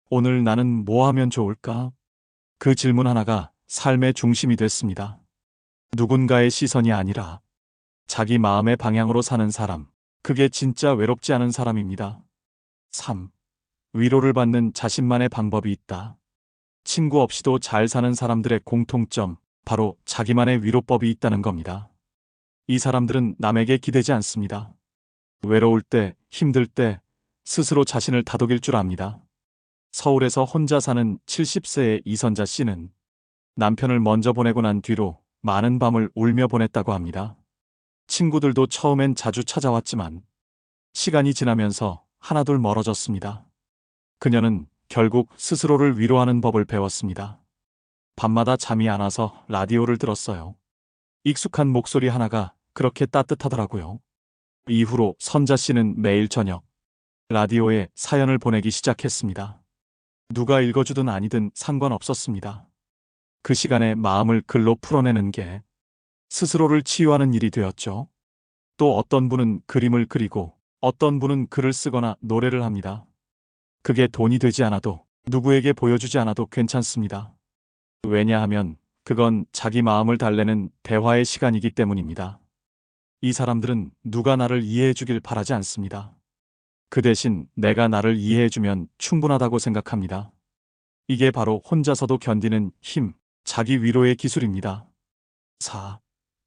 오늘 나는 뭐 하면 좋을까? 그 질문 하나가 삶의 중심이 됐습니다. 누군가의 시선이 아니라 자기 마음의 방향으로 사는 사람, 그게 진짜 외롭지 않은 사람입니다. 3. 위로를 받는 자신만의 방법이 있다. 친구 없이도 잘 사는 사람들의 공통점, 바로 자기만의 위로법이 있다는 겁니다. 이 사람들은 남에게 기대지 않습니다. 외로울 때, 힘들 때 스스로 자신을 다독일 줄 압니다. 서울에서 혼자 사는 70세의 이선자 씨는 남편을 먼저 보내고 난 뒤로 많은 밤을 울며 보냈다고 합니다. 친구들도 처음엔 자주 찾아왔지만 시간이 지나면서 하나둘 멀어졌습니다. 그녀는 결국 스스로를 위로하는 법을 배웠습니다. 밤마다 잠이 안 와서 라디오를 들었어요. 익숙한 목소리 하나가 그렇게 따뜻하더라고요. 이후로 선자 씨는 매일 저녁 라디오에 사연을 보내기 시작했습니다. 누가 읽어주든 아니든 상관없었습니다. 그 시간에 마음을 글로 풀어내는 게 스스로를 치유하는 일이 되었죠. 또 어떤 분은 그림을 그리고 어떤 분은 글을 쓰거나 노래를 합니다. 그게 돈이 되지 않아도 누구에게 보여주지 않아도 괜찮습니다. 왜냐하면 그건 자기 마음을 달래는 대화의 시간이기 때문입니다. 이 사람들은 누가 나를 이해해 주길 바라지 않습니다. 그 대신 내가 나를 이해해 주면 충분하다고 생각합니다. 이게 바로 혼자서도 견디는 힘, 자기 위로의 기술입니다. 4.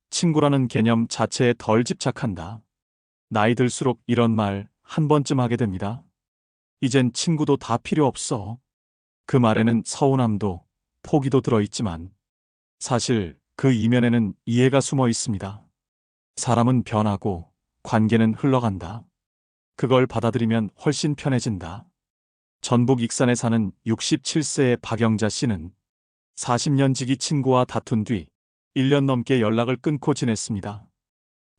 친구라는 개념 자체에 덜 집착한다. 나이 들수록 이런 말 한 번쯤 하게 됩니다. 이젠 친구도 다 필요 없어. 그 말에는 서운함도 포기도 들어있지만 사실 그 그 이면에는 이해가 숨어 있습니다. 사람은 변하고 관계는 흘러간다. 그걸 받아들이면 훨씬 편해진다. 전북 익산에 사는 67세의 박영자 씨는 40년 지기 친구와 다툰 뒤 1년 넘게 연락을 끊고 지냈습니다.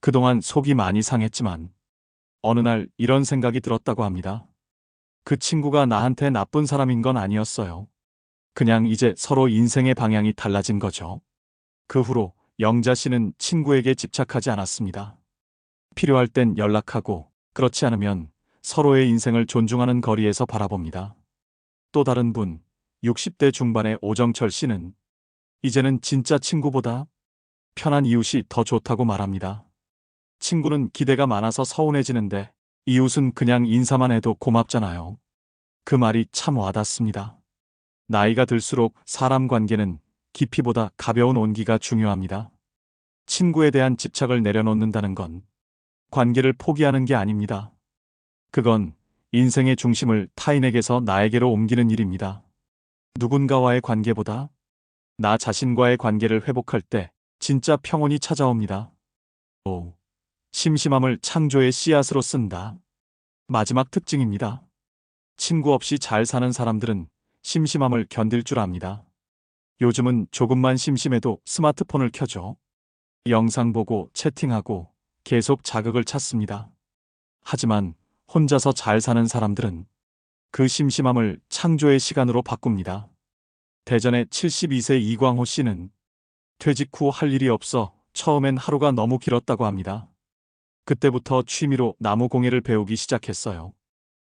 그동안 속이 많이 상했지만 어느 날 이런 생각이 들었다고 합니다. 그 친구가 나한테 나쁜 사람인 건 아니었어요. 그냥 이제 서로 인생의 방향이 달라진 거죠. 그 후로 영자 씨는 친구에게 집착하지 않았습니다. 필요할 땐 연락하고 그렇지 않으면 서로의 인생을 존중하는 거리에서 바라봅니다. 또 다른 분, 60대 중반의 오정철 씨는 이제는 진짜 친구보다 편한 이웃이 더 좋다고 말합니다. 친구는 기대가 많아서 서운해지는데 이웃은 그냥 인사만 해도 고맙잖아요. 그 말이 참 와닿습니다. 나이가 들수록 사람 관계는 깊이보다 가벼운 온기가 중요합니다. 친구에 대한 집착을 내려놓는다는 건 관계를 포기하는 게 아닙니다. 그건 인생의 중심을 타인에게서 나에게로 옮기는 일입니다. 누군가와의 관계보다 나 자신과의 관계를 회복할 때 진짜 평온이 찾아옵니다. 5. 심심함을 창조의 씨앗으로 쓴다. 마지막 특징입니다. 친구 없이 잘 사는 사람들은 심심함을 견딜 줄 압니다. 요즘은 조금만 심심해도 스마트폰을 켜죠. 영상 보고 채팅하고 계속 자극을 찾습니다. 하지만 혼자서 잘 사는 사람들은 그 심심함을 창조의 시간으로 바꿉니다. 대전의 72세 이광호 씨는 퇴직 후 할 일이 없어 처음엔 하루가 너무 길었다고 합니다. 그때부터 취미로 나무 공예를 배우기 시작했어요.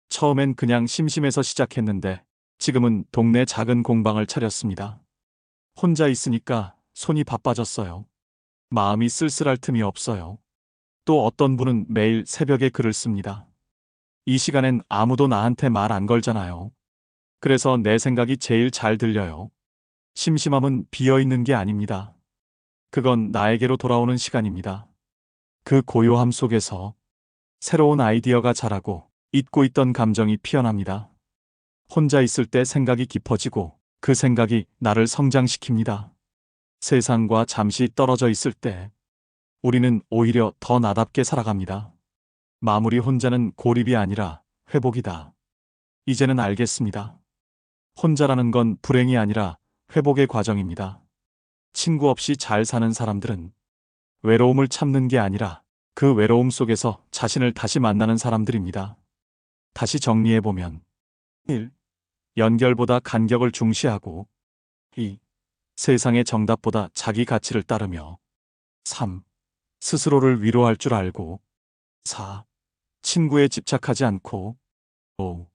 처음엔 그냥 심심해서 시작했는데 지금은 동네 작은 공방을 차렸습니다. 혼자 있으니까 손이 바빠졌어요. 마음이 쓸쓸할 틈이 없어요. 또 어떤 분은 매일 새벽에 글을 씁니다. 이 시간엔 아무도 나한테 말 안 걸잖아요. 그래서 내 생각이 제일 잘 들려요. 심심함은 비어있는 게 아닙니다. 그건 나에게로 돌아오는 시간입니다. 그 고요함 속에서 새로운 아이디어가 자라고 잊고 있던 감정이 피어납니다. 혼자 있을 때 생각이 깊어지고 그 생각이 나를 성장시킵니다. 세상과 잠시 떨어져 있을 때 우리는 오히려 더 나답게 살아갑니다. 마무리 혼자는 고립이 아니라 회복이다. 이제는 알겠습니다. 혼자라는 건 불행이 아니라 회복의 과정입니다. 친구 없이 잘 사는 사람들은 외로움을 참는 게 아니라 그 외로움 속에서 자신을 다시 만나는 사람들입니다. 다시 정리해보면 1. 연결보다 간격을 중시하고 2. 세상의 정답보다 자기 가치를 따르며 3. 스스로를 위로할 줄 알고 4. 친구에 집착하지 않고 5.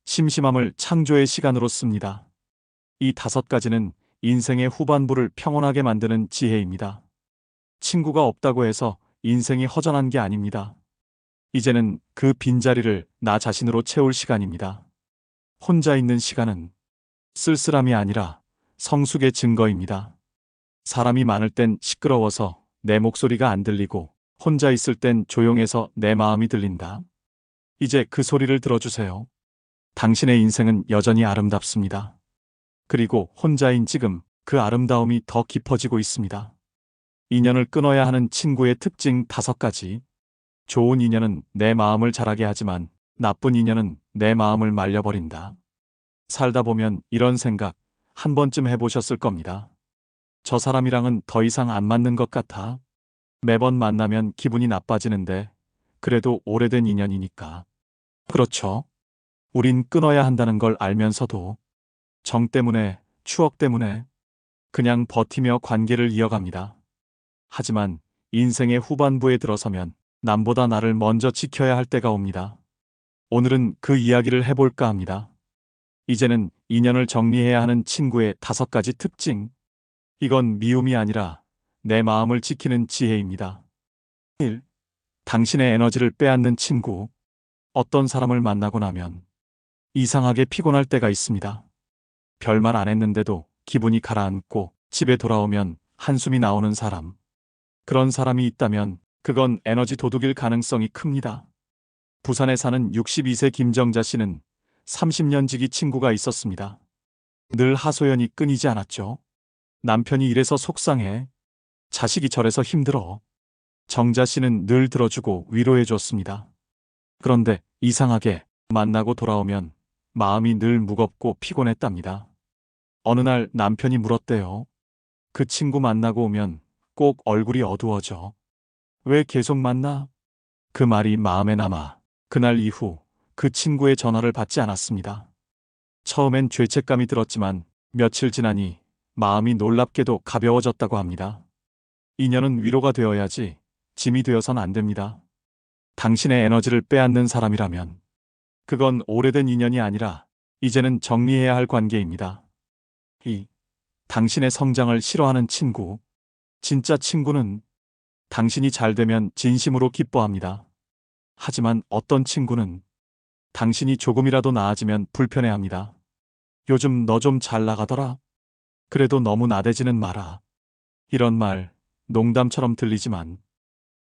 심심함을 창조의 시간으로 씁니다. 이 5가지는 인생의 후반부를 평온하게 만드는 지혜입니다. 친구가 없다고 해서 인생이 허전한 게 아닙니다. 이제는 그 빈자리를 나 자신으로 채울 시간입니다. 혼자 있는 시간은 쓸쓸함이 아니라 성숙의 증거입니다. 사람이 많을 땐 시끄러워서 내 목소리가 안 들리고 혼자 있을 땐 조용해서 내 마음이 들린다. 이제 그 소리를 들어주세요. 당신의 인생은 여전히 아름답습니다. 그리고 혼자인 지금 그 아름다움이 더 깊어지고 있습니다. 인연을 끊어야 하는 친구의 특징 5가지. 좋은 인연은 내 마음을 자라게 하지만 나쁜 인연은 내 마음을 말려버린다. 살다 보면 이런 생각 한 번쯤 해보셨을 겁니다. 저 사람이랑은 더 이상 안 맞는 것 같아. 매번 만나면 기분이 나빠지는데 그래도 오래된 인연이니까. 그렇죠. 우린 끊어야 한다는 걸 알면서도 정 때문에, 추억 때문에 그냥 버티며 관계를 이어갑니다. 하지만 인생의 후반부에 들어서면 남보다 나를 먼저 지켜야 할 때가 옵니다. 오늘은 그 이야기를 해볼까 합니다. 이제는 인연을 정리해야 하는 친구의 5가지 특징. 이건 미움이 아니라 내 마음을 지키는 지혜입니다. 1. 당신의 에너지를 빼앗는 친구. 어떤 사람을 만나고 나면 이상하게 피곤할 때가 있습니다. 별말 안 했는데도 기분이 가라앉고 집에 돌아오면 한숨이 나오는 사람. 그런 사람이 있다면 그건 에너지 도둑일 가능성이 큽니다. 부산에 사는 62세 김정자 씨는 30년 지기 친구가 있었습니다. 늘 하소연이 끊이지 않았죠. 남편이 이래서 속상해. 자식이 저래서 힘들어. 정자 씨는 늘 들어주고 위로해 줬습니다. 그런데 이상하게 만나고 돌아오면 마음이 늘 무겁고 피곤했답니다. 어느 날 남편이 물었대요. 그 친구 만나고 오면 꼭 얼굴이 어두워져. 왜 계속 만나? 그 말이 마음에 남아 그날 이후 그 친구의 전화를 받지 않았습니다. 처음엔 죄책감이 들었지만 며칠 지나니 마음이 놀랍게도 가벼워졌다고 합니다. 인연은 위로가 되어야지 짐이 되어선 안 됩니다. 당신의 에너지를 빼앗는 사람이라면 그건 오래된 인연이 아니라 이제는 정리해야 할 관계입니다. 당신의 성장을 싫어하는 친구. 진짜 친구는 당신이 잘 되면 진심으로 기뻐합니다. 하지만 어떤 친구는 당신이 조금이라도 나아지면 불편해합니다. 요즘 너 좀 잘 나가더라. 그래도 너무 나대지는 마라. 이런 말 농담처럼 들리지만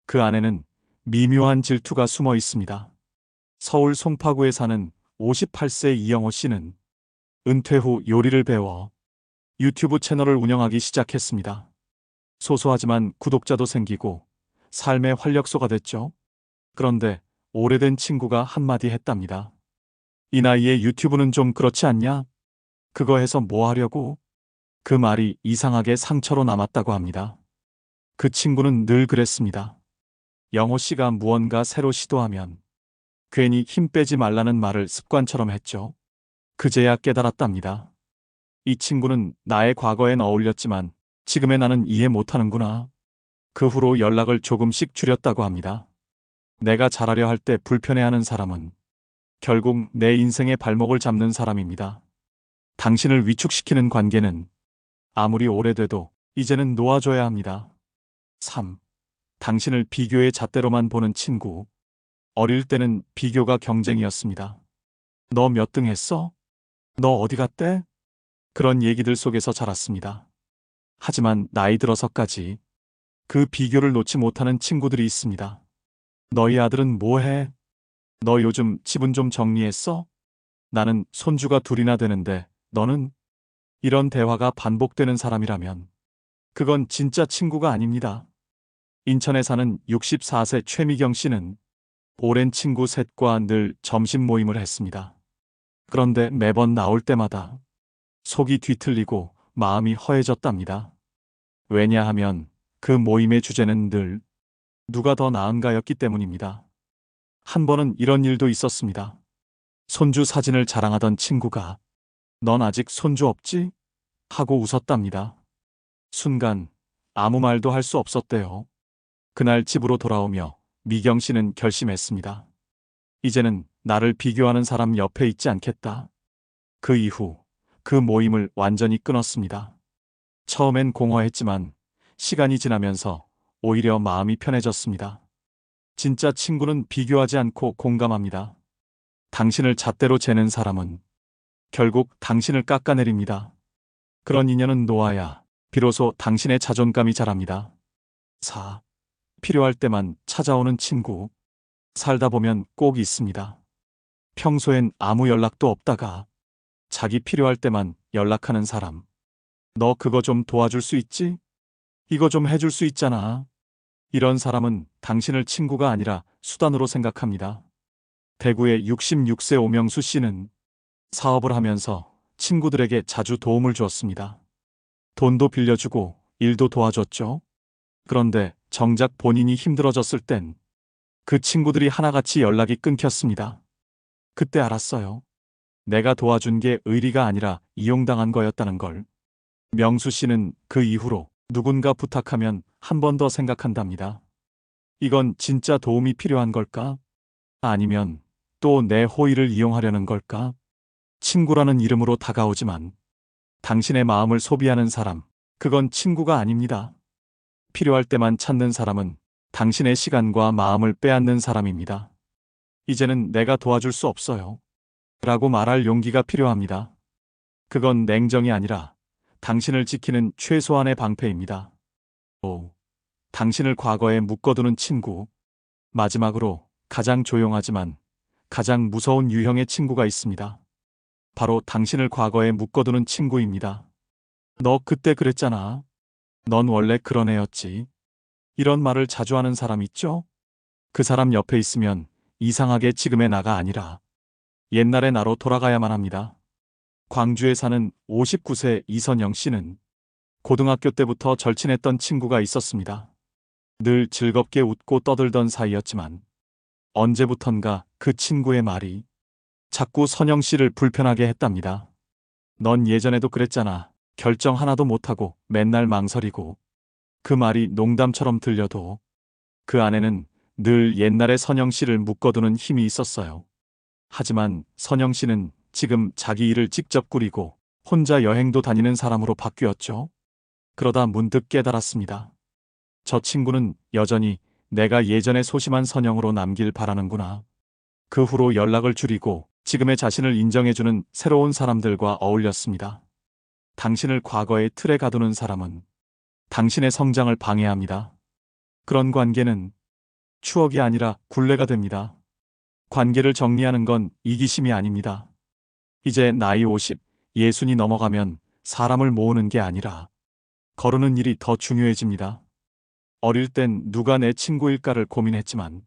그 안에는 미묘한 질투가 숨어 있습니다. 서울 송파구에 사는 58세 이영호 씨는 은퇴 후 요리를 배워 유튜브 채널을 운영하기 시작했습니다. 소소하지만 구독자도 생기고 삶의 활력소가 됐죠. 그런데 오래된 친구가 한마디 했답니다. 이 나이에 유튜브는 좀 그렇지 않냐? 그거 해서 뭐 하려고? 그 말이 이상하게 상처로 남았다고 합니다. 그 친구는 늘 그랬습니다. 영호 씨가 무언가 새로 시도하면 괜히 힘 빼지 말라는 말을 습관처럼 했죠. 그제야 깨달았답니다. 이 친구는 나의 과거엔 어울렸지만 지금의 나는 이해 못하는구나. 그 후로 연락을 조금씩 줄였다고 합니다. 내가 잘하려 할 때 불편해하는 사람은 결국 내 인생의 발목을 잡는 사람입니다. 당신을 위축시키는 관계는 아무리 오래돼도 이제는 놓아줘야 합니다. 3. 당신을 비교의 잣대로만 보는 친구. 어릴 때는 비교가 경쟁이었습니다. 너 몇 등 했어? 너 어디 갔대? 그런 얘기들 속에서 자랐습니다. 하지만 나이 들어서까지 그 비교를 놓지 못하는 친구들이 있습니다. 너희 아들은 뭐 해? 너 요즘 집은 좀 정리했어? 나는 손주가 둘이나 되는데 너는? 이런 대화가 반복되는 사람이라면 그건 진짜 친구가 아닙니다. 인천에 사는 64세 최미경 씨는 오랜 친구 셋과 늘 점심 모임을 했습니다. 그런데 매번 나올 때마다 속이 뒤틀리고 마음이 허해졌답니다. 왜냐하면 그 모임의 주제는 늘 누가 더 나은가였기 때문입니다. 한 번은 이런 일도 있었습니다. 손주 사진을 자랑하던 친구가 넌 아직 손주 없지? 하고 웃었답니다. 순간 아무 말도 할 수 없었대요. 그날 집으로 돌아오며 미경 씨는 결심했습니다. 이제는 나를 비교하는 사람 옆에 있지 않겠다. 그 이후 그 모임을 완전히 끊었습니다. 처음엔 공허했지만 시간이 지나면서 오히려 마음이 편해졌습니다. 진짜 친구는 비교하지 않고 공감합니다. 당신을 잣대로 재는 사람은 결국 당신을 깎아내립니다. 그런 인연은 놓아야 비로소 당신의 자존감이 자랍니다. 4. 필요할 때만 찾아오는 친구. 살다 보면 꼭 있습니다. 평소엔 아무 연락도 없다가 자기 필요할 때만 연락하는 사람. 너 그거 좀 도와줄 수 있지? 이거 좀 해줄 수 있잖아. 이런 사람은 당신을 친구가 아니라 수단으로 생각합니다. 대구의 66세 오명수 씨는 사업을 하면서 친구들에게 자주 도움을 주었습니다. 돈도 빌려주고 일도 도와줬죠. 그런데 정작 본인이 힘들어졌을 땐 그 친구들이 하나같이 연락이 끊겼습니다. 그때 알았어요. 내가 도와준 게 의리가 아니라 이용당한 거였다는 걸. 명수 씨는 그 이후로 누군가 부탁하면 한 번 더 생각한답니다. 이건 진짜 도움이 필요한 걸까? 아니면 또 내 호의를 이용하려는 걸까? 친구라는 이름으로 다가오지만 당신의 마음을 소비하는 사람, 그건 친구가 아닙니다. 필요할 때만 찾는 사람은 당신의 시간과 마음을 빼앗는 사람입니다. 이제는 내가 도와줄 수 없어요. 라고 말할 용기가 필요합니다. 그건 냉정이 아니라 당신을 지키는 최소한의 방패입니다. 5. 당신을 과거에 묶어두는 친구. 마지막으로 가장 조용하지만 가장 무서운 유형의 친구가 있습니다. 바로 당신을 과거에 묶어두는 친구입니다. 너 그때 그랬잖아. 넌 원래 그런 애였지. 이런 말을 자주 하는 사람 있죠? 그 사람 옆에 있으면 이상하게 지금의 나가 아니라 옛날의 나로 돌아가야만 합니다. 광주에 사는 59세 이선영 씨는 고등학교 때부터 절친했던 친구가 있었습니다. 늘 즐겁게 웃고 떠들던 사이였지만 언제부턴가 그 친구의 말이 자꾸 선영 씨를 불편하게 했답니다. 넌 예전에도 그랬잖아. 결정 하나도 못하고 맨날 망설이고. 그 말이 농담처럼 들려도 그 안에는 늘 옛날의 선영 씨를 묶어두는 힘이 있었어요. 하지만 선영 씨는 지금 자기 일을 직접 꾸리고 혼자 여행도 다니는 사람으로 바뀌었죠. 그러다 문득 깨달았습니다. 저 친구는 여전히 내가 예전에 소심한 선영으로 남길 바라는구나. 그 후로 연락을 줄이고 지금의 자신을 인정해주는 새로운 사람들과 어울렸습니다. 당신을 과거의 틀에 가두는 사람은 당신의 성장을 방해합니다. 그런 관계는 추억이 아니라 굴레가 됩니다. 관계를 정리하는 건 이기심이 아닙니다. 이제 나이 50, 60이 넘어가면 사람을 모으는 게 아니라 거르는 일이 더 중요해집니다. 어릴 땐 누가 내 친구일까를 고민했지만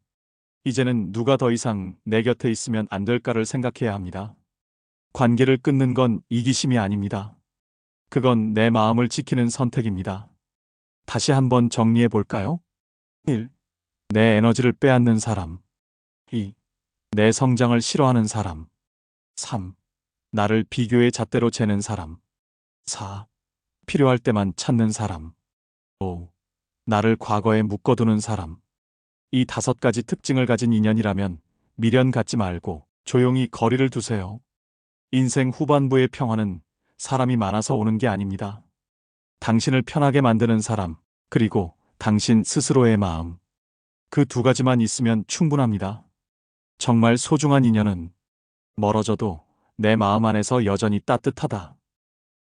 이제는 누가 더 이상 내 곁에 있으면 안 될까를 생각해야 합니다. 관계를 끊는 건 이기심이 아닙니다. 그건 내 마음을 지키는 선택입니다. 다시 한번 정리해 볼까요? 1. 내 에너지를 빼앗는 사람. 2. 내 성장을 싫어하는 사람. 3. 나를 비교의 잣대로 재는 사람. 4. 필요할 때만 찾는 사람. 5. 나를 과거에 묶어두는 사람. 이 5가지 특징을 가진 인연이라면 미련 갖지 말고 조용히 거리를 두세요. 인생 후반부의 평화는 사람이 많아서 오는 게 아닙니다. 당신을 편하게 만드는 사람, 그리고 당신 스스로의 마음. 그 2가지만 있으면 충분합니다. 정말 소중한 인연은 멀어져도 내 마음 안에서 여전히 따뜻하다.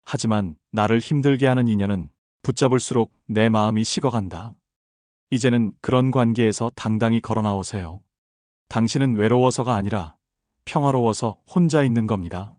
하지만 나를 힘들게 하는 인연은 붙잡을수록 내 마음이 식어간다. 이제는 그런 관계에서 당당히 걸어 나오세요. 당신은 외로워서가 아니라 평화로워서 혼자 있는 겁니다.